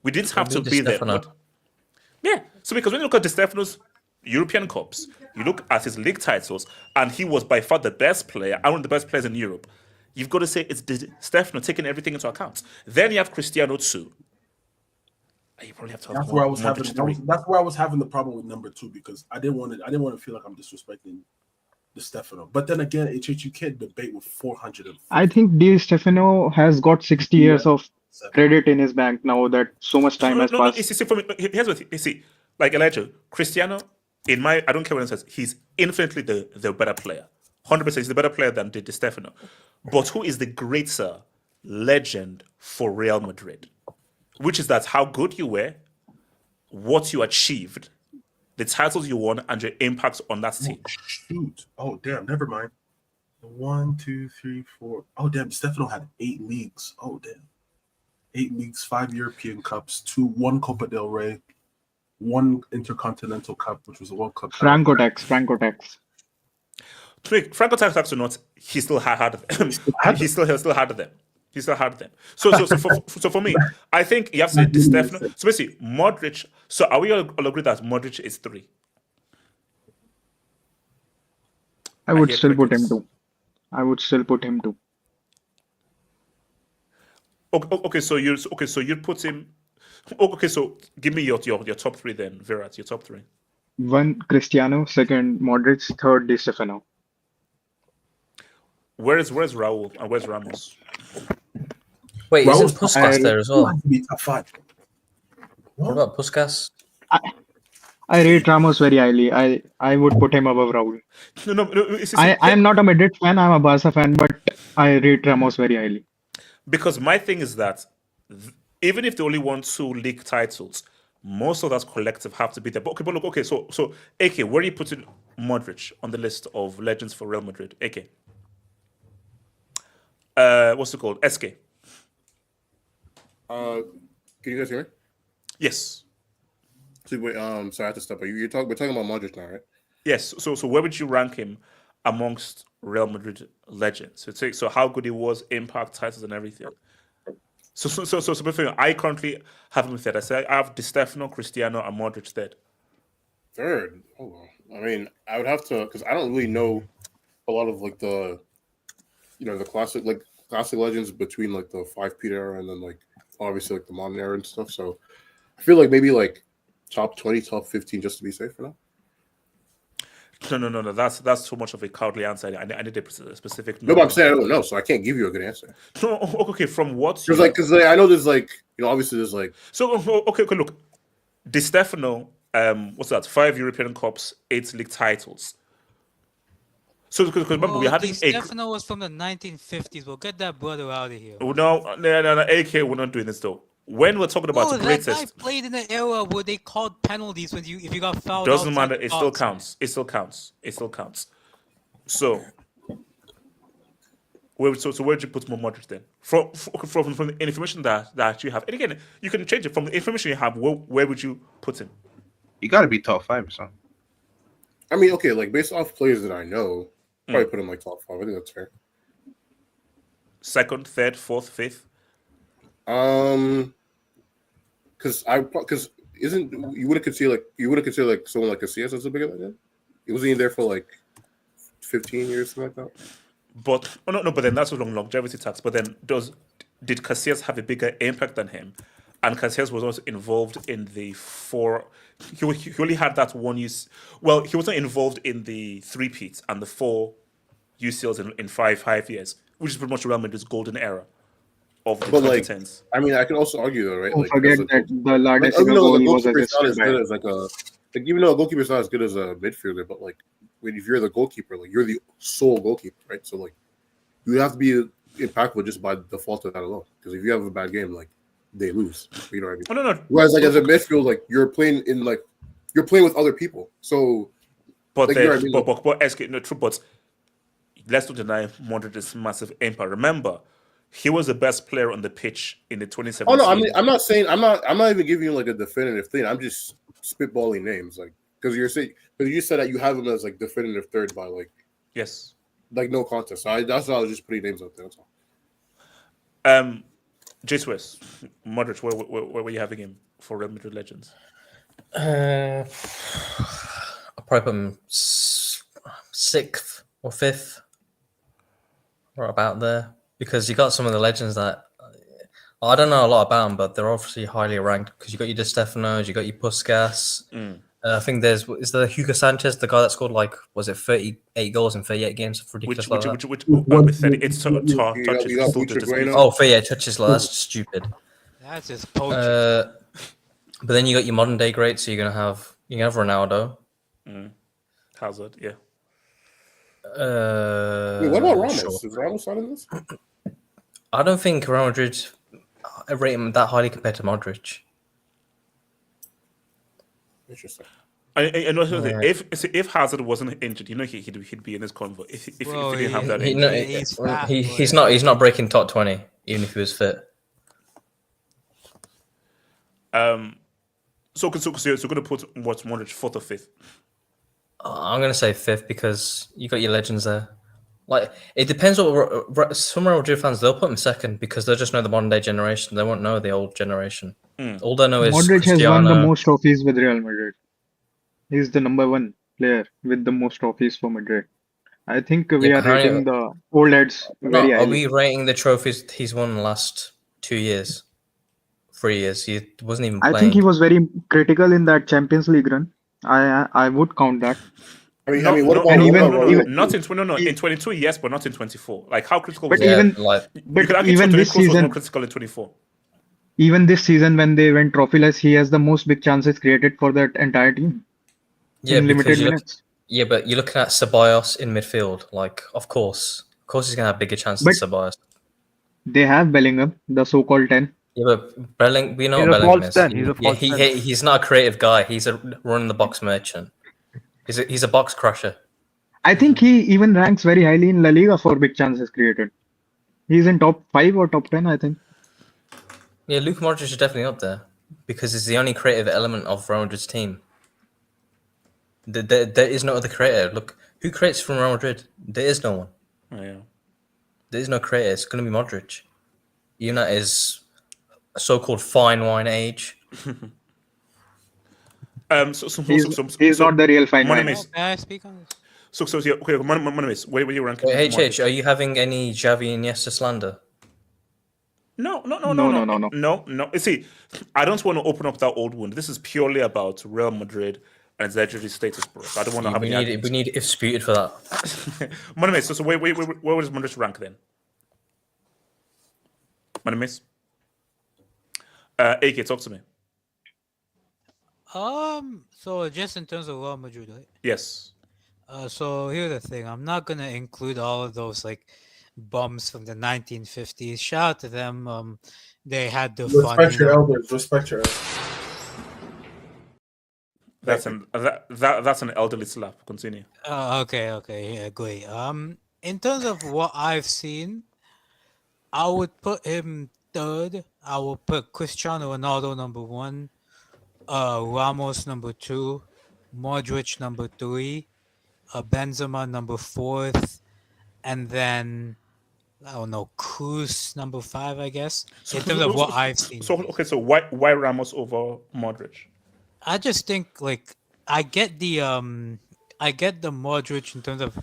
We didn't have to be there. So because when you look at Di Stefano's European Cups, you look at his league titles, and he was by far the best player, and one of the best players in Europe. You've got to say it's Di Stefano taking everything into account. Then you have Cristiano too. You probably have to have that's where I was having the problem with number 2, because I didn't want to feel like I'm disrespecting Di Stefano. But then again, you can't debate with 400. I think Di Stefano has got 60 years of credit in his bank now that so much time has passed. See, for me, here's what you see. Like Elijah, Cristiano, I don't care what it says, he's infinitely the better player. 100%, he's the better player than Di Stefano. But who is the greater legend for Real Madrid? Which is that how good you were, what you achieved, the titles you won, and your impact on that team. Shoot. Oh, damn. Never mind. 1, 2, 3, 4. Oh, damn. Stefano had 8 leagues. Oh, damn. 8 leagues, 5 European Cups, 1 Copa del Rey, 1 Intercontinental Cup, which was a World Cup. Franco tax. Franco tax or not, he still had them. He still had them. He still had them. So for me, I think you have to say Di Stefano. So basically, Modric. So are we all agree that Modric is 3? I would still put him 2. Okay, so you put him. Okay, so give me your top 3 then, Virat. Your top 3. 1 Cristiano, 2nd Modric, 3rd Di Stefano. Where's Raul and where's Ramos? Wait, isn't Puskas there as well? Top 5. What about Puskas? I rate Ramos very highly. I would put him above Raul. No. I am not a Madrid fan. I'm a Barca fan, but I rate Ramos very highly. Because my thing is that even if they only won 2 league titles, most of that collective have to be there. But look, okay, so AK, where are you putting Modric on the list of legends for Real Madrid? AK. What's it called? SK. Can you guys hear me? Yes. So wait, sorry, I have to step up. We're talking about Modric now, right? Yes. So where would you rank him amongst Real Madrid legends? So how good he was, impact, titles, and everything. So I currently have him third. I say I have Di Stefano, Cristiano, and Modric third. Third? Oh, well. I mean, I would have to, because I don't really know a lot of like the classic legends between like the 5 Peter era and then like obviously like the modern era and stuff. So I feel like maybe like top 20, top 15 just to be safe for now. No. That's too much of a cowardly answer. I need a specific. No, but I'm saying I don't know, so I can't give you a good answer. No, okay. From what? Because I know there's like obviously there's like. So okay. Look, Di Stefano. What's that? 5 European Cups, 8 league titles. So because remember we're having Stefano was from the 1950s. We'll get that brother out of here. No, AK, we're not doing this though. When we're talking about the greatest, that guy played in an era where they called penalties if you got fouled. Doesn't matter. It still counts. It still counts. It still counts. So where'd you put Modric then? From the information that you have, and again, you can change it from the information you have. Where would you put him? You got to be top 5 or something. I mean, okay, like based off players that I know, probably put him like top 5. I think that's fair. Second, third, fourth, fifth. Because you wouldn't consider like someone like Casillas as a bigger than him? He wasn't there for like 15 years, something like that. But but then that's a long longevity tax. But then did Casillas have a bigger impact than him? And Casillas was also involved in the 4. He only had that one use. Well, he wasn't involved in the 3-peats and the 4 UCLs in 5 years, which is pretty much Real Madrid's golden era of the 2010s. I mean, I can also argue though, right? Don't forget that the largest goal was assisted by. Even though a goalkeeper's not as good as a midfielder, but like if you're the goalkeeper, like you're the sole goalkeeper, right? So like you have to be impactful just by default of that alone. Because if you have a bad game, like they lose. You know what I mean? No. Whereas like as a midfield, like you're playing with other people. So but like, then, you know what I mean? but SK, no, true, but let's not deny Modric's massive impact. Remember, he was the best player on the pitch in the 2017. Oh no, I'm not saying I'm not even giving you like a definitive thing. I'm just spitballing names, like because you said that you have him as like definitive third by like like no contest. So that's why I was just putting names out there. That's all. J Swiss, Modric, where were you having him for Real Madrid Legends? I'll probably put him 6th or 5th, or about there, because you got some of the legends that I don't know a lot about them, but they're obviously highly ranked. Because you got your Di Stefanos, you got your Puskas. I think is there Hugo Sanchez, the guy that scored like 38 goals in 38 games, ridiculous like that. It's touches. Oh, 38 touches, like that's stupid. That's just poaching. But then you got your modern day greats, so you're gonna have Ronaldo. Hazard, yeah. Wait, what about Ramos? Sure. Is Ramos not in this? I don't think Real Madrid rate him that highly compared to Modric. Interesting. And also, if Hazard wasn't injured, he'd be in this convo. If he didn't have that injury, he's not breaking top 20 even if he was fit. So you're going to put what's Modric 4th or 5th? I'm going to say 5th because you got your legends there. Like it depends what some Real Madrid fans, they'll put him 2nd because they'll just know the modern day generation. They won't know the old generation. All they know is Modric Cristiano. has won the most trophies with Real Madrid. He's the number 1 player with the most trophies for Madrid. I think we are rating the old heads very highly. Are we rating the trophies he's won in the last 2 years? 3 years. He wasn't even playing. I think he was very critical in that Champions League run. I would count that. In 22, yes, but not in 24. Like how critical was even this season, critical in 24. Even this season, when they went trophyless, he has the most big chances created for that entire team. Yeah, in limited minutes. But you're looking at Ceballos in midfield. Like, of course he's gonna have bigger chances than Ceballos. They have Bellingham, the so-called 10. Yeah, but we know what Bellingham is. He's not a creative guy. He's a run-the-box merchant. He's a box crusher. I think he even ranks very highly in La Liga for big chances created. He's in top 5 or top 10, I think. Yeah, Luka Modric is definitely up there because he's the only creative element of Real Madrid's team. There is no other creator. Look, who creates from Real Madrid? There is no one. Oh, yeah. There is no creator. It's going to be Modric. Even at his so-called fine wine age. He's not the real fine wine. May I speak on this? Okay, Monimis, where you ranking? HH, are you having any Xavi and Iniesta slander? No. You see, I don't want to open up that old wound. This is purely about Real Madrid and its legendary status, bro. I don't want to have any. We need if disputed for that. Monimis, so where does Modric rank then? Monimis? AK, talk to me. So just in terms of Real Madrid, right? Yes. So here's the thing. I'm not gonna include all of those like bums from the 1950s. Shout out to them. They had the fun. Respect your elders. Respect your elders. That's an elderly slap. Continue. Okay, yeah, great. In terms of what I've seen, I would put him third. I will put Cristiano Ronaldo number 1, Ramos number 2, Modric number 3, Benzema number 4th, and then I don't know, Cruz number 5, I guess. In terms of what I've seen. So why Ramos over Modric? I just think like I get the Modric in terms of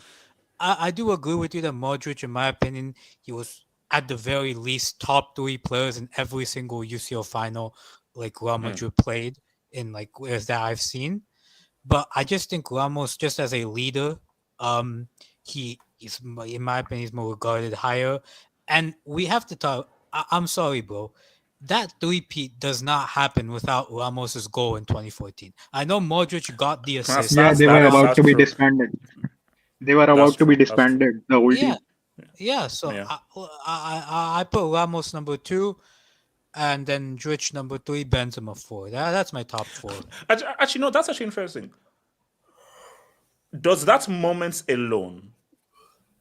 I do agree with you that Modric, in my opinion, he was at the very least top 3 players in every single UCL final like Real Madrid played in like that I've seen. But I just think Ramos, just as a leader, he's in my opinion he's more regarded higher. And we have to talk. I'm sorry, bro. That three-peat does not happen without Ramos's goal in 2014. I know Modric got the assist. Yeah, they were about to be disbanded. They were about to be disbanded. The whole team. Yeah. So I put Ramos number 2, and then Dric number 3, Benzema 4. That's my top 4. Actually, no, that's actually interesting. Does that moment alone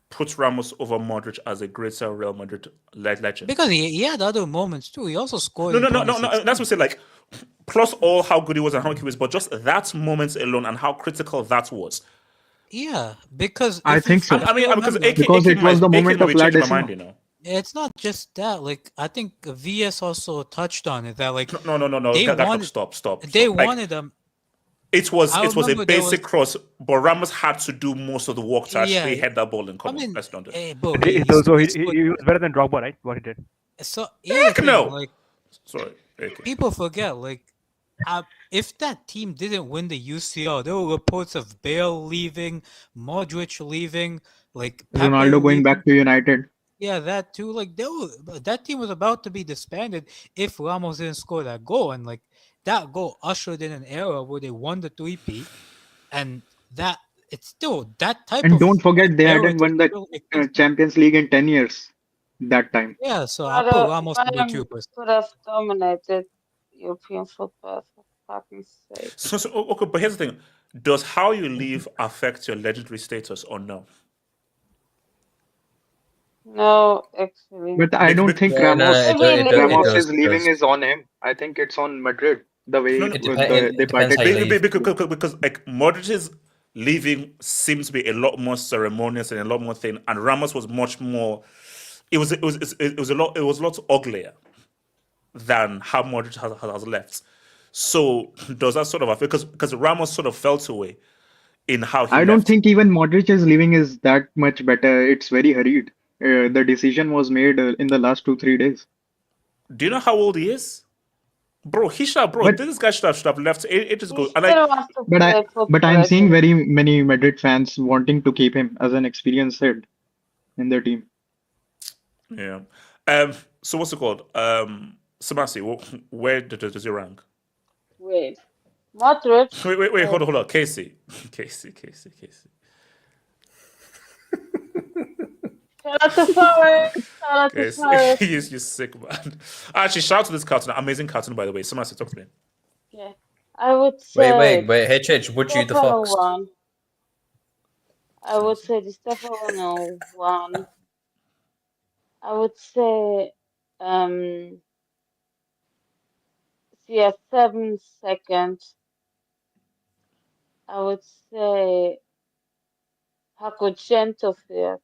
put Ramos over Modric as a greater Real Madrid legend? Because he had other moments too. He also scored. No. That's what I'm saying. Like, plus all how good he was and how he was, but just that moment alone and how critical that was. Yeah, because I think so. I mean, because it was the moment of La Decima. You know? It's not just that. Like, I think VS also touched on it. That like no. Stop. They wanted them. It was a basic cross, but Ramos had to do most of the work to actually head that ball and come on. Let's not do it. So he was better than Drogba, right? What he did. So no. Like, sorry. People forget, like, if that team didn't win the UCL, there were reports of Bale leaving, Modric leaving, like Ronaldo going back to United. Yeah, that too. Like, that team was about to be disbanded if Ramos didn't score that goal, and like that goal ushered in an era where they won the three-peat, and that it's still that type. And of don't forget, they hadn't won the Champions League in 10 years that time. Yeah, so I put Ramos number 2. Could have dominated European football, for fucking sake. So okay, but here's the thing: does how you leave affect your legendary status or no? No, actually. But I don't think Ramos' leaving is on him. I think it's on Madrid. The way they parted. Because like Modric's leaving seems to be a lot more ceremonious and a lot more thin, and Ramos was much more. It was a lot uglier than how Modric has left. So does that sort of affect? Because Ramos sort of felt away in how he. I don't think even Modric's leaving is that much better. It's very hurried. The decision was made in the last 2-3 days. Do you know how old he is? Bro, this guy should have left ages ago. But I'm seeing very many Madrid fans wanting to keep him as an experienced head in their team. Yeah. So what's it called? Samasi, where does he rank? Wait. Modric. Wait, hold on. Casey. Shout out to Forest. You sick man. Actually, shout out to this cartoon. Amazing cartoon, by the way. Somebody talk to me. Yeah. I would say Wait, HH, would you the Fox? I would say the Stefano one. I would say 7 seconds. I would say Paco Gento here.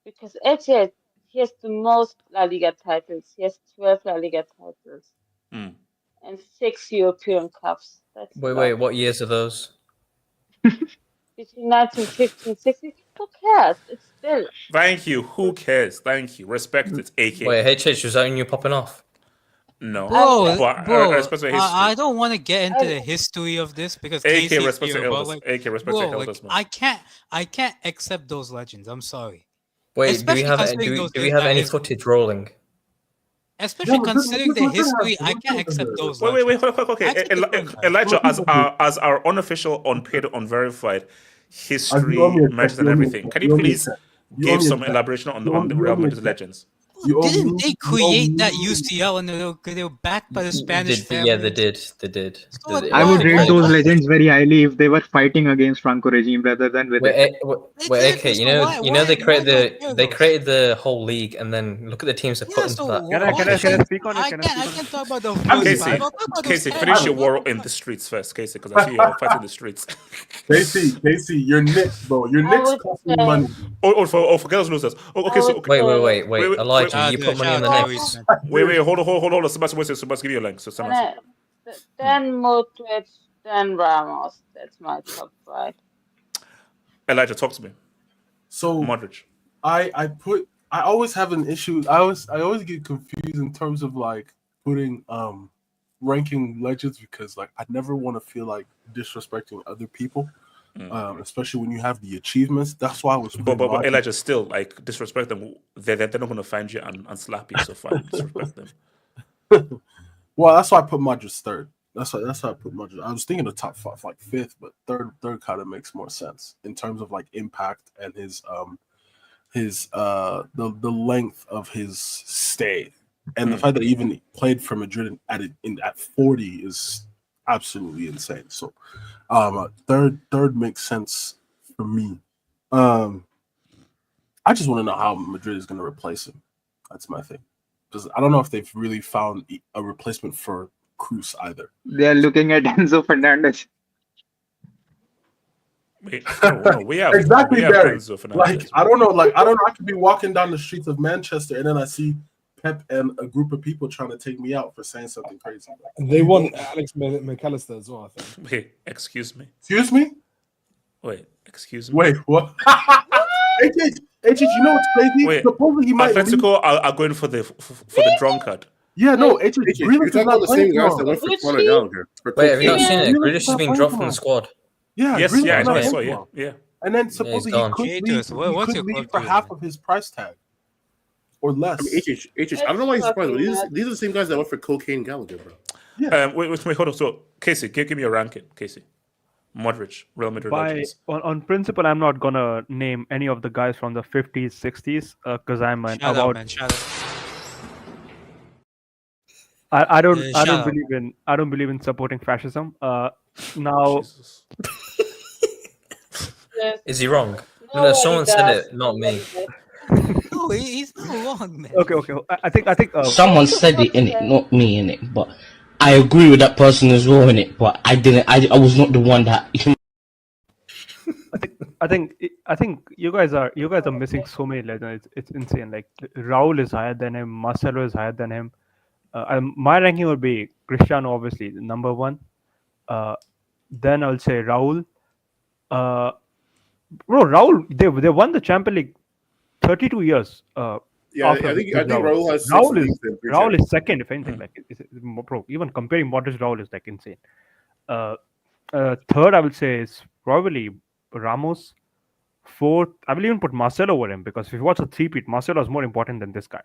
Because actually, he has the most La Liga titles. He has 12 La Liga titles. And 6 European Cups. Wait, what years are those? Between 1915 16. Who cares? It's still. Thank you. Who cares? Thank you. Respect it, AK. Wait, HH, was that you popping off? No. Bro, I don't want to get into the history of this because AK respects the elders. AK respects the elders, man. I can't accept those legends. I'm sorry. Wait, do we have any footage rolling? Especially considering the history, I can't accept those. Wait. Okay. Elijah, as our unofficial, unpaid, unverified, history, matches, and everything. Can you please give some elaboration on the Real Madrid legends? Didn't they create that UCL and they were backed by the Spanish family? Yeah, they did. I would rate those legends very highly if they were fighting against Franco regime rather than with it. Wait, okay, you know they created the whole league, and then look at the teams they put into that. Can I speak on it? I can't talk about the Casey, finish your war in the streets first, Casey, because I see you're fighting the streets. Casey, you're Knicks, bro. Your Knicks cost me money. For girls losers. Okay, so Wait, Elijah, you put money on the Knicks. Wait, hold on. Sebastian, give you a link. So then Modric, then Ramos. That's my top 5. Elijah, talk to me. So Modric. I always have an issue. I always get confused in terms of like putting ranking legends, because like I never want to feel like disrespecting other people. Especially when you have the achievements. That's why I was. But Elijah, still like disrespect them. They're not going to find you and slap you. So fine, disrespect them. Well, that's why I put Modric third. That's why I put Modric. I was thinking the top 5, like 5th, but third kind of makes more sense in terms of like impact and his the length of his stay, and the fact that he even played for Madrid at 40 is absolutely insane. So. Third makes sense for me. I just want to know how Madrid is going to replace him. That's my thing. Because I don't know if they've really found a replacement for Cruz either. They are looking at Enzo Fernandez. We have exactly, Barry. Like I don't know. I could be walking down the streets of Manchester and then I see Pep and a group of people trying to take me out for saying something crazy. They want Alex McAllister as well, I think. Wait, excuse me? Wait, excuse me? Wait, what? HH, you know what's crazy? Wait, supposedly he might Atletico are going for the drunkard. Yeah, no, HH, you're talking about the same guys that went for Conor Gallagher. Wait, have you not seen it? Grealish has been dropped from the squad. Yeah, yes, I saw, yeah. And then supposedly he could leave for half of his price tag. Or less. I mean, I don't know why you're surprised, but these are the same guys that went for Cocaine Gallagher, bro. Yeah. Wait, hold on. So, Casey, give me a ranking, Casey. Modric, Real Madrid legends. On principle, I'm not gonna name any of the guys from the 50s, 60s, because I'm an I don't believe in supporting fascism. Now, is he wrong? No, someone said it, not me. No, he's not wrong, man. Okay. I think someone said it in it, not me in it. But I agree with that person as well in it. But I didn't. I was not the one that. I think you guys are missing so many legends. It's insane. Like Raul is higher than him. Marcelo is higher than him. My ranking would be Cristiano, obviously number 1. Then I'll say Raul. Raul. They won the Champions League 32 years. I think Raul has Raul is second, if anything. Like even comparing Modric, Raul is like insane. Third, I would say is probably Ramos. Fourth, I will even put Marcelo over him, because if you watch the three-peat, Marcelo is more important than this guy.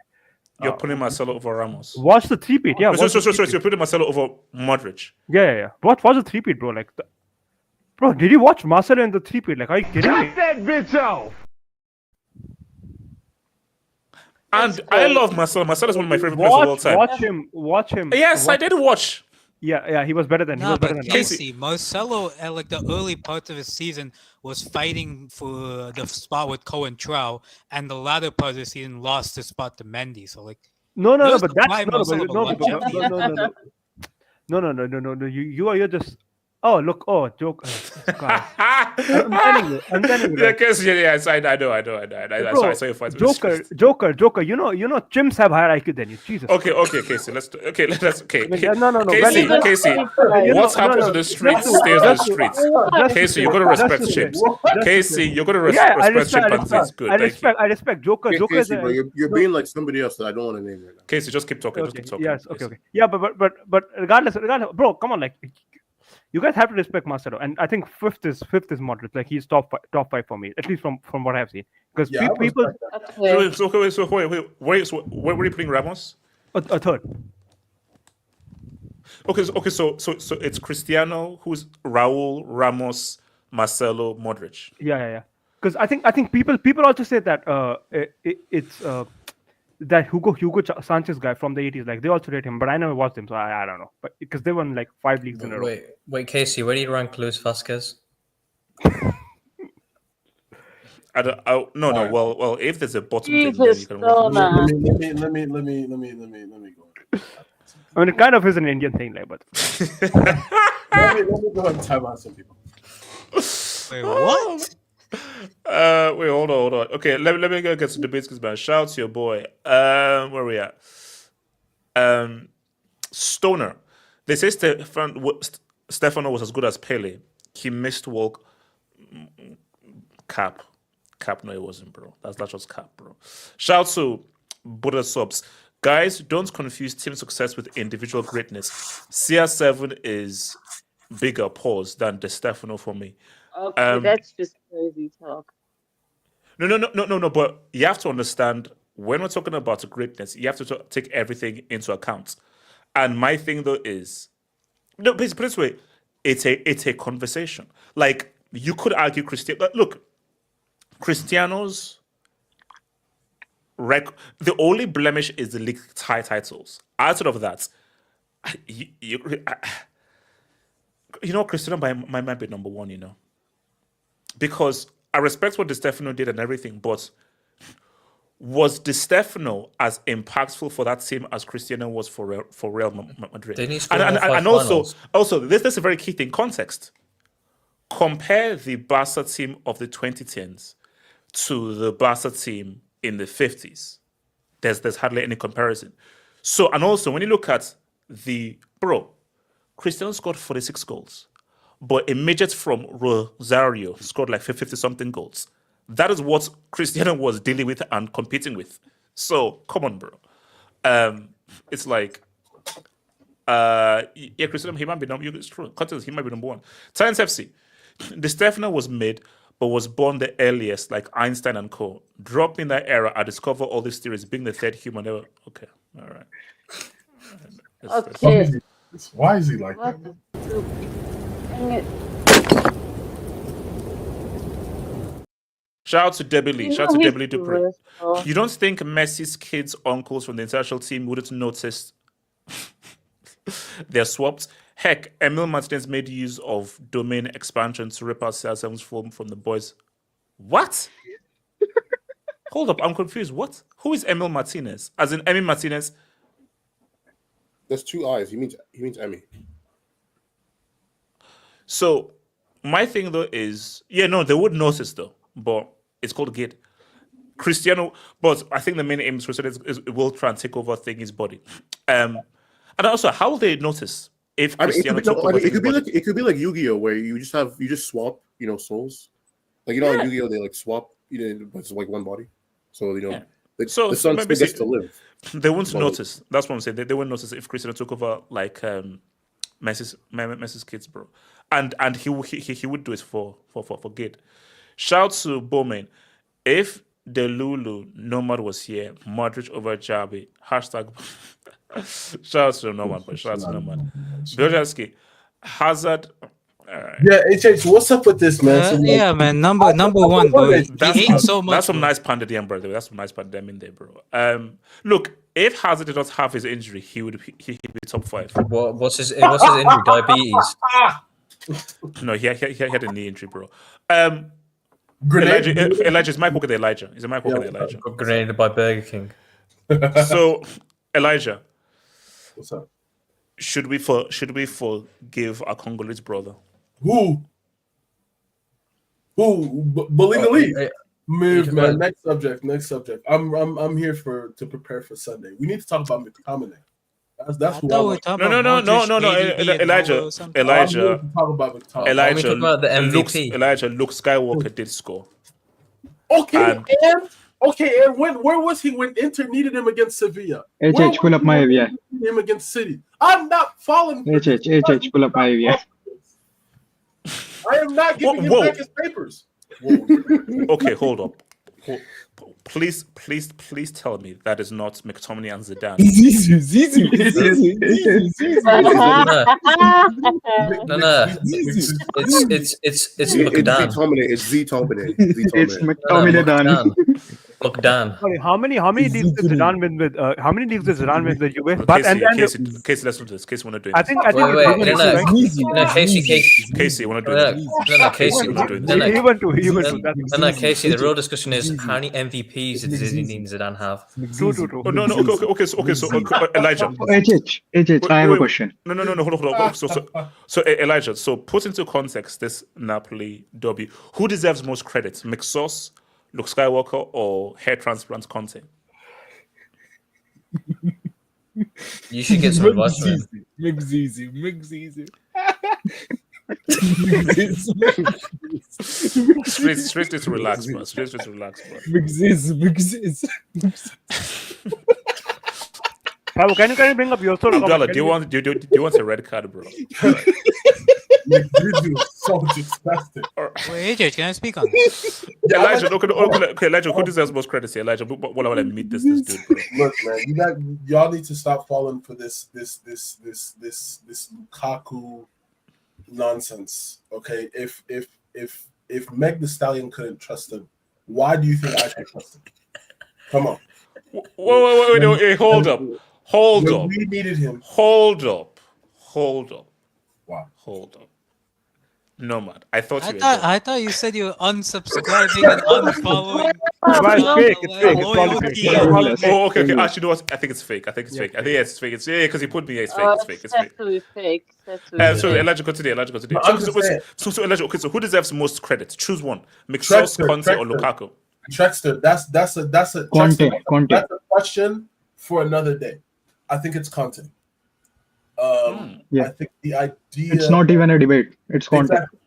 You're putting Marcelo over Ramos. Watch the three-peat, yeah. So you're putting Marcelo over Modric. Yeah. Watch the three-peat, bro. Like, bro, did you watch Marcelo in the three-peat? Like, are you kidding me? Cut that bitch off! And I love Marcelo. Marcelo is one of my favorite players of all time. Watch him. Yes, I did watch. Yeah, he was better than Casey. Marcelo, at like the early parts of his season, was fighting for the spot with Cohen Trow, and the latter part of the season lost the spot to Mendy. So like, no. You're just. Oh look! Oh, Joker. I'm telling you. Yeah, yes, I know. I saw your fight. Joker. You know, chimps have higher IQ than you. Jesus. Okay, Casey. Let's. No. Casey. You what happens in the streets stays in the streets. Casey, you're gonna respect chimps. Casey, you're gonna respect chimpanzees. Good. I respect Joker. Joker Casey, bro, you're being like somebody else that I don't want to name right now. Casey, just keep talking. Yes. Okay. Yeah, but regardless, bro, come on, like. You guys have to respect Marcelo, and I think fifth is Modric. Like he's top 5 for me, at least from what I've seen. Because people. So where were you putting Ramos? A third. Okay. So it's Cristiano, who's Raul, Ramos, Marcelo, Modric. Yeah. Because I think people also say that it's that Hugo Sanchez guy from the 80s, like they also rate him, but I never watched him, so I don't know. But because they won like 5 leagues in a row. Wait, Casey, where do you rank Luis Vasquez? No. Well, if there's a bottom thing, then Jesus, you can. Let me go. I mean, it kind of is an Indian thing, like, but let me go and time out some people. Wait, what? Wait, hold on. Okay, let me go get some debates, man. Shout out to your boy. Where are we at? Stoner. They say Stefano was as good as Pele. He missed walk. Cap. No, it wasn't, bro. That's just cap, bro. Shout out to Buddha Subs. Guys, don't confuse team success with individual greatness. CR7 is bigger pause than De Stefano for me. Okay, that's just crazy talk. No. But you have to understand, when we're talking about greatness, you have to take everything into account. And my thing though is, no, put it this way, it's a conversation. Like, you could argue look, Cristiano's the only blemish is the league titles. Outside of that, Cristiano might be number one, because I respect what De Stefano did and everything, but was De Stefano as impactful for that team as Cristiano was for Real Madrid? And also, this is a very key thing, context. Compare the Barca team of the 2010s to the Barca team in the 50s. There's hardly any comparison. So, and also, when you look at Cristiano scored 46 goals, but a midget from Rosario scored like 50-something goals. That is what Cristiano was dealing with and competing with. So, come on, bro. It's like, Cristiano, he might be number one. It's true. Context, he might be number one. Science FC. De Stefano was mid, but was born the earliest, like Einstein and co. Drop in that era, I discover all these theories, being the third human ever. Okay, all right. Okay. Why is he like that? Shout out to Debbie Lee. Shout out to Debbie Lee Dupree. You don't think Messi's kids' uncles from the international team wouldn't notice they're swapped? Heck, Emil Martinez made use of domain expansion to rip out CR7's form from the boys. What? Hold up, I'm confused. What? Who is Emil Martinez? As in Emil Martinez? There's two eyes. He means Emmy. So my thing though is, they would notice though, but it's called Gid. Cristiano, but I think the main aim is Cristiano is will try and take over his body. And also, how will they notice? If Cristiano it could be like Yu-Gi-Oh, where you just swap, souls. Like on Yu-Gi-Oh, they like swap, but it's like one body. So the son still gets to live. They won't notice. That's what I'm saying. They won't notice if Cristiano took over like Messi's kids, bro. And he would do it for good. Shout to Bowman. If the Lulu Nomad was here, Modric over Javi. Hashtag. Shout out to Nomad, but shout out to Nomad. Beljanski, Hazard. Yeah, HH, what's up with this, man? Man, number one, bro. That's some nice pandemic, bro. That's some nice pandemic there, bro. Look, if Hazard did not have his injury, he would be top 5. What's his injury? Diabetes? No, he had a knee injury, bro. Elijah is my pocket. Elijah is my pocket. Elijah got grenaded by Burger King. So, Elijah, what's up? Should we forgive our Congolese brother? Who? Believe me. Move, man. Next subject. I'm here to prepare for Sunday. We need to talk about McTominay. That's what No. Elijah. Talk about McTominay. Elijah. About the MVP. Elijah. Luke Skywalker did score. Okay, and where was he when Inter needed him against Sevilla? HH, pull up my AVI. Him against City. I'm not following. HH, pull up my AVI. I am not giving him back his papers. Okay, hold up. Please tell me that is not McTominay and Zidane. Zizou. No. It's McDan. It's Z-Tominay. It's McTominay Dan. McDan. Sorry, how many leagues did Zidane win with? How many leagues did Zidane win with Juve? But Casey, let's do this. Casey, want to do it? I think Casey, want to do it? No, Casey, Casey. The real discussion is how many MVPs did Zidane have? True. Okay. So Elijah. HH, I have a question. No. Hold on. So Elijah. So put into context this Napoli derby. Who deserves most credit? McSauce, Luke Skywalker, or hair transplant Conte? You should get some advice from him. McZeezy. Straight to relax, bro. Straight to relax, bro. McZeezy. Can you bring up your sort of? Abdullah, do you want a red card, bro? So disgusting. Wait, AJ, can I speak on this? Elijah, okay, Elijah, who deserves most credit here? Elijah, what I want to meet this dude, bro. Look, man, y'all need to stop falling for this Lukaku nonsense. Okay, if Meg the Stallion couldn't trust him, why do you think I should trust him? Come on. Wait, hold up. We needed him. Hold up. Wow. Hold up. No, man. I thought you said you were unsubscribing and unfollowing. It's fake. Oh, okay. Actually, you know what? I think it's fake. I think it's fake. It's fake. It's because he put me. It's fake. It's fake. So Elijah, continue. So Elijah, okay. So who deserves most credit? Choose one: McSauce, Conte, or Lukaku. Trexter. That's a Conte. That's a question for another day. I think it's Conte. Yeah. I think the idea. It's not even a debate. It's Conte. Exactly.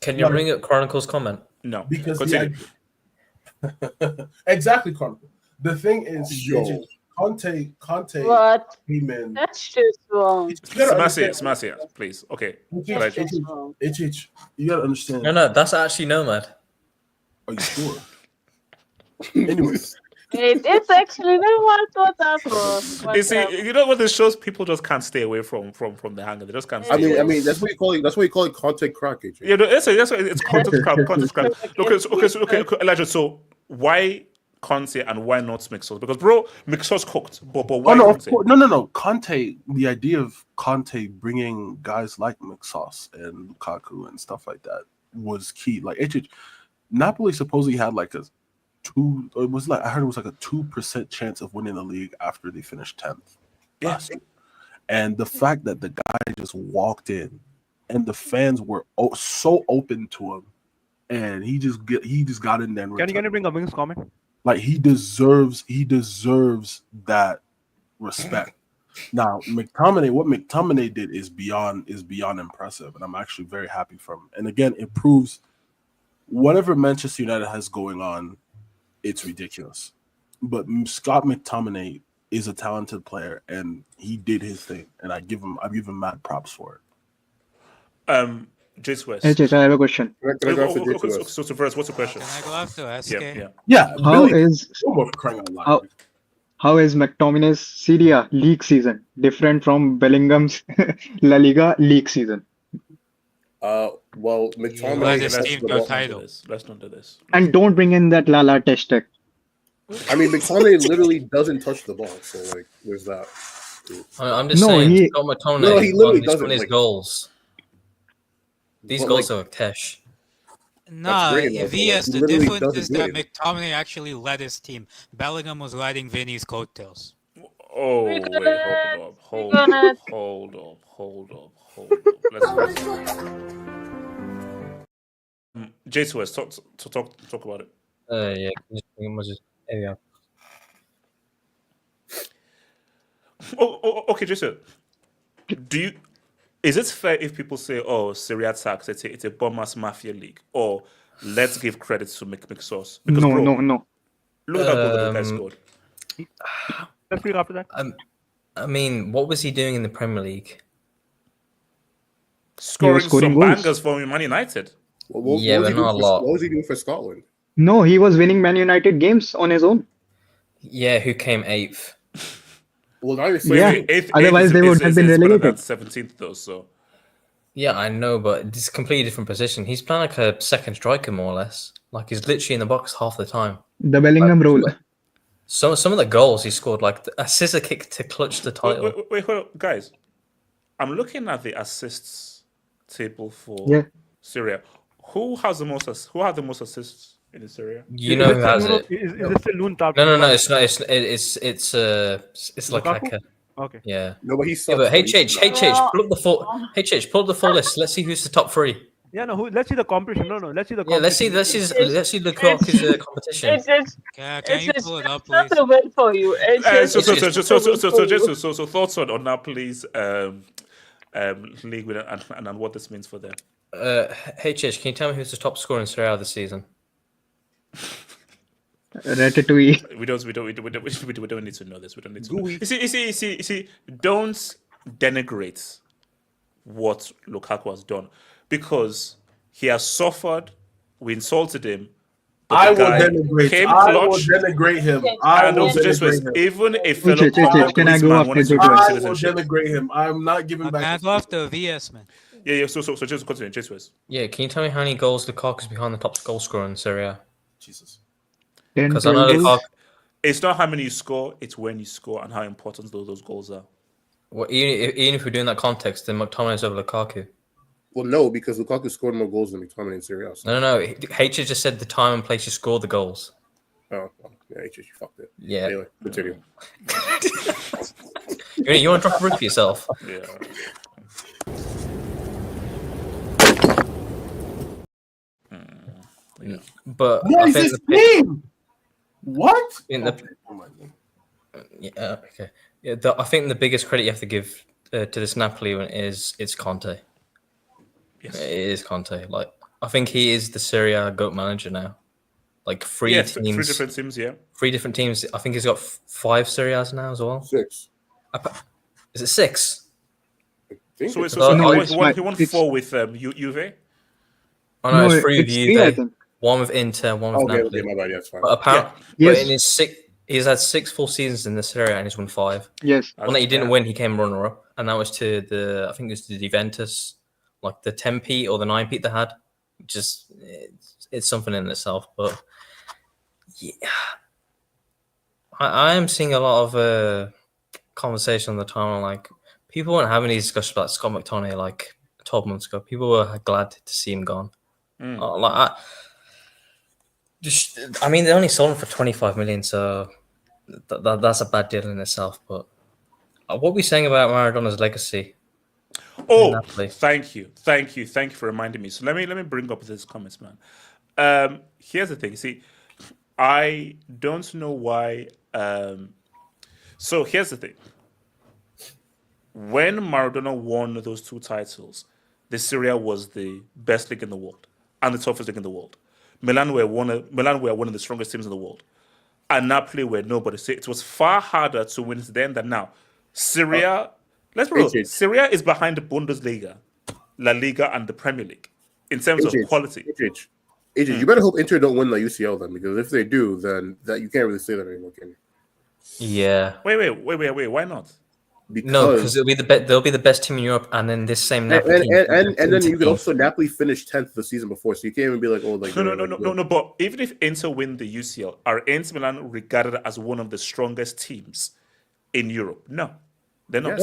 Can you bring up Chronicles comment? No, because continue. Exactly, Chronicle. The thing is, Conte What? came in. That's just wrong. Smash it, please. Okay. HH, you gotta understand. No, that's actually Nomad. Are you sure? Anyways. It's actually no one thought that was. You see, you know what this shows? People just can't stay away from the hangar. They just can't. I mean, that's what you call it content crack. Yeah, no, that's it's content crack. Okay, Elijah. So why Conte and why not McSauce? Because bro, McSauce cooked, but why? No. Conte. The idea of Conte bringing guys like McSauce and Lukaku and stuff like that was key. Like Napoli supposedly had like a I heard it was like a 2% chance of winning the league after they finished 10th. Yes. And the fact that the guy just walked in and the fans were so open to him, and he just got in there. And can you bring a Wings comment? Like he deserves that respect. Now, what McTominay did is beyond impressive, and I'm actually very happy for him. And again, it proves whatever Manchester United has going on, it's ridiculous. But Scott McTominay is a talented player, and he did his thing, and I give him mad props for it. Jace West. Hey, I have a question. So first, what's the question? Can I go after SK? Yeah. How is McTominay's Serie league season different from Bellingham's La Liga league season? Well, McTominay. Let's not do this. And don't bring in that Lala Testek. I mean, McTominay literally doesn't touch the ball, so like, there's that. I'm just saying, Scott McTominay he literally doesn't. His goals. These goals are cash. Nah, VS, the difference is that McTominay actually led his team. Bellingham was riding Vinny's coattails. Oh, wait, hold up. Let's Jace West, talk about it. Yeah. Okay, Jason. Is it fair if people say, "Oh, Serie sucks. It's a bum-ass mafia league," or let's give credit to McSauce? Because, no. Look at how good the guy scored. Let's read after that. I mean, what was he doing in the Premier League? Scoring some bangers for Man United. What but not a lot. What was he doing for Scotland? No, he was winning Man United games on his own. Yeah, who came 8th? Well, now you're saying otherwise they would have been relegated. 17th though, so. Yeah, I know, but it's a completely different position. He's playing like a second striker, more or less. Like he's literally in the box half the time. The Bellingham role. Some of the goals he scored, like a scissor kick to clutch the title. Wait, hold on, guys. I'm looking at the assists table for Serie. Who has the most assists in the Serie? You know who has it? Is it still Loon top? No, it's not. It's like Lukaku? Haka. Okay. Yeah. No, but he's. Yeah, but HH, pull up the full list. Let's see who's the top 3. Yeah, no. Let's see the competition. No. Let's see the. Yeah, let's see Lukaku's competition. Can you pull it up, please? That's a win for you. So thoughts on Napoli's league and what this means for them. HH, can you tell me who's the top scorer in Serie this season? Ratatouille. We don't need to know this. We don't need to know. You see, don't denigrate what Lukaku has done because he has suffered. We insulted him. I will denigrate him. I will denigrate him. Even a fellow can I go after I will denigrate him. I'm not giving back. I go after VS, man. Yeah. So just continue. Jesus. Yeah, can you tell me how many goals Lukaku's behind the top goal scorer in Serie? Jesus. Because I know Lukaku. It's not how many you score; it's when you score and how important those goals are. Well, even if we're doing that context, then McTominay is over Lukaku. Well, no, because Lukaku scored more goals than McTominay in Serie A. No. H just said the time and place you scored the goals. Oh, yeah, H, you fucked it. Yeah. Anyway, continue. You want to drop a brick for yourself? Yeah. But what is this team? What? Okay. Yeah, I think the biggest credit you have to give to this Napoli one is it's Conte. Yes. It is Conte. Like I think he is the Serie A GOAT manager now. Like three teams. 3 different teams, yeah. 3 different teams. I think he's got 5 Serie A's now as well. 6. Is it 6? He won 4 with Juve. Oh no, it's 3 with Juve. 1 with Inter, 1 with Napoli. Okay, my bad. Yeah, it's fine. But apparently, but in his he's had 6 full seasons in the Serie A and he's won 5. Yes. One that he didn't win, he came runner-up, and that was to I think it was to Juventus, like the 10p or the 9p they had. Just it's something in itself, but yeah, I am seeing a lot of conversation on the timeline. Like people weren't having these discussions about Scott McTominay like 12 months ago. People were glad to see him gone. I mean, they only sold him for 25 million, so that's a bad deal in itself. But what are we saying about Maradona's legacy? Oh, thank you for reminding me. So let me bring up this comments, man. Here's the thing. See, I don't know why. So here's the thing. When Maradona won those 2 titles, the Serie A was the best league in the world and the toughest league in the world. Milan were one of the strongest teams in the world, and Napoli were nobody. So it was far harder to win then than now. Serie Serie is behind the Bundesliga, La Liga, and the Premier League in terms of quality. You better hope Inter don't win the UCL then, because if they do, then that you can't really say that anymore, can you? Yeah. Wait. Why not? Because they'll be the best team in Europe, and then this same Napoli team. And then you could also Napoli finish 10th the season before, so you can't even be like, no. But even if Inter win the UCL, are Inter Milan regarded as one of the strongest teams in Europe? No. They're not.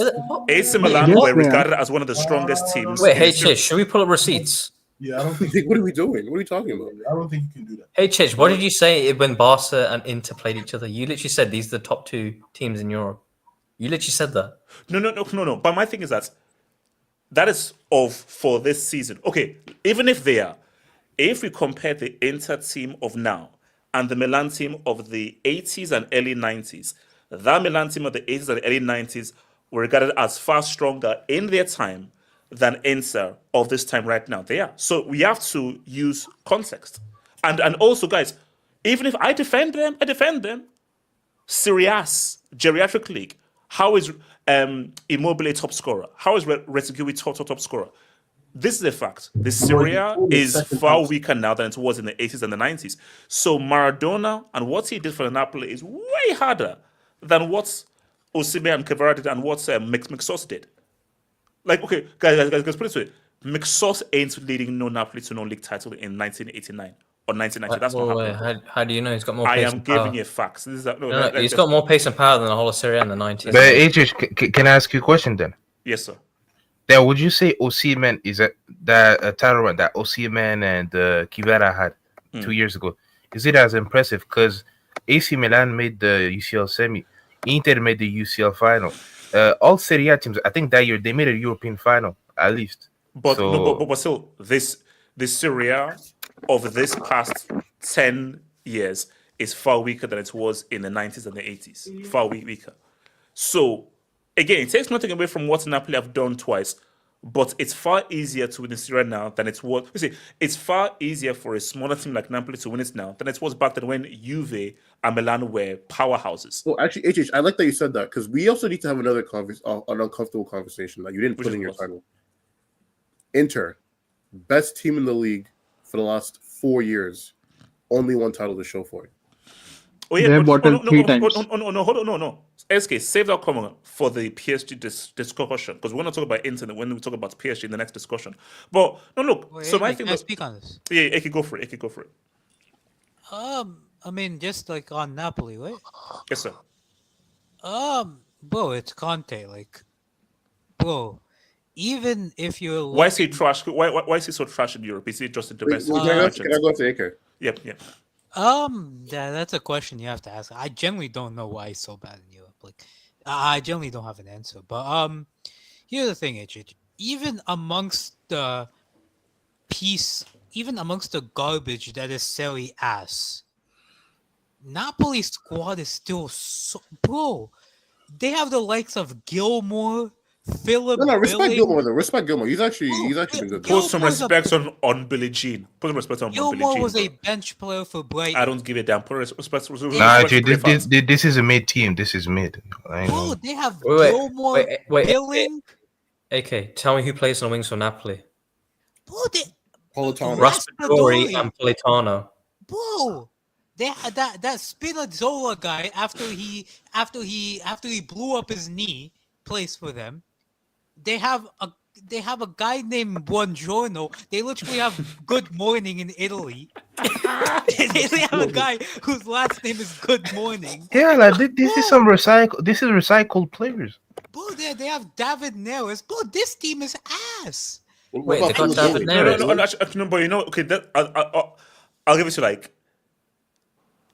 AC Milan were regarded as one of the strongest teams. Wait, should we pull up receipts? Yeah, I don't think. What are we doing? What are you talking about? I don't think you can do that. Hey, what did you say when Barca and Inter played each other? You literally said these are the top 2 teams in Europe. You literally said that. No. But my thing is that is for this season. Okay, even if they are, if we compare the Inter team of now and the Milan team of the 80s and early 90s, that Milan team of the 80s and early 90s were regarded as far stronger in their time than Inter of this time right now. They are. So we have to use context. And also, guys, even if I defend them. Serie A's geriatric league. How is Immobile top scorer? How is Retegui top scorer? This is a fact. The Serie is far weaker now than it was in the 80s and the 90s. So Maradona and what he did for Napoli is way harder than what Osimhen and Kvara did and what McSauce did. Like, okay, guys, put it this way. McSauce ain't leading no Napoli to no league title in 1989 or 1990. That's not happening. How do you know he's got more I pace am and power? giving you facts. This is He's got more pace and power than the whole of Serie in the 90s. But HH, can I ask you a question then? Yes, sir. Then would you say Osimhen is that title run that Osimhen and Kvara had 2 years ago? Is it as impressive? Because AC Milan made the UCL semi, Inter made the UCL final. All Serie A teams, I think that year they made a European final at least. But still, this Serie A of this past 10 years is far weaker than it was in the 90s and the 80s. Far weaker. So again, it takes nothing away from what Napoli have done twice, but it's far easier to win the Serie now than it was. You see, it's far easier for a smaller team like Napoli to win it now than it was back then when Juve and Milan were powerhouses. Well, actually, HH, I like that you said that because we also need to have another an uncomfortable conversation that you didn't put in your title. Inter, best team in the league for the last 4 years, only one title to show for it. Oh yeah, They bottled three times. No. SK, save that comment for the PSG discussion because we're going to talk about Inter when we talk about PSG in the next discussion. But no, look. Wait, so my can thing. I speak on this? Yeah, it could go for it. I mean, just like on Napoli, right? Yes, sir. Bro, it's Conte. Like, bro, even if you're why is he trash? Why is he so trash in Europe? Is he just a domestic? Can I go to AK? Yep. That's a question you have to ask. I generally don't know why he's so bad in Europe. Like, I generally don't have an answer. But here's the thing, HH. Even amongst the garbage that is Serie ass, Napoli's squad is still so bro. They have the likes of Gilmore, Philip. No, respect Gilmore though. Respect Gilmore. He's actually been good. Put some respect on Billie Jean. Put some respect on Billie Jean. Gilmore was a bench player for Brighton. I don't give a damn. Put respect. Nah, this is a mid team. This is mid. Bro, they have Gilmore, Billing. AK, tell me who plays on the wings for Napoli. Bro, Politano. Raspadori and Politano. Bro, they had that Spinazzola guy after he blew up his knee plays for them. They have a guy named Buongiorno. They literally have Good Morning in Italy. they have a guy whose last name is Good Morning. Yeah, like this is some recycle. This is recycled players. Bro, they have David Neres. Bro, this team is ass. Wait, they got David Neres. No, but okay, I'll give it to like.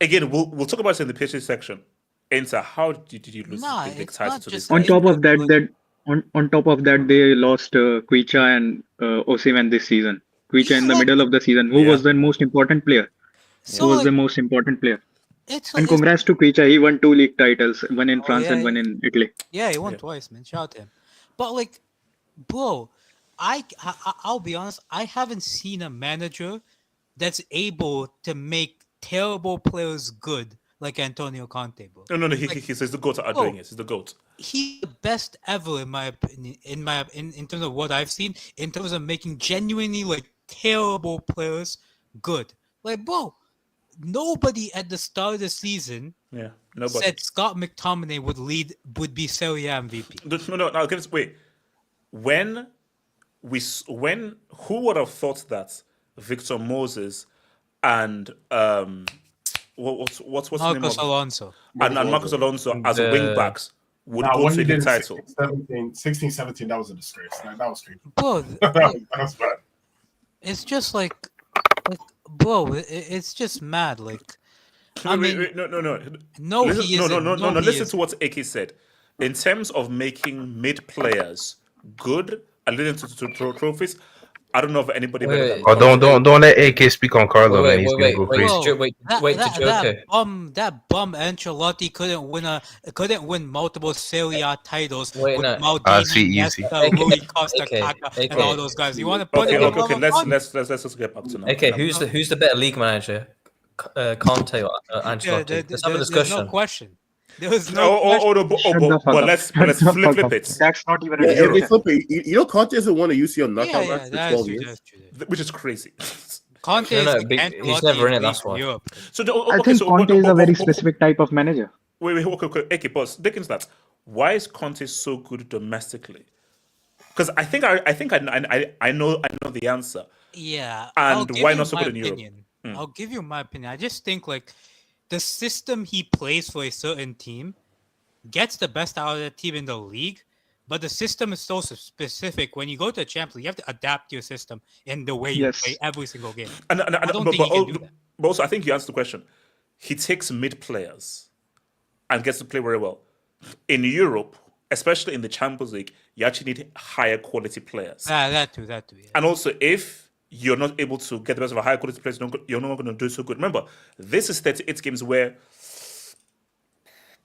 Again, we'll talk about it in the PSG section. Inter, how did you lose the big title to this? On top of that, they lost Quicha and Osimhen this season. Quicha in the middle of the season. Who was the most important player? The most important player? And congrats to Quicha. He won 2 league titles, one in France and one in Italy. Yeah, he won twice, man. Shout out to him. But like, bro, I'll be honest. I haven't seen a manager that's able to make terrible players good like Antonio Conte, bro. No. He's the GOAT at doing it. He's the GOAT. He's the best ever in my opinion. In terms of what I've seen, in terms of making genuinely like terrible players good. Like, bro, nobody at the start of the season said Scott McTominay would be Serie A MVP. No. I'll give it. Wait, who would have thought that Victor Moses and what's Marcos the name of Alonso and Marcos Alonso as wing backs would go to the title. 16-17, that was a disgrace. That was crazy. Bro, that was bad. It's just like bro, it's just mad. Like, I mean, no. Listen to what AK said. In terms of making mid players good and leading to trophies, I don't know if anybody better than. Oh, don't let AK speak on Carlo, man. He's gonna go crazy. That bum Ancelotti couldn't win multiple Serie A titles with Maldini, Iniesta, Rui Costa, Kaká, and all those guys. You want to put okay. Let's get back to now. Okay, who's the better league manager, Conte or Ancelotti? Let's have a discussion. There's no question. There was no. But let's flip it. That's not even a if they discussion. flip it, you know, Conte hasn't won a UCL knockout match for 12 years, which is crazy. Conte he's never in it. That's why. I think Conte is a very specific type of manager. Wait, okay, pause. Dickens, that. Why is Conte so good domestically? Because I think I know the answer. Yeah, and why not so good in Europe? I'll give you my opinion. I just think like the system he plays for a certain team gets the best out of the team in the league, but the system is so specific. When you go to the Champions League, you have to adapt your system in the way you play every single game. I don't think he can do that. But also, I think you answered the question. He takes mid players and gets to play very well. In Europe, especially in the Champions League, you actually need higher quality players. That too. Yeah. And also, if you're not able to get the best of a higher quality players, you're not going to do so good. Remember, this is 38 games where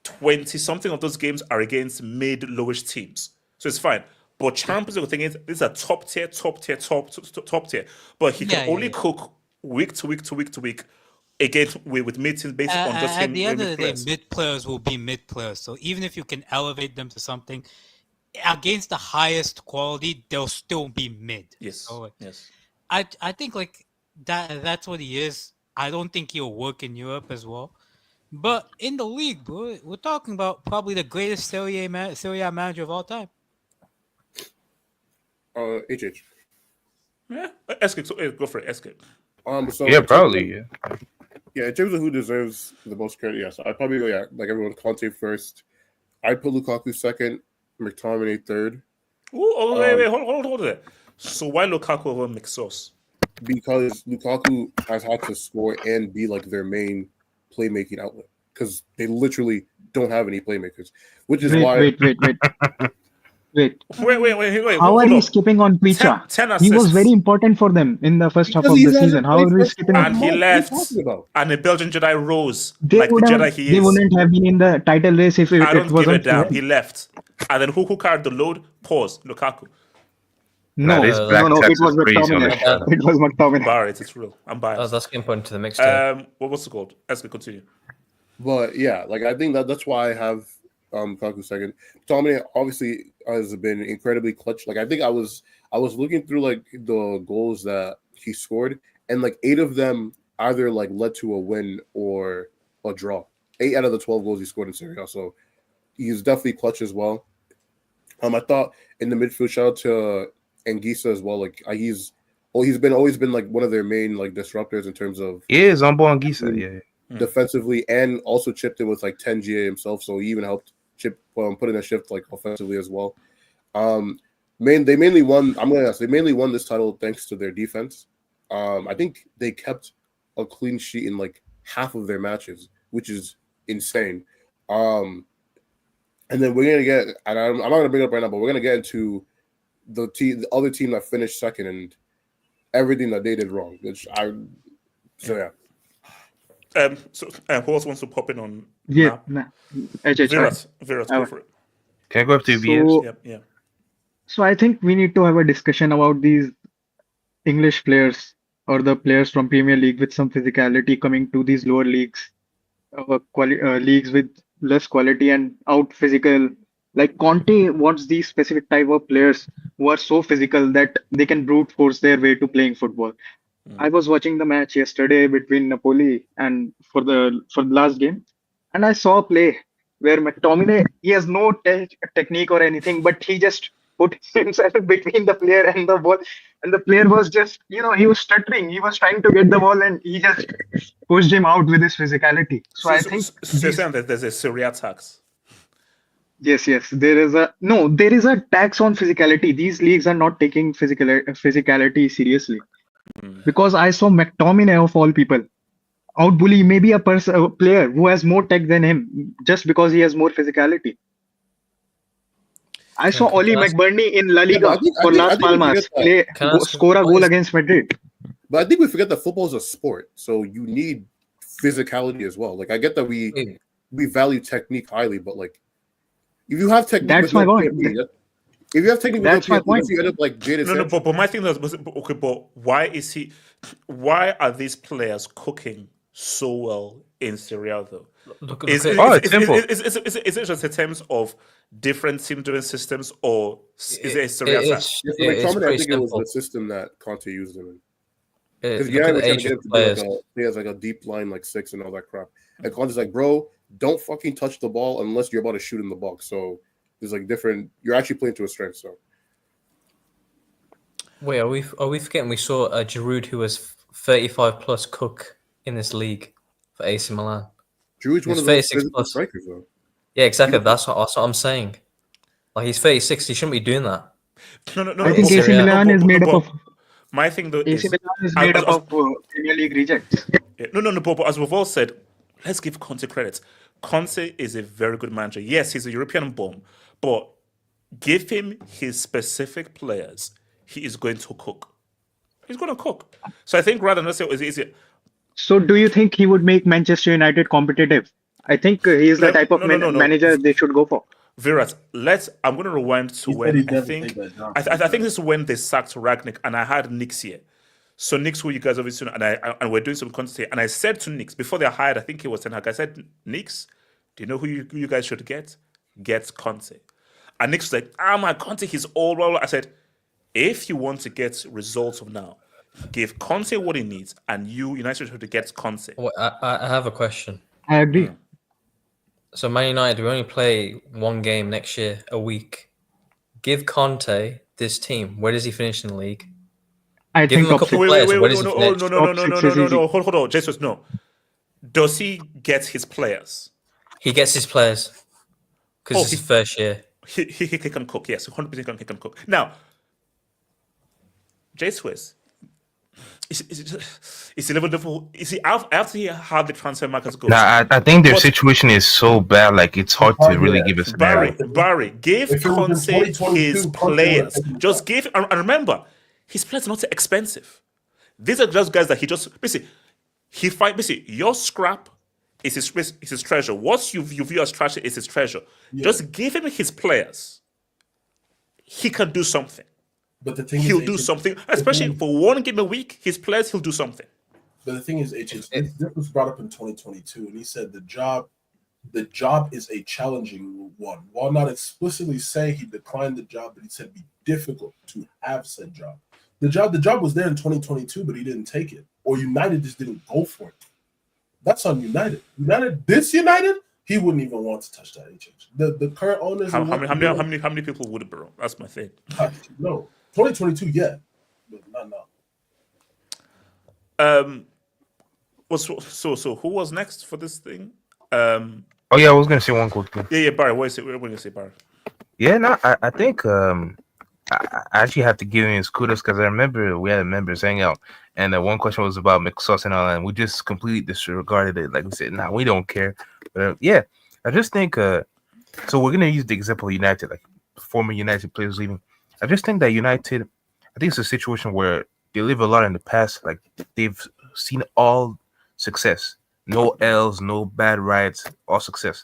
20-something of those games are against mid-lowish teams. So it's fine. But Champions League, the thing is, these are top tier. But he can only cook week to week again with mid teams based on just him. At the end of the day, mid players will be mid players. So even if you can elevate them to something against the highest quality, they'll still be mid. Yes. So, yes. I think like that's what he is. I don't think he'll work in Europe as well. But in the league, bro, we're talking about probably the greatest Serie A manager of all time. HH. Yeah, Escape. So go for it, Escape. So yeah, probably. Yeah, in terms of who deserves the most credit, yes, I'd probably go like everyone. Conte first. I'd put Lukaku second. McTominay third. Wait, hold it. So why Lukaku over McSauce? Because Lukaku has had to score and be like their main playmaking outlet because they literally don't have any playmakers, which is why. Wait. How are you skipping on Picha? He was very important for them in the first half of the season. How are we skipping on him? And he left. And the Belgian Jedi rose they like the Jedi he is. They wouldn't have been in the title race if it wasn't. I don't give a damn. He left. And then who carried the load? Pause. Lukaku. No, it was McTominay. It was McTominay. Barrett, it's real. I'm biased. That's getting put into the mix. What's it called? Let's continue. But yeah, like I think that's why I have Lukaku second. McTominay obviously has been incredibly clutch. Like I think I was looking through like the goals that he scored, and like 8 of them either like led to a win or a draw. 8 out of the 12 goals he scored in Serie. So he's definitely clutch as well. I thought in the midfield, shout out to Anguissa as well. Like he's always been like one of their main like disruptors in terms of on ball Anguissa, defensively, and also chipped in with like 10 GA himself. So he even helped put in a shift like offensively as well. They mainly won this title thanks to their defense. I think they kept a clean sheet in like half of their matches, which is insane. And then we're gonna get, and I'm not gonna bring it up right now, but we're gonna get into the other team that finished second and everything that they did wrong. So who else wants to pop in on? Virat, go for it. Can I go up to VS? Yeah. So I think we need to have a discussion about these English players or the players from Premier League with some physicality coming to these lower leagues, leagues with less quality and out physical. Like Conte wants these specific type of players who are so physical that they can brute force their way to playing football. I was watching the match yesterday between Napoli and for the last game, and I saw a play where McTominay, he has no technique or anything, but he just put himself between the player and the ball, and the player was just, he was stuttering. He was trying to get the ball, and he just pushed him out with his physicality. So I think there's a Serie tax. Yes. There is a tax on physicality. These leagues are not taking physicality seriously. Because I saw McTominay of all people outbully maybe a player who has more tech than him just because he has more physicality. I saw Oli McBurney in La Liga for Las Palmas score a goal against Madrid. But I think we forget that football is a sport, so you need physicality as well. Like I get that we value technique highly, but like if you have technique, that's my point. If you have technique, that's my point. You end up like Jadon. No, but my thing is, okay, but why are these players cooking so well in Serie A, though? It's simple. Is it just in terms of different team-driven systems, or is it a Serie A? It's McTominay, I think it was the system that Conte used him in. Because Look at we're the trying age to get of him to players. he has like a deep line like 6 and all that crap. And Conte's like, bro, don't fucking touch the ball unless you're about to shoot in the box. So there's like different. You're actually playing to a strength. So Wait, are we forgetting we saw a Giroud who was 35 plus cook in this league for AC Milan? Giroud's one of those physical strikers, though. Yeah, exactly. That's what I'm saying. Like, he's 36. He shouldn't be doing that. No. I think AC Milan is made up of. My thing though AC is Milan is made up of Premier League rejects. No. But as we've all said, let's give Conte credit. Conte is a very good manager. Yes, he's a European bomb, but give him his specific players, he is going to cook. He's going to cook. So I think rather than say is easier. So, do you think he would make Manchester United competitive? I think he is the type of manager they should go for. Virat, I'm going to rewind to when I think this is when they sacked Ragnick, and I had Nix here. So Nix, who you guys obviously know, and we're doing some content here, and I said to Nix before they hired, I think it was Ten Hag, I said, Nix, do you know who you guys should get? Get Conte. And Nix was like, my Conte, he's all well. I said, if you want to get results of now, give Conte what he needs, and United should get Conte. Well, I have a question. I agree. So Man United, we only play one game next year, a week. Give Conte this team. Where does he finish in the league? I Give think him a couple players. Where does he finish? No. Hold on. Jesus, no. Does he get his players? He gets his players because it's his first year. He can cook. Yes, 100% he can cook. Now, Jesus, is he level? Is he after he had the transfer markets go? Nah, I think their situation is so bad. Like it's hard to really give a scenario. Barry, give Conte his players. Just give, and remember, his players are not expensive. These are just guys that he just basically your scrap is his treasure. What you view as treasure is his treasure. Yeah. Just give him his players. He can do something. But the thing he'll do something, especially for one game a week. His players, he'll do something. But the thing is, this was brought up in 2022, and he said the job is a challenging one. While not explicitly saying he declined the job, but he said it'd be difficult to have said job. The job was there in 2022, but he didn't take it, or United just didn't go for it. That's on United. United, he wouldn't even want to touch that HH. The current owners. How many people would, bro? That's my thing. No, 2022, yeah, but not now. So who was next for this thing? Oh yeah, I was gonna say one quick thing. Yeah, Barry. What are you gonna say, Barry? Yeah, no, I think I actually have to give him his kudos because I remember we had a members hangout, and one question was about McSauce and all, and we just completely disregarded it. Like we said, nah, we don't care. But yeah, I just think so we're gonna use the example of United, like former United players leaving. I just think that United, I think it's a situation where they live a lot in the past. Like they've seen all success, no L's, no bad rides, all success,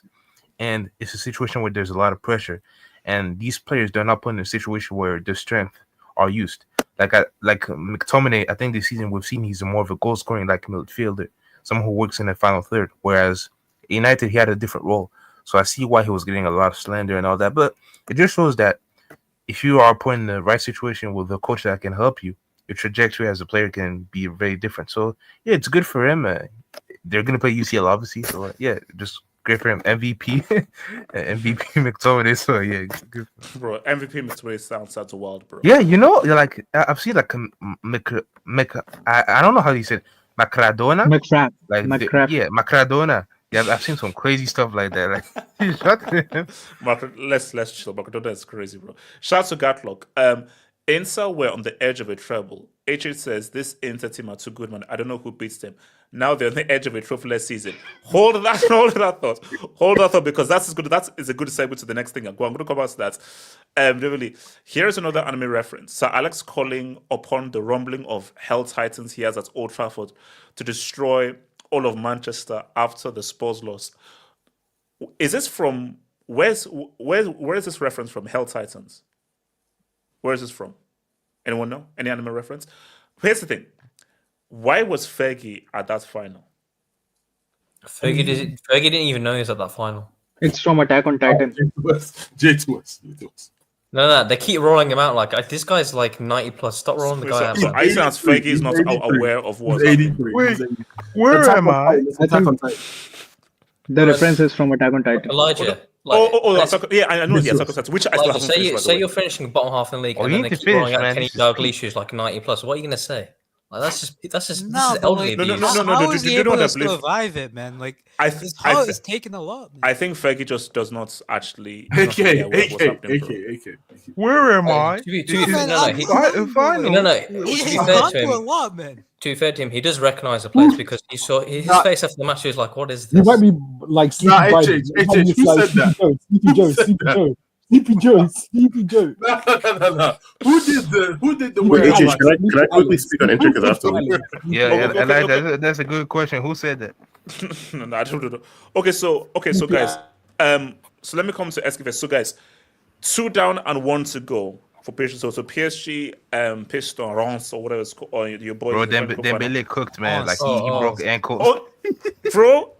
and it's a situation where there's a lot of pressure. And these players, they're not put in a situation where their strength are used. Like McTominay, I think this season we've seen he's more of a goal scoring like midfielder, someone who works in the final third. Whereas United, he had a different role. So I see why he was getting a lot of slander and all that. But it just shows that if you are put in the right situation with a coach that can help you, your trajectory as a player can be very different. So yeah, it's good for him. They're gonna play UCL obviously. So yeah, just great for him. MVP, MVP McTominay. So yeah, good. Bro, MVP McTominay sounds wild, bro. Yeah, like I've seen like I don't know how you said Macradona. Macradona. Yeah, I've seen some crazy stuff like that. Like, let's chill. Macradona is crazy, bro. Shout out to Gatlock. Inter were on the edge of a treble. HH says this Inter team are too good, man. I don't know who beats them. Now they're on the edge of a trophyless season. Hold that thought, because that's a good segue to the next thing. I'm going to come back to that. Really, here's another anime reference. Sir Alex calling upon the rumbling of Hell Titans he has at Old Trafford to destroy all of Manchester after the Spurs loss. Is this from where is this reference from? Hell Titans. Where is this from? Anyone know? Any anime reference? Here's the thing. Why was Fergie at that final? Fergie didn't even know he was at that final. It's from Attack on Titan. J2S. No, they keep rolling him out like this guy's like 90 plus. Stop rolling the guy out. So I sounds Fergie is not aware of what's happening. Wait, where am I? Attack on Titan. The reference is from Attack on Titan. Elijah. Yeah, I know. Yes, which I still haven't finished. Say you're finishing bottom half in the league, and then they keep rolling out Kenny Dalglish, who's like 90 plus. What are you gonna say? Like, that's just this is elderly abuse. How is he able to survive it, man? Like his heart is taking a lot. Man. I think Fergie just does not actually. AK. Where am I? To be fair to him, he does recognize the place because he saw his face after the match. He was like, "What is this?" You might be like Sleepy Joe. No. Who did the work? Can I quickly speak on Inter because I have to leave? Yeah, that's a good question. Who said that? No, I don't know. Okay, so guys, so let me come to Esquivel. So guys, 2 down and 1 to go for PSG. So PSG, Piston, Reims, or whatever it's called, or your boy. Bro, Dembele cooked, man. Like he broke ankles. Bro.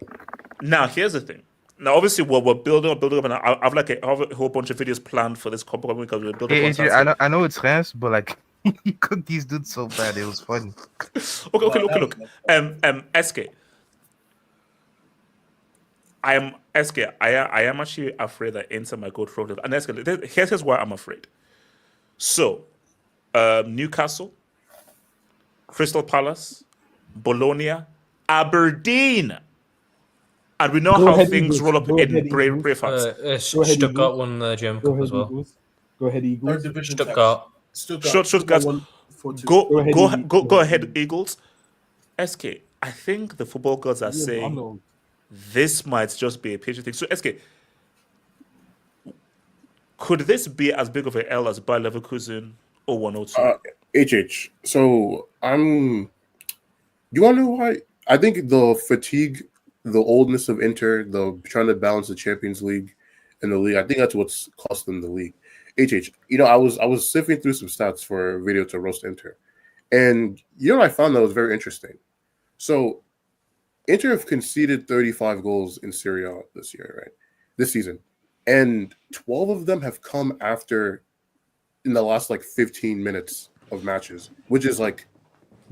Now here's the thing. Now, obviously, we're building up, and I have a whole bunch of videos planned for this couple because we're building. I know it's Reims, but like he cooked these dudes so bad, it was funny. Okay, look. SK. I am actually afraid that Inter might go through. And SK, here's why I'm afraid. So, Newcastle, Crystal Palace, Bologna, Aberdeen. And we know how things roll up in Bravehearts. Stuttgart won the German Cup as well. Go ahead, Eagles. Stuttgart. Stuttgart. Go ahead, Eagles. SK, I think the football gods are saying this might just be a PSG thing. So, SK, could this be as big of an L as Bayer Leverkusen 0102? HH. So, you want to know why? I think the fatigue, the oldness of Inter, the trying to balance the Champions League and the league, I think that's what's cost them the league. HH, I was sifting through some stats for a video to roast Inter, and I found that was very interesting. So, Inter have conceded 35 goals in Serie this year, right? This season, and 12 of them have come in the last 15 minutes of matches, which is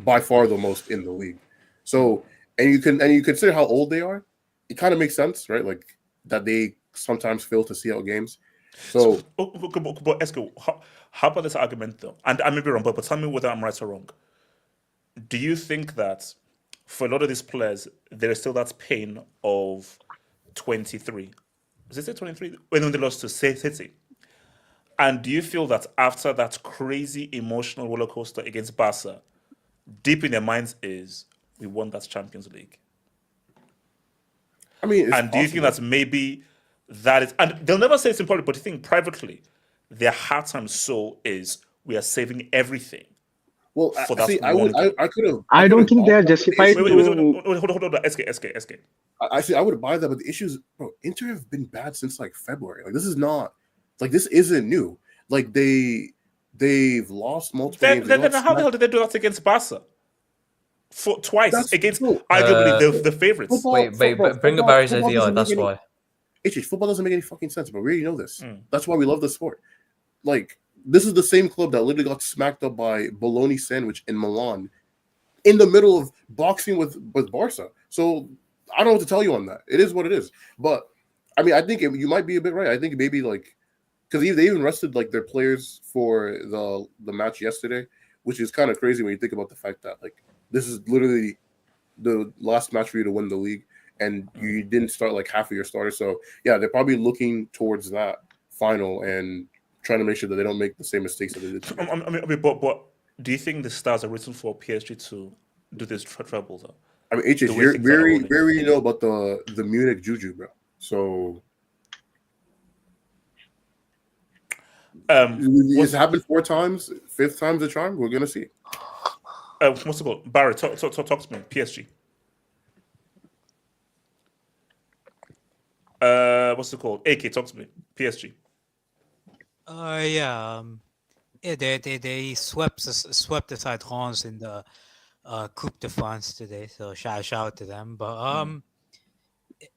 by far the most in the league. So. And you consider how old they are, it kind of makes sense, right? Like that they sometimes fail to see out games. So but Esco, how about this argument though? And I may be wrong, but tell me whether I'm right or wrong. Do you think that for a lot of these players, there is still that pain of 23? Is it 23? When they lost to City? And do you feel that after that crazy emotional roller coaster against Barca, deep in their minds is we won that Champions League? I mean, and do you think that maybe that is, and they'll never say it's in public, but you think privately, their heart and soul is we are saving everything. Well, for that I could have. I don't think they are justified. Wait, hold on. SK. I would buy that, but the issue is, bro, Inter have been bad since February. This is not this isn't new. They've lost multiple games. Then how the hell did they do that against Barca? Twice against arguably the favorites. Bring the Barry's ADI. That's why. Football doesn't make any fucking sense, but we already know this. That's why we love the sport. This is the same club that literally got smacked up by bologna sandwich in Milan, in the middle of boxing with Barca. So I don't know what to tell you on that. It is what it is. But I mean, I think you might be a bit right. I think maybe because they even rested their players for the match yesterday, which is kind of crazy when you think about the fact that this is literally the last match for you to win the league, and you didn't start half of your starters. So yeah, they're probably looking towards that final and trying to make sure that they don't make the same mistakes that they did. I mean, but do you think the stars are written for PSG to do this treble though? I mean, HH, very you know about the Munich juju, bro. So it's happened 4 times, 5th time's a charm. We're gonna see. What's it called? Barry, talk to me. PSG. What's it called? AK, talk to me. PSG. They swept aside Reims in the Coupe de France today. So shout out to them. But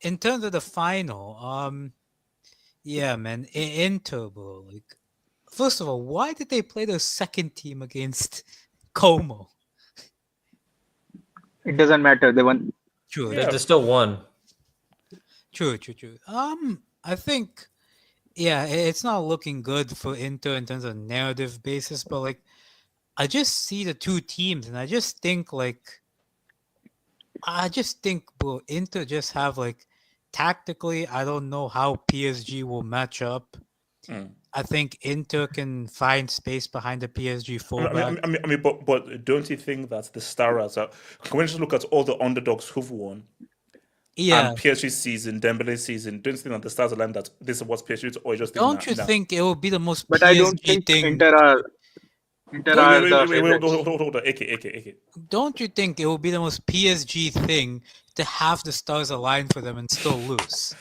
in terms of the final, yeah, man, Inter, bro. Like, first of all, why did they play the second team against Como? It doesn't matter. They won. True. They still won. True. I think, yeah, it's not looking good for Inter in terms of narrative basis, but like, I just see the two teams, and I just think, bro, Inter just have like, tactically, I don't know how PSG will match up. I think Inter can find space behind the PSG fullback. I mean, but don't you think that the stars are? Can we just look at all the underdogs who've won? Yeah. And PSG season, Dembele season. Don't you think that the stars aligned that this is what PSG is, or you just think Don't you think it will be the most But PSG I don't think thing? Inter are the favorites. Hold on. AK. Don't you think it will be the most PSG thing to have the stars align for them and still lose?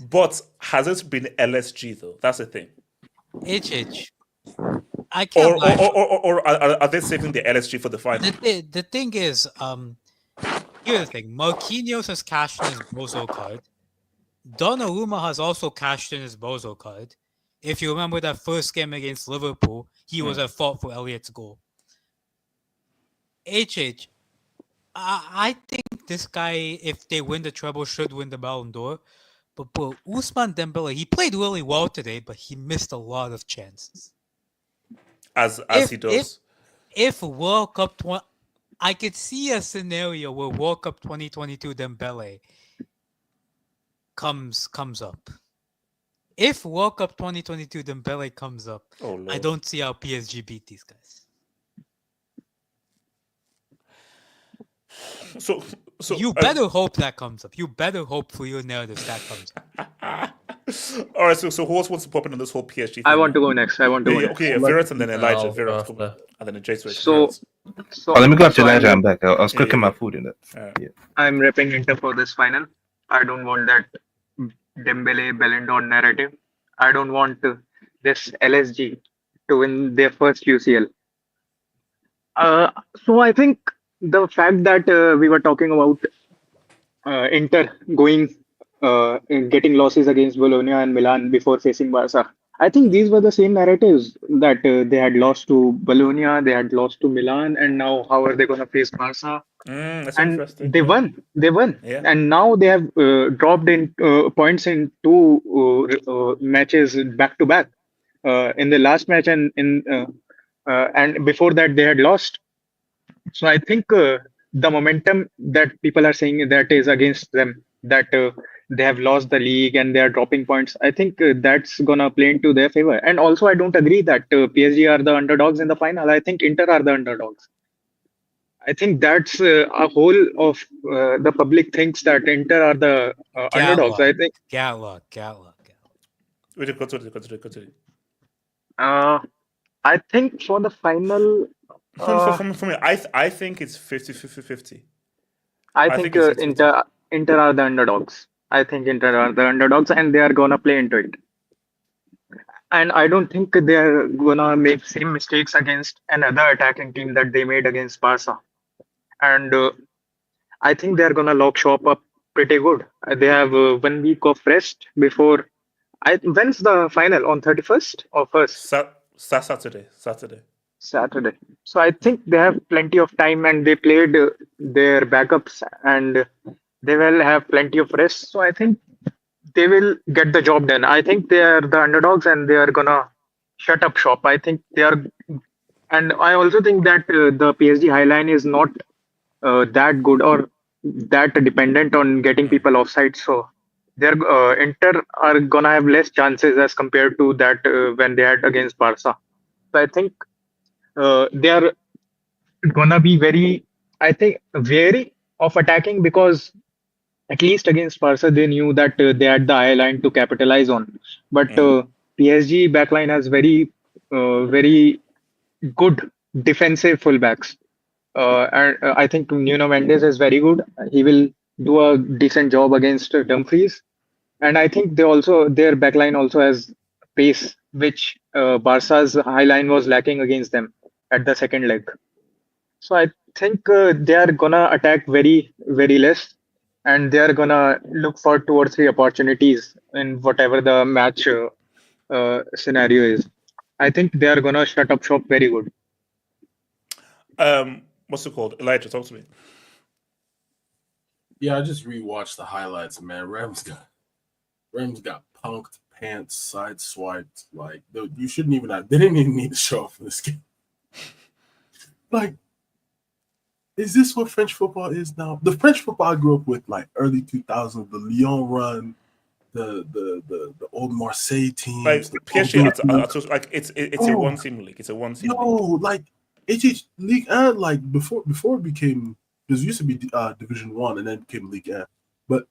But has it been LSG though? That's the thing. HH. I can't lie. Or are they saving the LSG for the final? The thing is, here's the thing. Marquinhos has cashed in his Bozo card. Donnarumma has also cashed in his Bozo card. If you remember that first game against Liverpool, he was at fault for Elliot's goal. HH, I think this guy, if they win the treble, should win the Ballon d'Or. But bro, Ousmane Dembele, he played really well today, but he missed a lot of chances. As he does. If World Cup I could see a scenario where World Cup 2022 Dembele comes up. If World Cup 2022 Dembele comes up, I don't see how PSG beat these guys. So you better hope that comes up. You better hope for your narrative that comes up. All right, so who else wants to pop in on this whole PSG thing? I want to go next. Okay, Virus and then Elijah. Virus, and then Jason. So let me go after Elijah. I'm back. I was cooking my food in that. Yeah. I'm repping Inter for this final. I don't want that Dembele Ballon d'Or narrative. I don't want this LSG to win their first UCL. So I think the fact that we were talking about Inter getting losses against Bologna and Milan before facing Barca, I think these were the same narratives that they had lost to Bologna, they had lost to Milan, and now how are they going to face Barca? That's and interesting. They won. Yeah. And now they have dropped in points in two matches back to back. In the last match and before that they had lost. So I think the momentum that people are saying that is against them, that they have lost the league and they are dropping points, I think that's gonna play into their favor. And also I don't agree that PSG are the underdogs in the final. I think Inter are the underdogs. I think that's a whole of the public thinks that Inter are the underdogs. I think. Gatlock. Continue. I think for the final. For me, I think it's 50-50. I think Inter are the underdogs. I think Inter are the underdogs, and they are gonna play into it. And I don't think they are gonna make same mistakes against another attacking team that they made against Barca. And I think they are gonna lock shop up pretty good. They have 1 week of rest before. When's the final? On 31st or 1st? Saturday. So I think they have plenty of time, and they played their backups, and they will have plenty of rest. So I think they will get the job done. I think they are the underdogs, and they are gonna shut up shop. I think they are, and I also think that the PSG highline is not that good or that dependent on getting people offside. So they're Inter are gonna have less chances as compared to that when they had against Barca. So I think they are gonna be very, I think, wary of attacking, because at least against Barca they knew that they had the eye line to capitalize on. But PSG backline has very good defensive fullbacks. And I think Nuno Mendes is very good. He will do a decent job against Dumfries. And I think their backline also has pace, which Barca's high line was lacking against them at the second leg. So I think they are gonna attack very, very less, and they're gonna look for 2 or 3 opportunities in whatever the match scenario is. I think they are gonna shut up shop very good. What's it called? Elijah, talk to me. Yeah, I just rewatched the highlights, man. Rams got punked, pants sideswiped. Like you shouldn't even have. They didn't even need to show up for this game. Like, is this what French football is now? The French football I grew up with, like early 2000s, the Lyon run, the old Marseille teams. Like PSG, like it's a one team league. It's a one team. league. Like it's League like before it became, because it used to be Division 1 and then became League A, but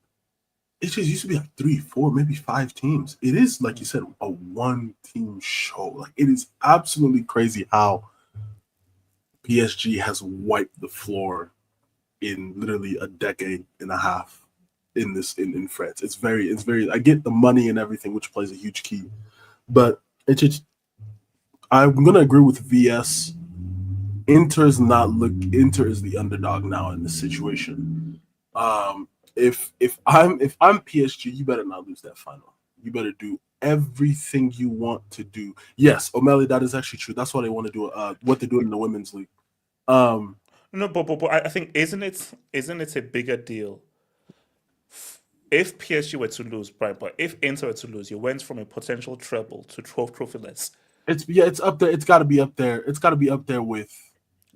it just used to be like 3, 4, maybe 5 teams. It is, like you said, a one team show. Like it is absolutely crazy how PSG has wiped the floor in literally a decade and a half in France. It's very I get the money and everything, which plays a huge key, but it's just, I'm gonna agree with VS. Inter is the underdog now in this situation. If I'm PSG, you better not lose that final. You better do everything you want to do. Yes, O'Malley, that is actually true. That's what they want to do. What they're doing in the women's league. No, but I think isn't it a bigger deal if PSG were to lose, right? But if Inter were to lose, you went from a potential treble to 12 trophyless. It's up there. It's got to be up there. It's got to be up there with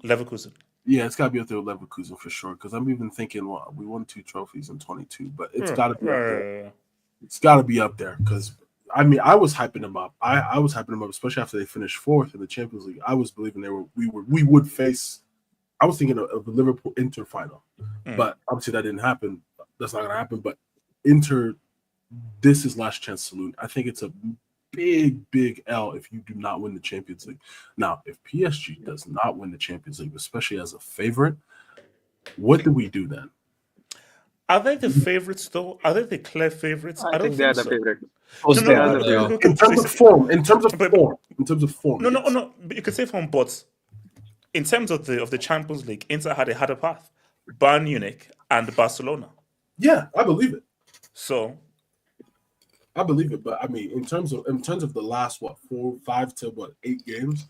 Leverkusen. Yeah, it's got to be up there with Leverkusen for sure. Because I'm even thinking, well, we won 2 trophies in 22, but it's got to be up there. It's got to be up there because I mean, I was hyping them up. I was hyping them up, especially after they finished 4th in the Champions League. I was believing we would face. I was thinking of the Liverpool Inter final, but obviously that didn't happen. That's not going to happen. But Inter, this is last chance saloon. I think it's a big L if you do not win the Champions League. Now, if PSG does not win the Champions League, especially as a favorite, what do we do then? Are they the favorites though? Are they the clear favorites? I don't think they're so. the favorite. In terms of form. In terms of form. No. You could say form, but in terms of the Champions League, Inter had a harder path. Bayern Munich and Barcelona. Yeah, I believe it. So I believe it, but I mean, in terms of the last 4, 5 to 8 games,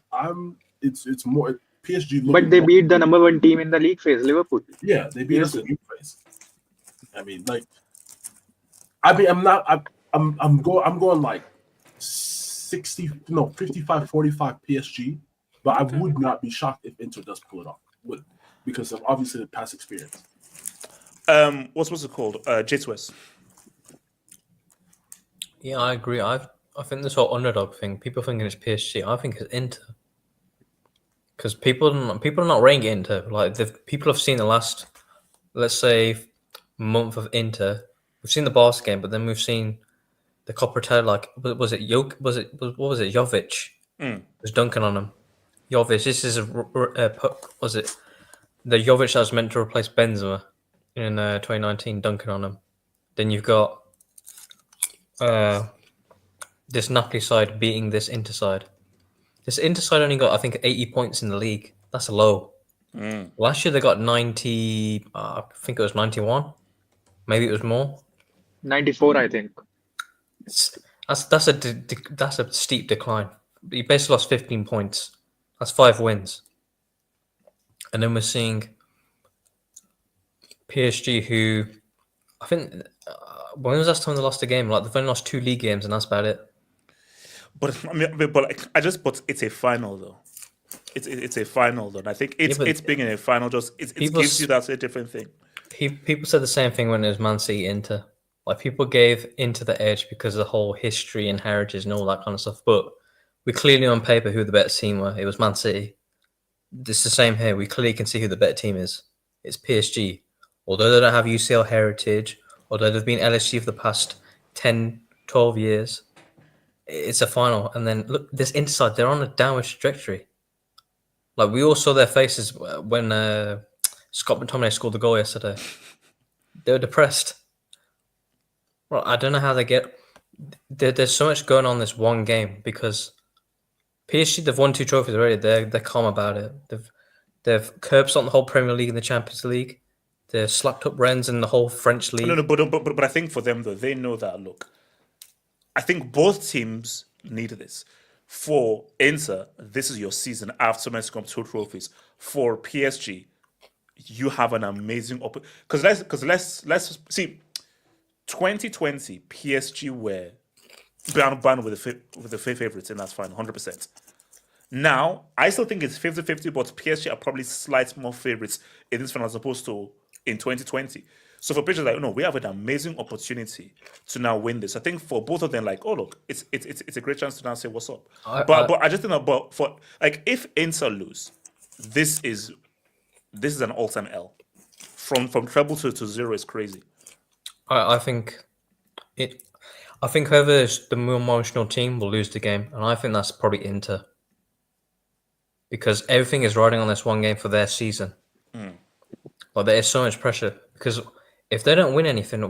it's more PSG. But they beat the number 1 team in the league phase, Liverpool. Yeah, they beat us in the league phase. I mean, I'm going like 55-45 PSG, but I would not be shocked if Inter does pull it off because of obviously the past experience. What's it called? J2S. Yeah, I agree. I think this whole underdog thing, people thinking it's PSG, I think it's Inter. Because people are not rating Inter. Like people have seen the last, let's say, month of Inter. We've seen the Barca game, but then we've seen the Coppertail. Like, was it Jovic? Was dunking on him. Jovic. This is was it the Jovic that was meant to replace Benzema in 2019, dunking on him. Then you've got this Napoli side beating this Inter side. This Inter side only got, I think, 80 points in the league. That's low. Last year they got 90. I think it was 91. Maybe it was more. 94, I think. That's a steep decline. You basically lost 15 points. That's 5 wins. And then we're seeing PSG, who I think when was the last time they lost a game? Like they've only lost 2 league games, and that's about it. But I mean, but it's a final though. It's a final though. And I think it's being in a final it gives you that a different thing. People said the same thing when it was Man City Inter. Like people gave Inter the edge because of the whole history and heritage and all that kind of stuff. But we clearly on paper who the better team were. It was Man City. It's the same here. We clearly can see who the better team is. It's PSG. Although they don't have UCL heritage, although they've been LSG for the past 10, 12 years, it's a final. And then look, this Inter side, they're on a downward trajectory. Like we all saw their faces when Scott McTominay scored the goal yesterday. They were depressed. Well, I don't know how they get. There's so much going on this one game because PSG, they've won 2 trophies already. They're calm about it. They've curb stomped the whole Premier League and the Champions League. They're slapped up Rennes in the whole French league. No, but I think for them though, they know that. Look, I think both teams need this. For Inter, this is your season after Messi comes 2 trophies. For PSG, you have an amazing because let's see. 2020 PSG were banned with the favorites in that final, 100%. Now, I still think it's 50-50, but PSG are probably slightly more favorites in this final as opposed to in 2020. So for PSG, like, no, we have an amazing opportunity to now win this. I think for both of them, like, oh look, it's a great chance to now say what's up. But I just think about for like if Inter lose, this is an all-time L. From treble to 0 is crazy. I think whoever is the more emotional team will lose the game, and I think that's probably Inter. Because everything is riding on this one game for their season. Like there is so much pressure because if they don't win anything,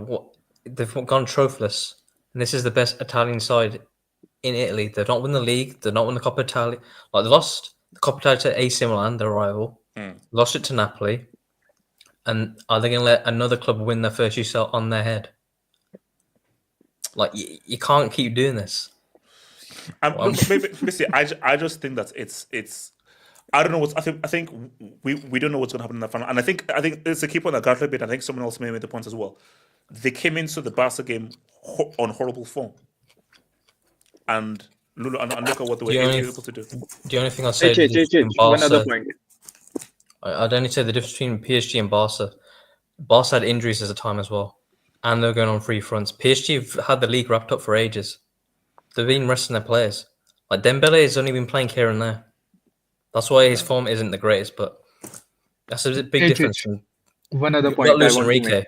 they've gone trophyless, and this is the best Italian side in Italy. They've not won the league. They've not won the Coppa Italia. Like they lost the Coppa Italia to AC Milan, their rival. Lost it to Napoli, and are they going to let another club win their first UCL on their head? Like you can't keep doing this. Maybe I just think that it's. I don't know what's. I think we don't know what's going to happen in that final, and I think it's a key point that got a bit. I think someone else may make the point as well. They came into the Barca game on horrible form, and look at what they were able to do. The only thing I'll say one other point. I'd only say the difference between PSG and Barca. Barca had injuries at the time as well, and they're going on free fronts. PSG have had the league wrapped up for ages. They've been resting their players. Like Dembele has only been playing here and there. That's why his form isn't the greatest, but that's a big difference. One other point. Lose Enrique.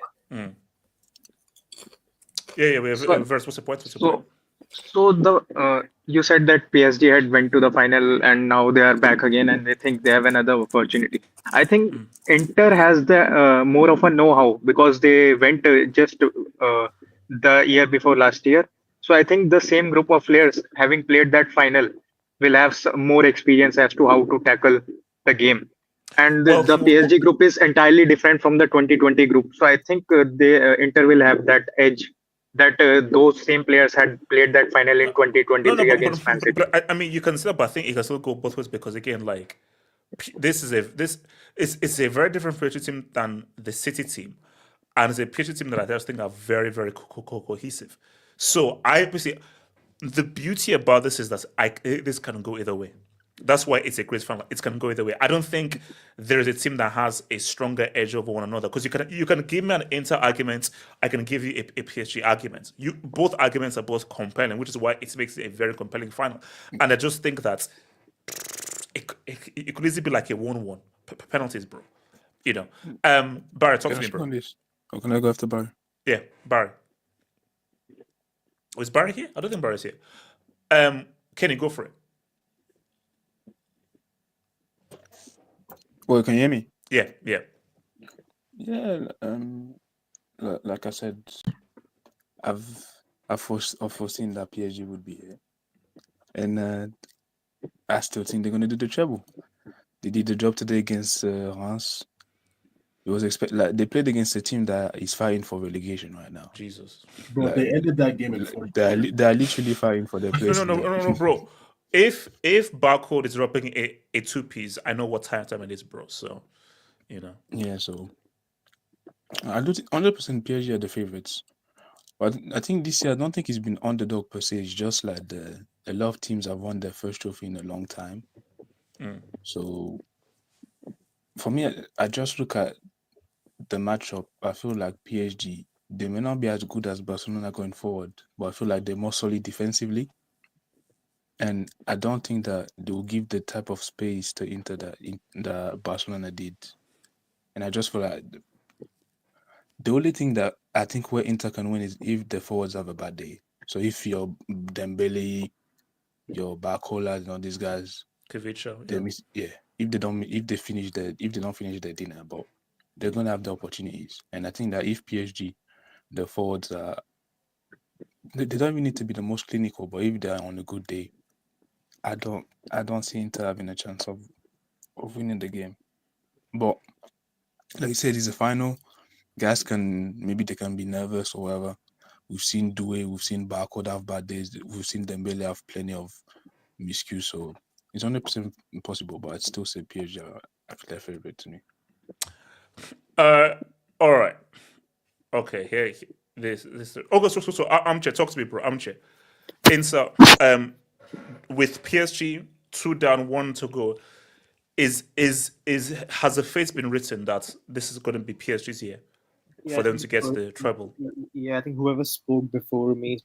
Yeah. We have what's the point? So you said that PSG had went to the final and now they are back again and they think they have another opportunity. I think Inter has the more of a know-how because they went just the year before last year. So I think the same group of players having played that final will have some more experience as to how to tackle the game. And the PSG group is entirely different from the 2020 group. So I think Inter will have that edge that those same players had played that final in 2023 against Man City. But I mean, you can still, but I think it can still go both ways because again, like this is a very different PSG team than the City team, and it's a PSG team that I just think are very, very cohesive. So the beauty about this is that this can go either way. That's why it's a great final. It can go either way. I don't think there is a team that has a stronger edge over one another because you can give me an Inter argument. I can give you a PSG argument. Both arguments are both compelling, which is why it makes it a very compelling final. And I just think that it could easily be like a 1-1 penalties, bro. You know, Barry, talk to me, bro. Or can I go after Barry? Yeah, Barry. Oh, is Barry here? I don't think Barry's here. Kenny, go for it. Well, can you hear me? Yeah. Yeah. Like I said, I've foreseen that PSG would be here, and I still think they're going to do the treble. They did the job today against Reims. It was they played against a team that is fighting for relegation right now. Jesus, bro, they ended that game in 40. They're literally fighting for their place. No, bro. If Barcode is dropping a 2-piece, I know what time it is, bro. So, you know. Yeah, so I don't 100% PSG are the favorites, but I think this year I don't think it's been underdog per se. It's just like a lot of teams have won their first trophy in a long time. So for me, I just look at the matchup. I feel like PSG, they may not be as good as Barcelona going forward, but I feel like they're more solid defensively. And I don't think that they will give the type of space to Inter that Barcelona did. And I just feel like the only thing that I think where Inter can win is if the forwards have a bad day. So if your Dembele, your Barcola, and all these guys, Kavicha, if they don't finish their dinner, but they're gonna have the opportunities. And I think that if PSG, the forwards are, they don't even need to be the most clinical, but if they are on a good day, I don't see Inter having a chance of winning the game. But like you said, it's a final. guys maybe they can be nervous or whatever. We've seen Doué, we've seen Barcode have bad days, we've seen Dembele have plenty of miscues, so it's 100% impossible, but I'd still say PSG are actually their favorite to me. All right. Okay, here this okay, so Armchair, talk to me, bro. Armchair. Inter with PSG 2 down, 1 to go. Has the fate been written that this is going to be PSG's year for them to get the treble? Yeah, I think whoever spoke before me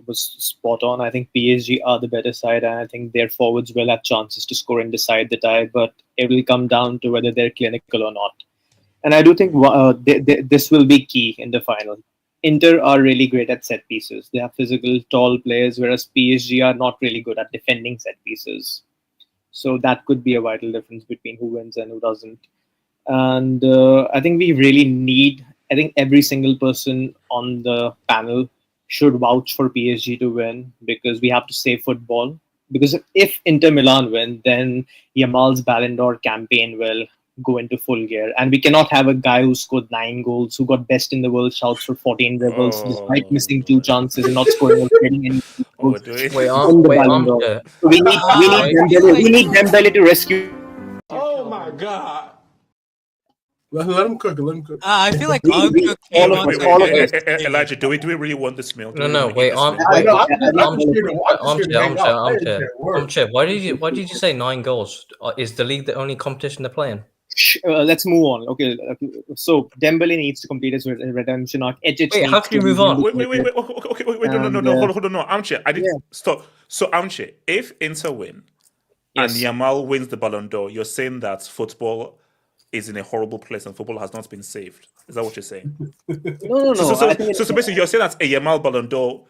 was spot on. I think PSG are the better side, and I think their forwards will have chances to score and decide the tie, but it will come down to whether they're clinical or not. And I do think this will be key in the final. Inter are really great at set pieces. They have physical, tall players, whereas PSG are not really good at defending set pieces. So that could be a vital difference between who wins and who doesn't. And I think we really need, I think every single person on the panel should vouch for PSG to win, because we have to save football. Because if Inter Milan win, then Yamal's Ballon d'Or campaign will go into full gear. And we cannot have a guy who scored 9 goals, who got best in the world shouts for 14 dribbles, despite missing 2 chances and not scoring or getting any goals. We need Dembele to rescue. Oh my God. Let him cook. Let him cook. I feel like Elijah, do we really want this meal? No, wait, Armchair. Why did you say 9 goals? Is the league the only competition they're playing? Let's move on. Okay, so Dembele needs to complete his redemption arc. Wait, how can you move on? Wait, no, hold on, no, Armchair. I didn't stop. So Armchair, if Inter win and Yamal wins the Ballon d'Or, you're saying that football is in a horrible place and football has not been saved. Is that what you're saying? No. So basically, you're saying that a Yamal Ballon d'Or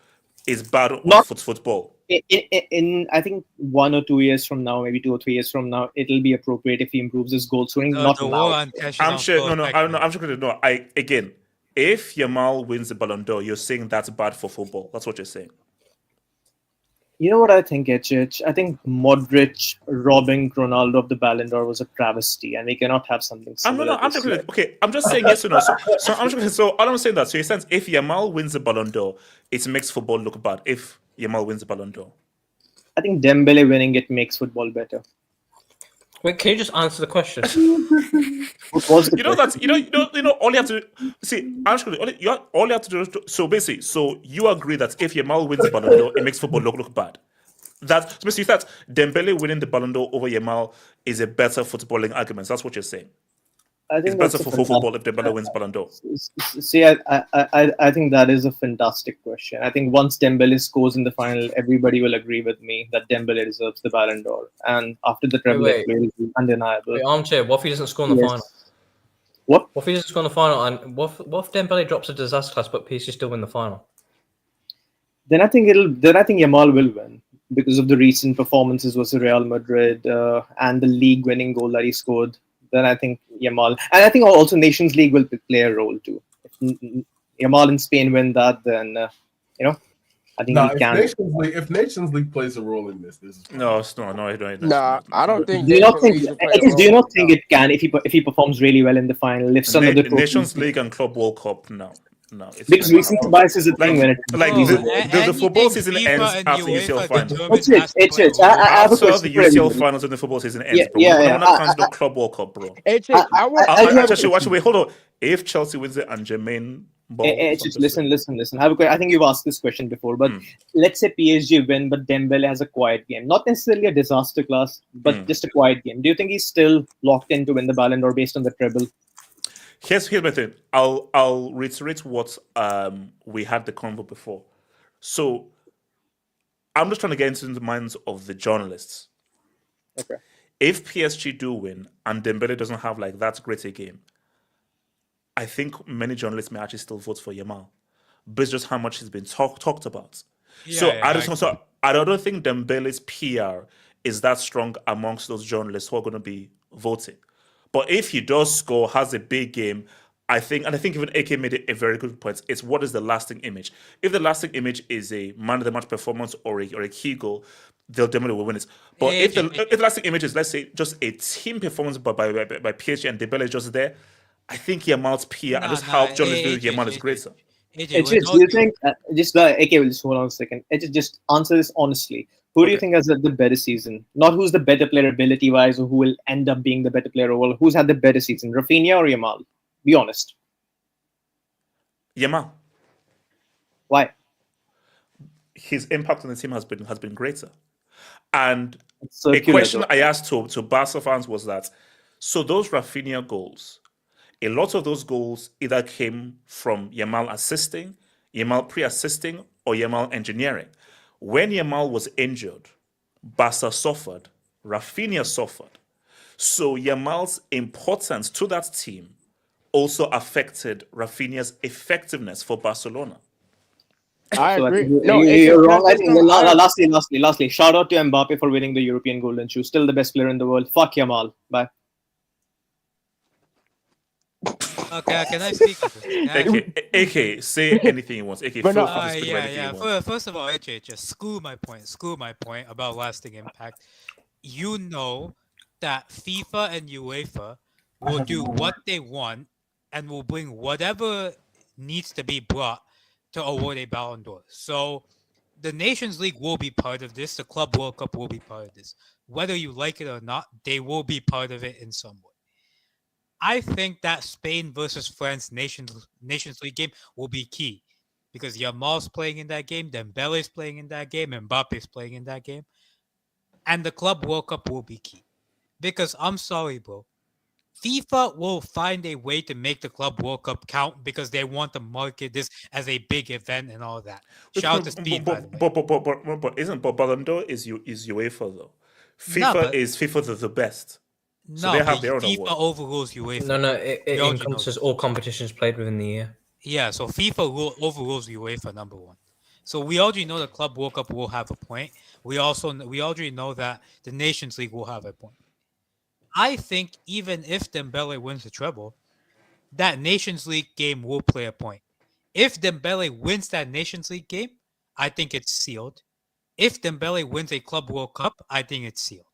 is bad for football. In I think 1 or 2 years from now, maybe 2 or 3 years from now, it'll be appropriate if he improves his goal scoring. Not now. I'm sure. No. I'm sure. No. Again, if Yamal wins the Ballon d'Or, you're saying that's bad for football. That's what you're saying. You know what I think, Echich? I think Modric robbing Ronaldo of the Ballon d'Or was a travesty, and we cannot have something similar. I'm just saying yes or no. So all I'm saying that. So in a sense, if Yamal wins the Ballon d'Or, it makes football look bad. If Yamal wins the Ballon d'Or, I think Dembele winning it makes football better. Wait, can you just answer the question? What was the question? All you have to see. Actually, all you have to do. So basically, so you agree that if Yamal wins the Ballon d'Or, it makes football look bad. That's basically that Dembele winning the Ballon d'Or over Yamal is a better footballing argument. That's what you're saying. I think it's better for football if Dembele wins Ballon d'Or. See, I think that is a fantastic question. I think once Dembele scores in the final, everybody will agree with me that Dembele deserves the Ballon d'Or. And after the treble, it will be undeniable. Wait, Armchair, what if he doesn't score in the final? What if he doesn't score in the final, and what if Dembele drops a disaster class, but PSG still win the final? Then I think Yamal will win because of the recent performances versus Real Madrid and the league-winning goal that he scored. Then I think Yamal, and I think also Nations League will play a role too. If Yamal and Spain win that, then I think he can. If Nations League plays a role in this is no. I don't think. Do you not think it can if he performs really well in the final? If some of the Nations League and Club World Cup, no. Because recency bias is a thing when it the football season ends after UCL finals. It's after the UCL finals and the football season ends, bro. We're not counting the Club World Cup, bro. Actually, hold on. If Chelsea wins it and Jermaine Listen. I think you've asked this question before, but let's say PSG win, but Dembele has a quiet game. Not necessarily a disaster class, but just a quiet game. Do you think he's still locked in to win the Ballon d'Or based on the treble? Here's my thing. I'll reiterate what we had the convo before. So I'm just trying to get into the minds of the journalists. Okay. If PSG do win and Dembele doesn't have like that great a game, I think many journalists may actually still vote for Yamal, but it's just how much he's been talked about. I don't think Dembele's PR is that strong amongst those journalists who are going to be voting. But if he does score, has a big game, I think even AK made a very good point. It's what is the lasting image? If the lasting image is a man of the match performance or a key goal, they'll definitely win it. But if the lasting image is, let's say, just a team performance by PSG and Dembele is just there, I think Yamal's peer and just how John is doing Yamal is greater. Do you think just hold on a second. Just answer this honestly. Who do you think has had the better season? Not who's the better player ability wise, or who will end up being the better player overall. Who's had the better season, Rafinha or Yamal? Be honest. Yamal. Why? His impact on the team has been greater. And a question I asked to Barca fans was that, so those Rafinha goals, a lot of those goals either came from Yamal assisting, Yamal pre-assisting, or Yamal engineering. When Yamal was injured, Barca suffered, Rafinha suffered. So Yamal's importance to that team also affected Rafinha's effectiveness for Barcelona. I agree. You're wrong. I think lastly, shout out to Mbappe for winning the European Golden Shoe. Still the best player in the world. Fuck Yamal. Bye. Okay, can I speak? AK, say anything you want. AK, feel free to speak about anything you want. First of all, AK, just screw my point about lasting impact. You know that FIFA and UEFA will do what they want and will bring whatever needs to be brought to award a Ballon d'Or. So the Nations League will be part of this. The Club World Cup will be part of this. Whether you like it or not, they will be part of it in some way. I think that Spain versus France Nations League game will be key because Yamal's playing in that game, Dembele's playing in that game, Mbappe's playing in that game. And the Club World Cup will be key. Because I'm sorry, bro. FIFA will find a way to make the Club World Cup count because they want to market this as a big event and all that. Shout out to Steve, by the way. But Ballon d'Or is UEFA, though. FIFA is FIFA the best. So they have their own FIFA award. Overrules UEFA. No, it encompasses all competitions played within the year. Yeah, so FIFA overrules UEFA, number one. So we already know the Club World Cup will have a point. We already know that the Nations League will have a point. I think even if Dembele wins the treble, that Nations League game will play a point. If Dembele wins that Nations League game, I think it's sealed. If Dembele wins a Club World Cup, I think it's sealed.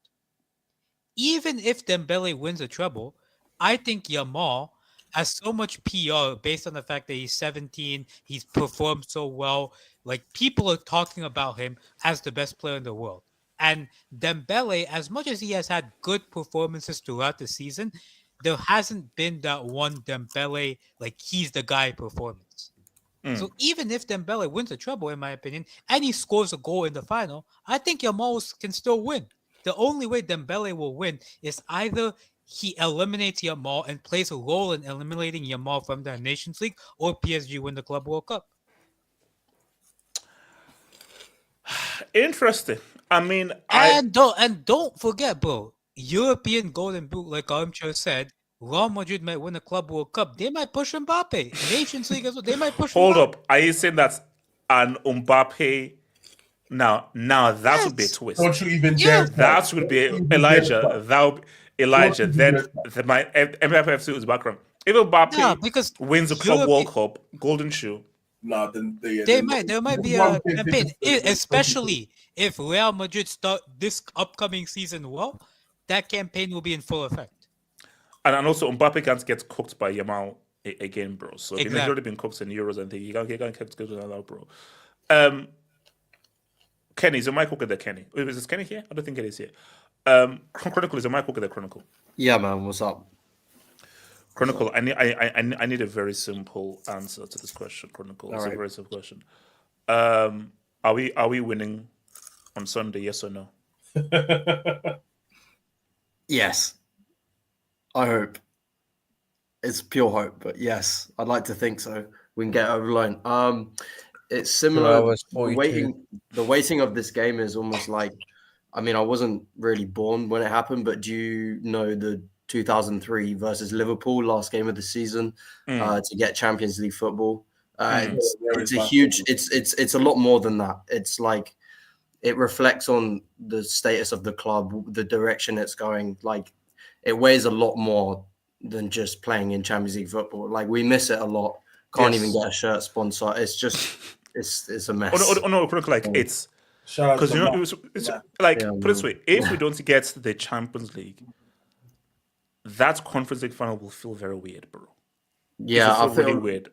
Even if Dembele wins a treble, I think Yamal has so much PR based on the fact that he's 17, he's performed so well. Like, people are talking about him as the best player in the world. And Dembele, as much as he has had good performances throughout the season, there hasn't been that one Dembele, like, he's the guy performance. So even if Dembele wins a treble, in my opinion, and he scores a goal in the final, I think Yamal can still win. The only way Dembele will win is either he eliminates Yamal and plays a role in eliminating Yamal from the Nations League, or PSG win the Club World Cup. Interesting. I mean, don't forget, bro. European Golden Boot, like Armchair said, Real Madrid might win the Club World Cup. They might push Mbappe. Nations League as well. They might push. Hold Mbappe. up. Are you saying that an Mbappe? Now that would be a twist. Don't you even dare. That would be Elijah. Elijah. Then my Mbappe FC is background. If Mbappe wins the Club World Cup, Golden Shoe. No, then there might be a campaign, especially if Real Madrid start this upcoming season well. That campaign will be in full effect. And also, Mbappe can't get cooked by Yamal again, bro. So he's already been cooked in Euros and things. He can't get cooked now, bro. Kenny, is your mic okay there, Kenny? Is this Kenny here? I don't think Kenny's here. Chronicle, is your mic okay there, Chronicle? Yeah, man. What's up? Chronicle, I need a very simple answer to this question, Chronicle. It's a very simple question. Are we winning on Sunday, yes or no? Yes. I hope. It's pure hope, but yes, I'd like to think so. We can get over the line. It's similar. The waiting of this game is almost like, I mean, I wasn't really born when it happened, but do you know the 2003 versus Liverpool last game of the season to get Champions League football? It's a huge. It's a lot more than that. It's like it reflects on the status of the club, the direction it's going. Like it weighs a lot more than just playing in Champions League football. Like we miss it a lot. Can't even get a shirt sponsor. It's just it's a mess. No, like it's because you know it's like put it this way: if we don't get the Champions League, that Conference League final will feel very weird, bro. Yeah, I feel really weird.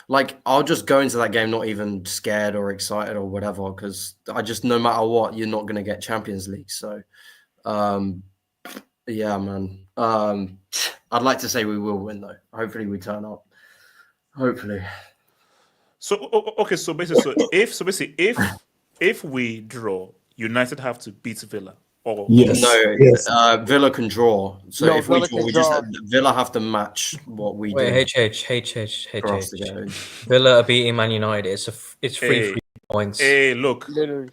Like I'll just go into that game not even scared or excited or whatever, because I just, no matter what, you're not going to get Champions League. So, yeah, man. I'd like to say we will win though. Hopefully we turn up. Hopefully. So okay, so basically, if we draw, United have to beat Villa. Or Villa can draw. So if we draw, Villa have to match what we do. HH. Villa are beating Man United. It's 3 points. Hey, look. Literally.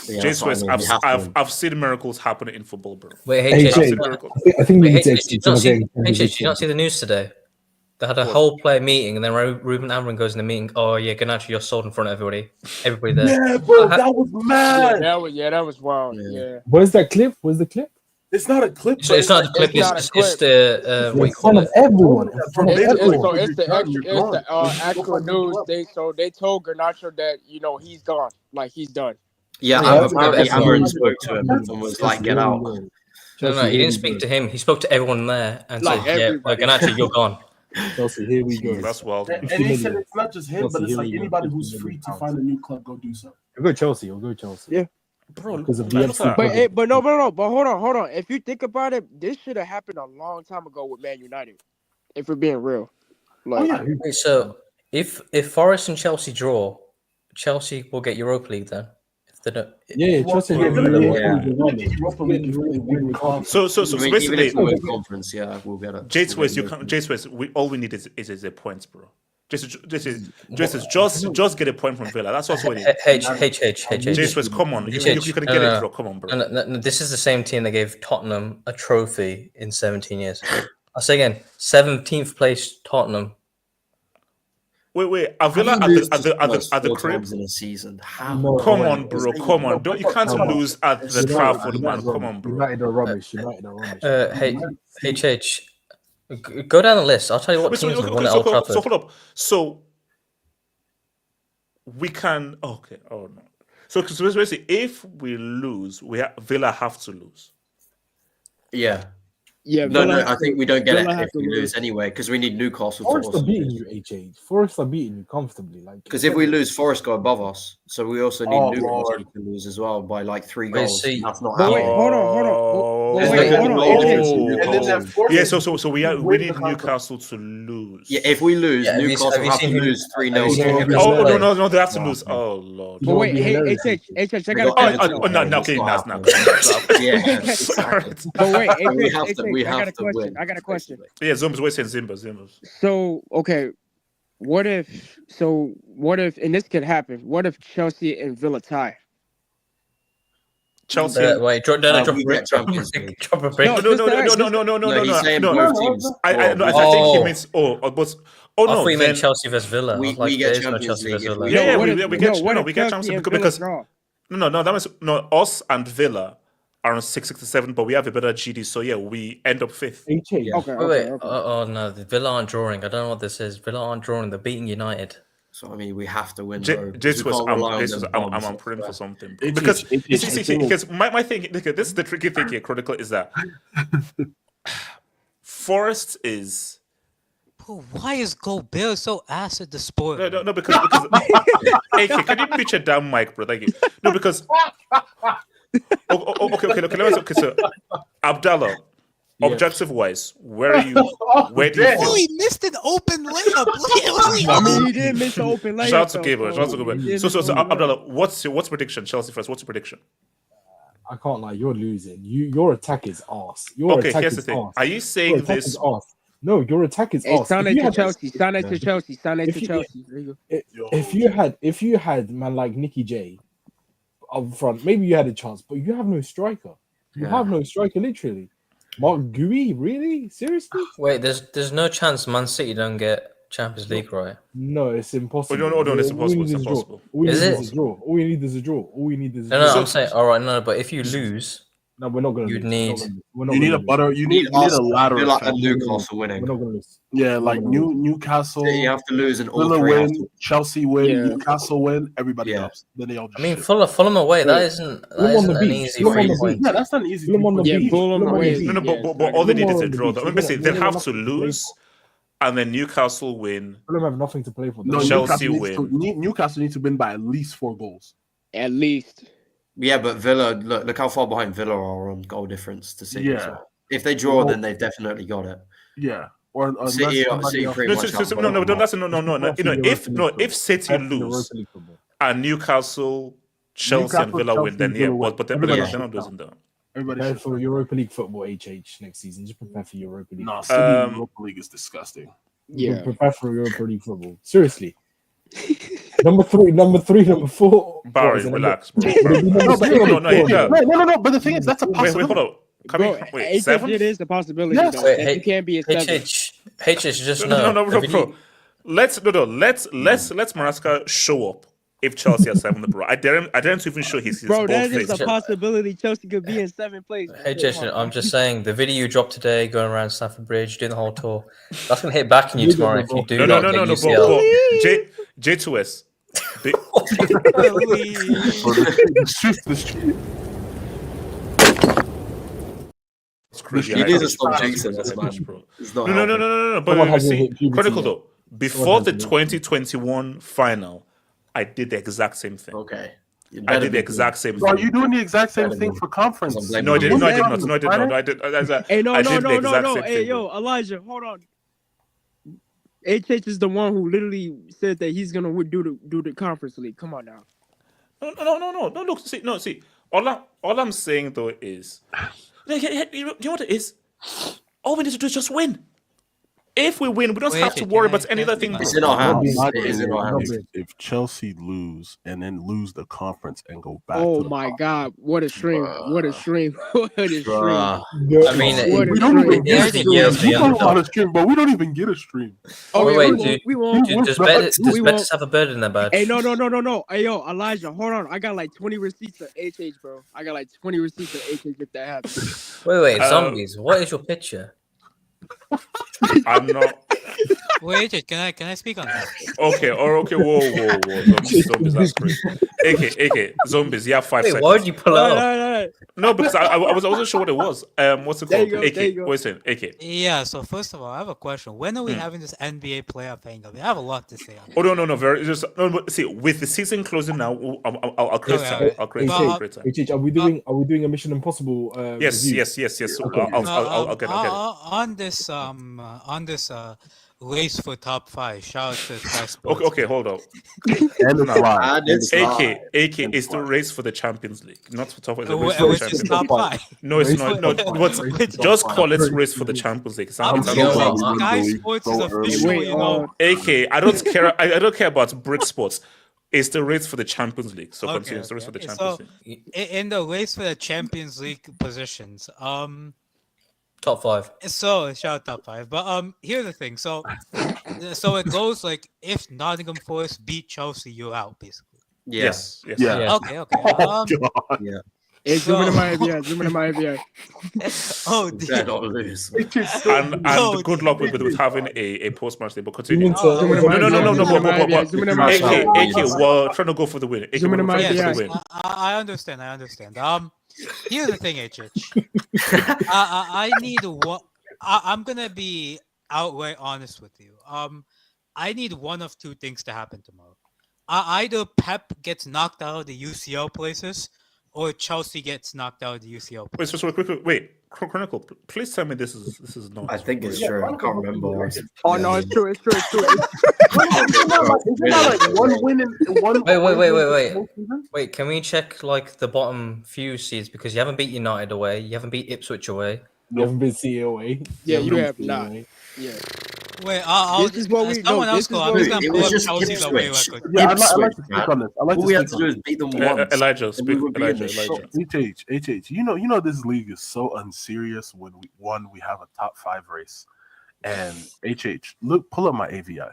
Yeah, Jace, I've seen miracles happening in football, bro. Wait, Hey, HH. Jay, I think we need to Did you not see the news today? They had a whole player meeting, and then Ruben Amorim goes in the meeting. Oh yeah, Garnacho, you're sold in front of everybody there. Yeah, bro, that was mad. That was wild. Yeah. Where's that clip? Where's the clip? It's not a clip. It's not a clip. It's the what you call it? Everyone. It's the actual news. They told Garnacho that he's gone, like he's done. Yeah, apparently Amorim spoke to him and was like, "Get out." No, he didn't speak to him. He spoke to everyone there and said, "Yeah, Garnacho, you're gone." Chelsea, here we go. That's wild. And he said it's not just him, but it's like anybody who's free to find a new club, go do so. We'll go Chelsea. Yeah. Bro, because of the but hold on. If you think about it, this should have happened a long time ago with Man United. If we're being real, Okay, so if Forest and Chelsea draw, Chelsea will get Europa League then. If they don't, Chelsea. So basically, conference, we'll get it. Jace West, all we need is a point, bro. Just get a point from Villa. That's also what it is. Jace West, come on, you can get it, bro. Come on, bro. No, this is the same team that gave Tottenham a trophy in 17 years. I'll say again, 17th place Tottenham. Wait, are Villa at the crib in a season? Come on, bro. Come on. You can't lose at the Trafford, man. Come on, bro. United are rubbish. HH, go down the list. I'll tell you what teams have won at Old Trafford. So hold up. So we can. Okay. Oh no. So basically, if we lose, Villa have to lose. Yeah. Yeah, no, I think we don't get it if we lose anyway, because we need Newcastle. Forest are beating you, HH. Forest are beating you comfortably, because if we lose, Forest go above us, so we also need Newcastle to lose as well by like 3 goals. That's not happening. Hold on. Yeah, so we need Newcastle to lose. Yeah, if we lose, Newcastle have to lose 3-0. Oh no, they have to lose. Oh lord. But wait, HH, I got no, okay, that's not. Yeah, but wait, we have to win. I got a question. Yeah, Zimba's way saying Zimba. So okay, what if? And this could happen. What if Chelsea and Villa tie? Chelsea. Wait, drop a brick. No. I think he means. I thought you meant Chelsea versus Villa. We get Champions League. Yeah, we get Champions League because that means us and Villa are on 667, but we have a better GD, so we end up 5th. Okay. Oh no, the Villa aren't drawing. I don't know what this is. Villa aren't drawing. They're beating United. So I mean, we have to win. I'm praying for something because my thing. This is the tricky thing here. Critical is that Forest is. Bro, why is Gobert so ass at the sport? No, because hey, can you mute your damn mic, bro? Thank you. No, because. Okay. So, Abdallah, objective wise, where do you feel? He missed an open layup. I mean, he did miss an open layup. Shout out to Gabriel. So Abdallah, what's prediction? Chelsea first. What's your prediction? I can't lie. You're losing. Your attack is arse. Here's the thing. Are you saying this? No, your attack is arse. Sound to Chelsea. If you had man like Nicky J up front, maybe you had a chance, but you have no striker. You have no striker, literally. Mark Gui, really? Seriously? Wait, there's no chance Man City don't get Champions League, right? No, it's impossible. No, it's impossible. It's impossible. All we need is a draw. No, I'm saying, all right, no, but if you lose, no, we're not going to. You need a ladder. You need a ladder. Like Newcastle winning. We're not going to lose. Yeah, like Newcastle. You have to lose and all Villa three. Win, Chelsea win, Newcastle win, everybody else. Then they all. I mean, Fulham away. That isn't an easy 3 points. Yeah, that's not an easy. Fulham away. No, but all they need is a draw. Basically, they'll have to lose. and then Newcastle win. Fulham have nothing to play for. No, Chelsea win. Newcastle needs to win by at least 4 goals. At least. Yeah, but Villa, look how far behind Villa are on goal difference to City. Yeah. As well. If they draw, then they've definitely got it. Yeah. Or City pretty much if City lose and Newcastle, Chelsea, and Villa win, then yeah, but they're not losing though. Prepare for Europa League football, HH, next season. Just prepare for Europa League. No, City Europa League is disgusting. Yeah. Prepare for Europa League football. Seriously. Number 4. Barry, relax, bro. No. But the thing is, that's a possibility. Wait, hold on. Wait, 7? It is the possibility. Yes. Though, Wait, that you can't be a 7. HH, just know. No. Let's Maresca show up if Chelsea has 7 in the row. I dare him to even show his bro. That face. is a possibility. Chelsea could be in 7th place. HH, I'm just saying the video you dropped today, going around Stamford Bridge, doing the whole tour, that's gonna hit back on you tomorrow if you do not get UCL. J2S. You need to stop jinxing this, man. No. But see, Chronicle though, before the 2021 final, I did the exact same thing. Okay. I did the exact same So thing. are you doing the exact same thing for conference? No, I did not. Hey, no. Hey, yo, Elijah, hold on. HH is the one who literally said that he's gonna do the conference league. Come on now. No. Look, see. All I'm saying though is, you know what it is? All we need to do is just win. If we win, we don't have to worry about any other thing. It's in our hands. If Chelsea lose and then lose the conference and go back. Oh my God! What a stream! What a stream! What a stream! I mean, we don't even get a stream, but we don't even get a stream. Oh wait, we won't. Does Betis have a bird in their badge? Hey, no. Hey, yo, Elijah, hold on. I got like 20 receipts of HH, bro. I got like 20 receipts of HH if that happens. Wait, zombies. What is your picture? I'm not. Wait, can I speak on that? Okay, whoa. Zombies, that's great. AK, zombies, you have 5 seconds. Why did you pull out? No, because I wasn't sure what it was. What's it called? AK, wait a second, AK. Yeah, so first of all, I have a question. When are we having this NBA playoff hangout? I have a lot to say on Oh, no. See, with the season closing now, I'll create time. I'll create time. Are we doing a Mission Impossible? Yes. Okay. I'll get it. On this race for top 5. Shout out to cusp. Okay, hold on. AK is the race for the Champions League, not for top 5. Which is top 5. No, it's not. No, just call it race for the Champions League. Sky Sports is official, you know. AK, I don't care about Brit Sports. It's the race for the Champions League. So continue. It's the race for the Champions League. In the race for the Champions League positions, top 5. So shout out top 5. But here's the thing. So it goes like if Nottingham Forest beat Chelsea, you're out basically. Yes. Yeah. Okay. Yeah. Hey, zoom into my AVI. Oh, and good luck with having a post-match day. But continue. No. AK, we're trying to go for the win. I understand. Here's the thing, HH. I need one. I'm gonna be outright honest with you. I need one of 2 things to happen tomorrow. Either Pep gets knocked out of the UCL places, or Chelsea gets knocked out of the UCL places. Wait, Chronicle, please tell me this is not. I think it's true. I can't remember. Oh no, it's true. Is it not like one win and one? Wait. Can we check like the bottom few seeds because you haven't beat United away, you haven't beat Ipswich away, you haven't beat City away. Yeah, you have not. Yeah. Wait, this is what we someone else go. I'm just gonna pull up Chelsea's away record. Yeah, I'd like to speak on this. All we have to do is beat them once. Elijah. HH. You know this league is so unserious when we have a top 5 race. And HH, pull up my AVI.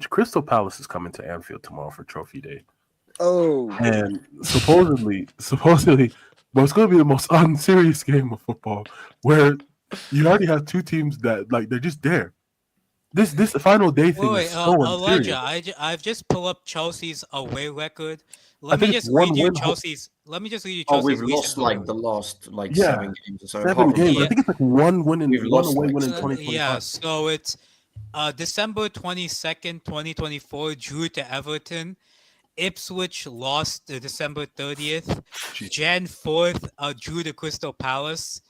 Crystal Palace is coming to Anfield tomorrow for Trophy Day. Oh. And supposedly, but it's going to be the most unserious game of football where you already have 2 teams that, like, they're just there. This final day thing is so Elijah, unserious. I've just pulled up Chelsea's away record. I Let me think just it's one read you win. Chelsea's. Let me just read you Oh, Chelsea's we've lost recent like away the last Yeah, 7 games or so. 7 apart from games. I the- think it's like one win and We've one lost away like win in 7. 2025. Yeah, so it's December 22nd, 2024, drew to Everton. Ipswich lost December 30th. Jan 4th, drew to Crystal Palace.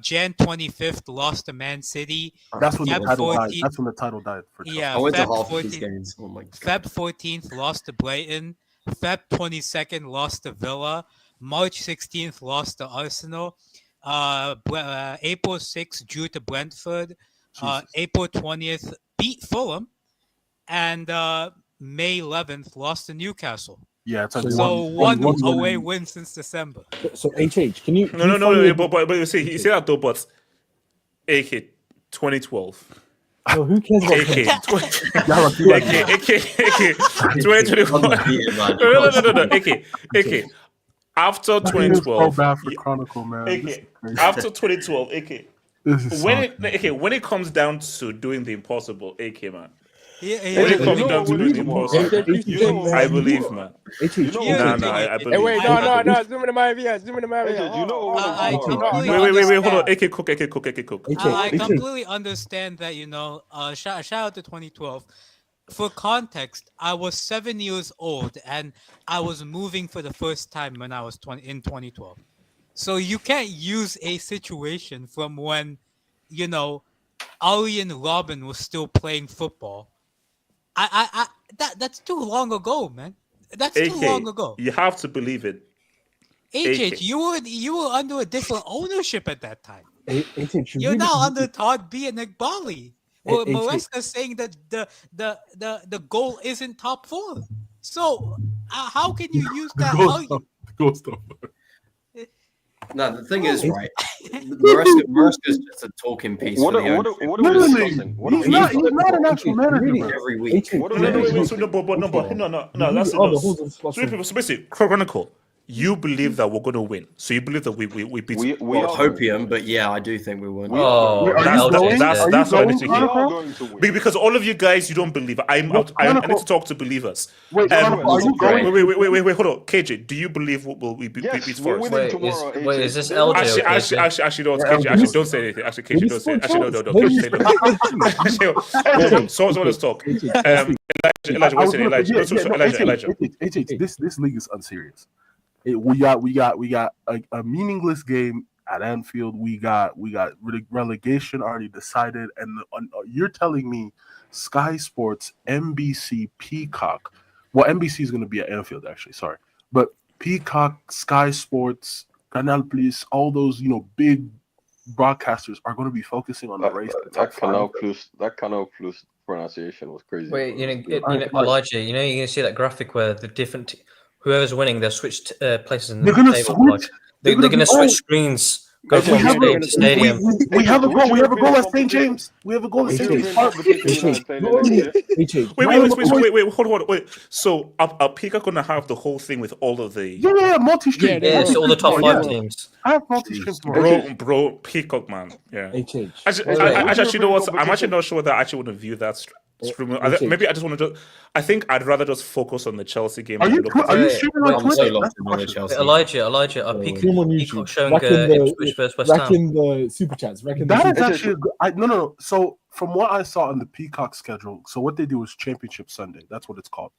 Jan 25th, lost to Man City. That's when the Feb title died. 14th That's when the title died for Chelsea. Yeah, I went to Feb half of these 14th, games. Oh my god. Feb 14th, lost to Brighton. Feb 22nd, lost to Villa. March 16th, lost to Arsenal. April 6th, drew to Brentford. April 20th, beat Fulham. And May 11th, lost to Newcastle. Yeah, it's like so one away win. win since December. So HH, can you? No. But you see that though. But AK 2012. No, who cares about AK him? 2024. No. AK. After 2012. So bad for Chronicle, man. AK. After 2012, AK. When it comes down to doing the impossible, AK man. When it comes down to doing the impossible, I believe, man. I believe. Wait, no. Zoom in my view. Zoom in my view. Wait, hold on. AK Cook. I completely understand that, shout out to 2012. For context, I was 7 years old and I was moving for the first time when I was in 2012. So you can't use a situation from when, Arjen Robben was still playing football. That's too long ago, man. That's too long ago. You have to believe it. HH, you were under a different ownership at that time. You're really- now under Todd B and Iqbali. Well, Maresca's saying that the goal isn't top 4. So how can you use that argument? No, the thing is, right? Maresca's just a talking piece. What are we discussing? He's not an actual manager, bro. Every week. No. That's enough. So basically, Chronicle. You believe that we're going to win, so you believe that we beat. We hopium, but yeah, I do think we win. That's what I need to hear. Because all of you guys, you don't believe. I need to talk to believers. Wait, hold on. KJ, do you we beat Forest? Wait, is this LJ? Actually, no, KJ. Actually, don't say anything. Actually, KJ, don't say it. Actually, no. KJ, say no. So let's talk. Elijah. This league is unserious. We got a meaningless game at Anfield. We got relegation already decided, and you're telling me Sky Sports, NBC, Peacock. Well, NBC is going to be at Anfield, actually. Sorry, but Peacock, Sky Sports, Canal Plus, all those big broadcasters are going to be focusing on the race. That Canal Plus pronunciation was crazy. Wait, Elijah, you're going to see that graphic where the different. Whoever's winning, they'll switch places in the table. They're going to switch screens. Go from stadium to stadium. We have a goal. We have a goal at St. James. We have a goal at St. James. Wait, hold on. So are Peacock going to have the whole thing with all of the... Yeah, multi-stream. Yeah, so all the top 5 teams. I have multi-stream. Bro, Peacock, man. Yeah. Actually, you know what? I'm actually not sure that I actually want to view that stream. Maybe I just want to I think I'd rather just focus on the Chelsea game. Are you streaming on Twitter? Elijah, are Peacock showing Ipswich versus West Ham? Reckon the super chats. That is actually no. So from what I saw on the Peacock schedule, so what they do is Championship Sunday. That's what it's called.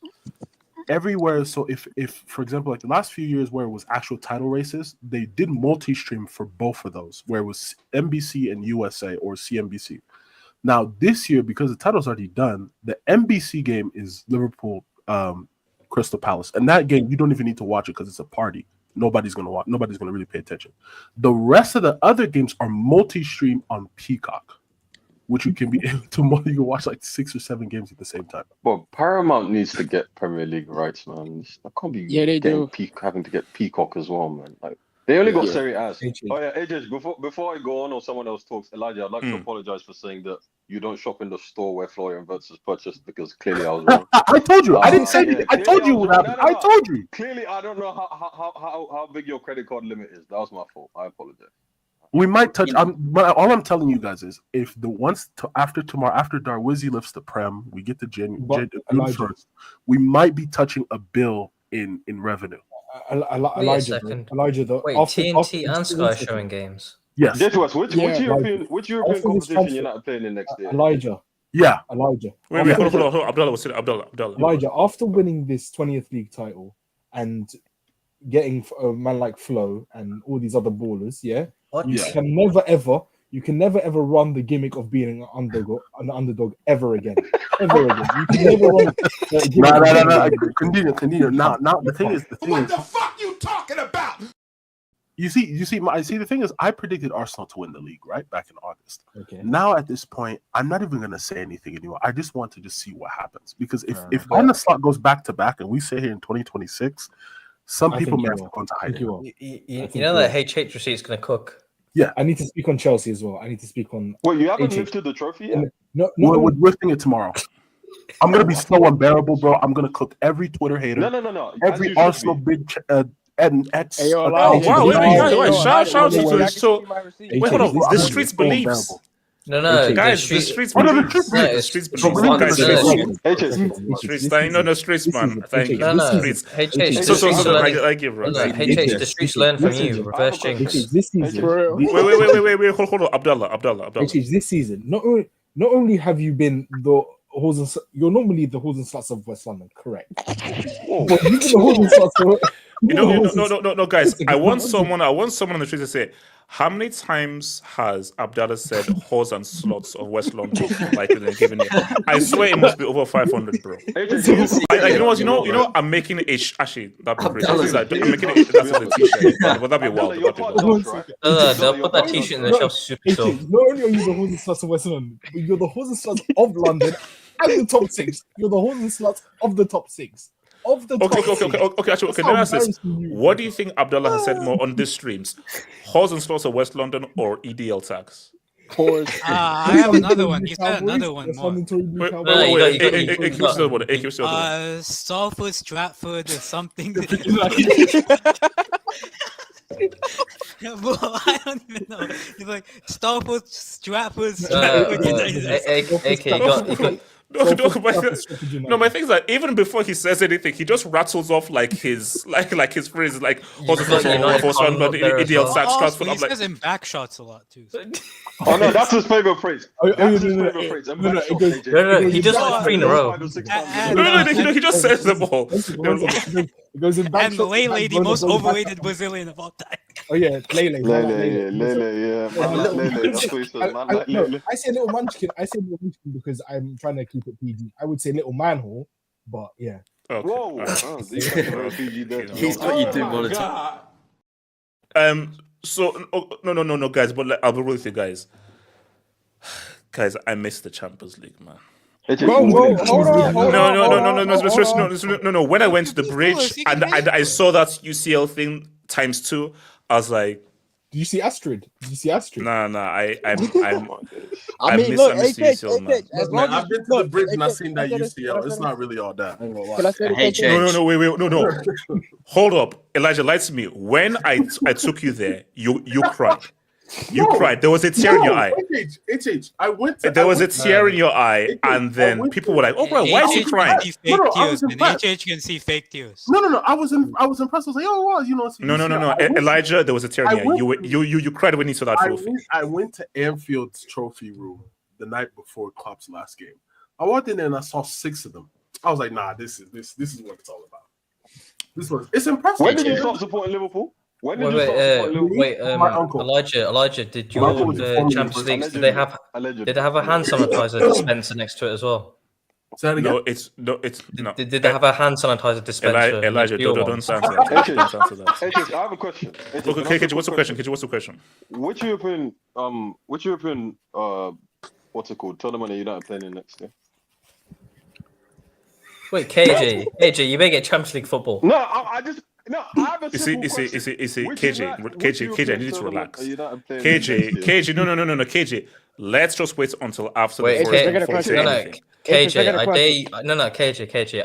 Everywhere. So if for example, like the last few years where it was actual title races, they did multi-stream for both of those, where it was NBC and USA or CNBC. Now this year, because the title's already done, the NBC game is Liverpool Crystal Palace, and that game you don't even need to watch it because it's a party. Nobody's gonna watch. Nobody's gonna really pay attention. The rest of the other games are multi-stream on Peacock, which you can be able to. You can watch like 6 or 7 games at the same time. Well, Paramount needs to get Premier League rights, man. I can't be having to get Peacock as well, man. Like they only got Serie A. Oh yeah, AJ. Before I go on or someone else talks, Elijah, I'd like to apologize for saying that you don't shop in the store where Florian Wirtz has purchased because clearly I was wrong. I told you. I didn't say anything. I told you what happened. I told you. Clearly, I don't know how big your credit card limit is. That was my fault. I apologize. We might touch. But all I'm telling you guys is, if after tomorrow, after Darwizzi lifts the Prem, we get the June 1st, we might be touching a bill in revenue. Elijah, TNT and Sky showing games. Yes. Guess what? Which European competition you're not playing in next year? Elijah. Yeah. Elijah. Wait, hold on. Abdullah. Elijah, after winning this 20th league title and getting a man like Flo and all these other ballers, you can never ever run the gimmick of being an underdog ever again. Ever again. You can never run No. Continue. Now the thing is What the fuck you talking about? You see, the thing is, I predicted Arsenal to win the league, right? Back in August. Okay. Now at this point, I'm not even gonna say anything anymore. I just want to just see what happens. Because if Arne Slot goes back to back and we sit here in 2026, some people may have to go into hiding. You know that HH receipt is gonna cook. Yeah. I need to speak on Chelsea as well. I need to speak on. Wait, you haven't lifted the trophy yet? No, we're lifting it tomorrow. I'm gonna be so unbearable, bro. I'm gonna cook every Twitter hater. No. Every Arsenal big and X. Wait, shout out to so. Wait, hold on. The streets believes. No, guys, the streets believes. The streets believes. Streets, no, streets, man. Thank you. No. Streets. So I give right. The streets learn from you. Reverse jinx. This season. Wait. Hold on, Abdullah. This season, not only have you been the you're normally the Halls and Sluts of West London, correct? But you've been the Halls and Sluts of No, guys. I want someone on the street to say, how many times has Abdallah said whores and slots of West London like in a given year? I swear it must be over 500, bro. You know, I'm making it actually that'd be great. I'm making it that's a t-shirt. But that'd be wild. They'll put that t-shirt in the Chelsea Super Store. Not only are you the Halls and Sluts of West London, but you're the Halls and Sluts of London and the top 6. You're the Halls and Sluts of the top 6. Okay. Let me ask this. What do you think Abdullah has said more on these streams? Halls and Slots of West London or EDL tax? I have another one. You said another one more. Salford, Stratford, or something. Well, I don't even know. It's like Salford, Stratford. My thing is that even before he says anything, he just rattles off like his phrases like EDL tax transfer. He says in back shots a lot too. Oh no, that's his favorite phrase. He just won 3 in a row. No, he just says them all. It goes in back and Lele, the most overrated Brazilian of all time. Oh yeah, Lele. Yeah. I say little munchkin. Because I'm trying to keep it PG. I would say little manhole, but yeah. Okay. Whoa! He's got you doing volatile. So no, guys. But I'll be real with you guys. Guys, I missed the Champions League, man. Hold on. No. When I went to the bridge and I saw that UCL thing ×2, I was like, "Do you see Astrid? Nah. I mean, miss look, UCL, man. Man, I've been to the bridge and I've seen that UCL. It's not really all that. No. Wait. Hold up, Elijah. Lie to me. When I took you there, you cried. You cried. There was a tear in your eye. I went. There was a tear in your eye, and then people were like, "Oh, bro, why is he crying?" HH can see fake tears. No. I was impressed. I was like, "Oh, wow, you know." No. Elijah, there was a tear in your eye. You cried when you saw that trophy. I went to Anfield's trophy room the night before Klopp's last game. I walked in there and I saw 6 of them. I was like, "Nah, this is what it's all about." It's impressive. When did you start supporting Liverpool? Wait, Elijah, did your Champions League did they have a hand sanitizer dispenser next to it as well? No, it's no. Did they have a hand sanitizer dispenser? Elijah, don't answer that. I have a question. Okay, KJ, what's the question? Which European what's it called? Tournament are you not playing in next year? Wait, KJ, you may get Champions League football. No, I have a simple question. KJ, I need you to relax. KJ, no, KJ. Let's just wait until after the first. KJ,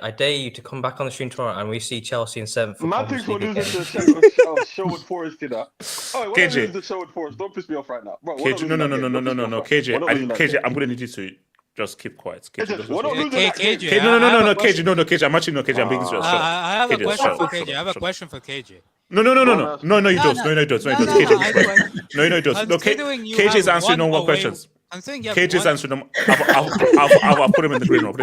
I dare you to come back on the stream tomorrow and we see Chelsea in 7th. Man thinks we're losing to Sheffield Forest, you know. KJ. The show for us. Don't piss me off right now, bro. KJ, no, KJ, KJ, I'm gonna need you to just keep quiet. KJ, no, KJ, no, KJ, I'm actually KJ. I'm being serious. I have a question for KJ. I have a question for KJ. No, you don't. No, you don't. No, you don't. No, KJ is answering no more questions. KJ is answering them. I'll put him in the green room.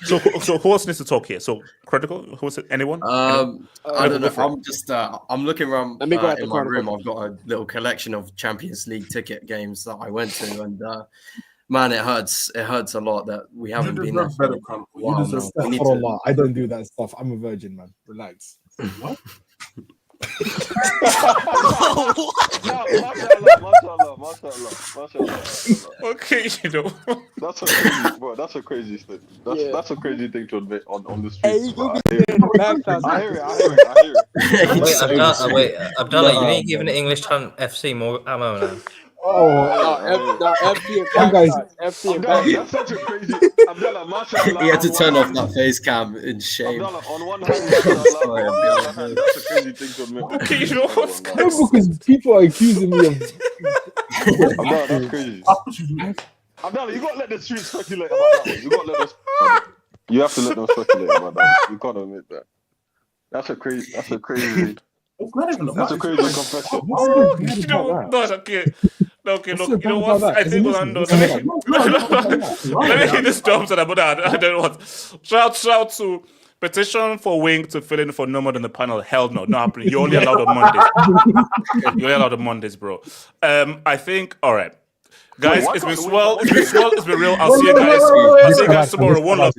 So who else needs to talk here? So critical. Who's it? Anyone? I don't know. I'm just. I'm looking around in my room. I've got a little collection of Champions League ticket games that I went to, and man, it hurts. It hurts a lot that we haven't been there. I don't do that stuff. I'm a virgin, man. Relax. What? Okay, you know. That's a crazy thing. That's a crazy thing to admit on the streets. I hear it. Wait, Abdallah, you need to give an English talent FC more ammo now. FC and guys. FC and that's such a crazy. Abdallah, mashallah. He had to turn off that face cam in shame. Abdallah, on one hand, mashallah, that's a crazy thing to admit. Okay, you know what's no, because people are accusing me of. Abdallah, that's crazy. Abdallah, you gotta let the streets speculate about that one. You gotta let them. You have to let them speculate about that. You can't admit that. That's a crazy. That's a crazy confession. You know, no, okay. Okay, look, you know what? I think Orlando. Let me hit this dumps and I don't know what. Shout to petition for Wing to fill in for no more than the panel. Hell no, not happening. You're only allowed on Mondays. You're only allowed on Mondays, bro. I think. All right, guys, it's been swell. It's been real. I'll see you guys tomorrow. One love.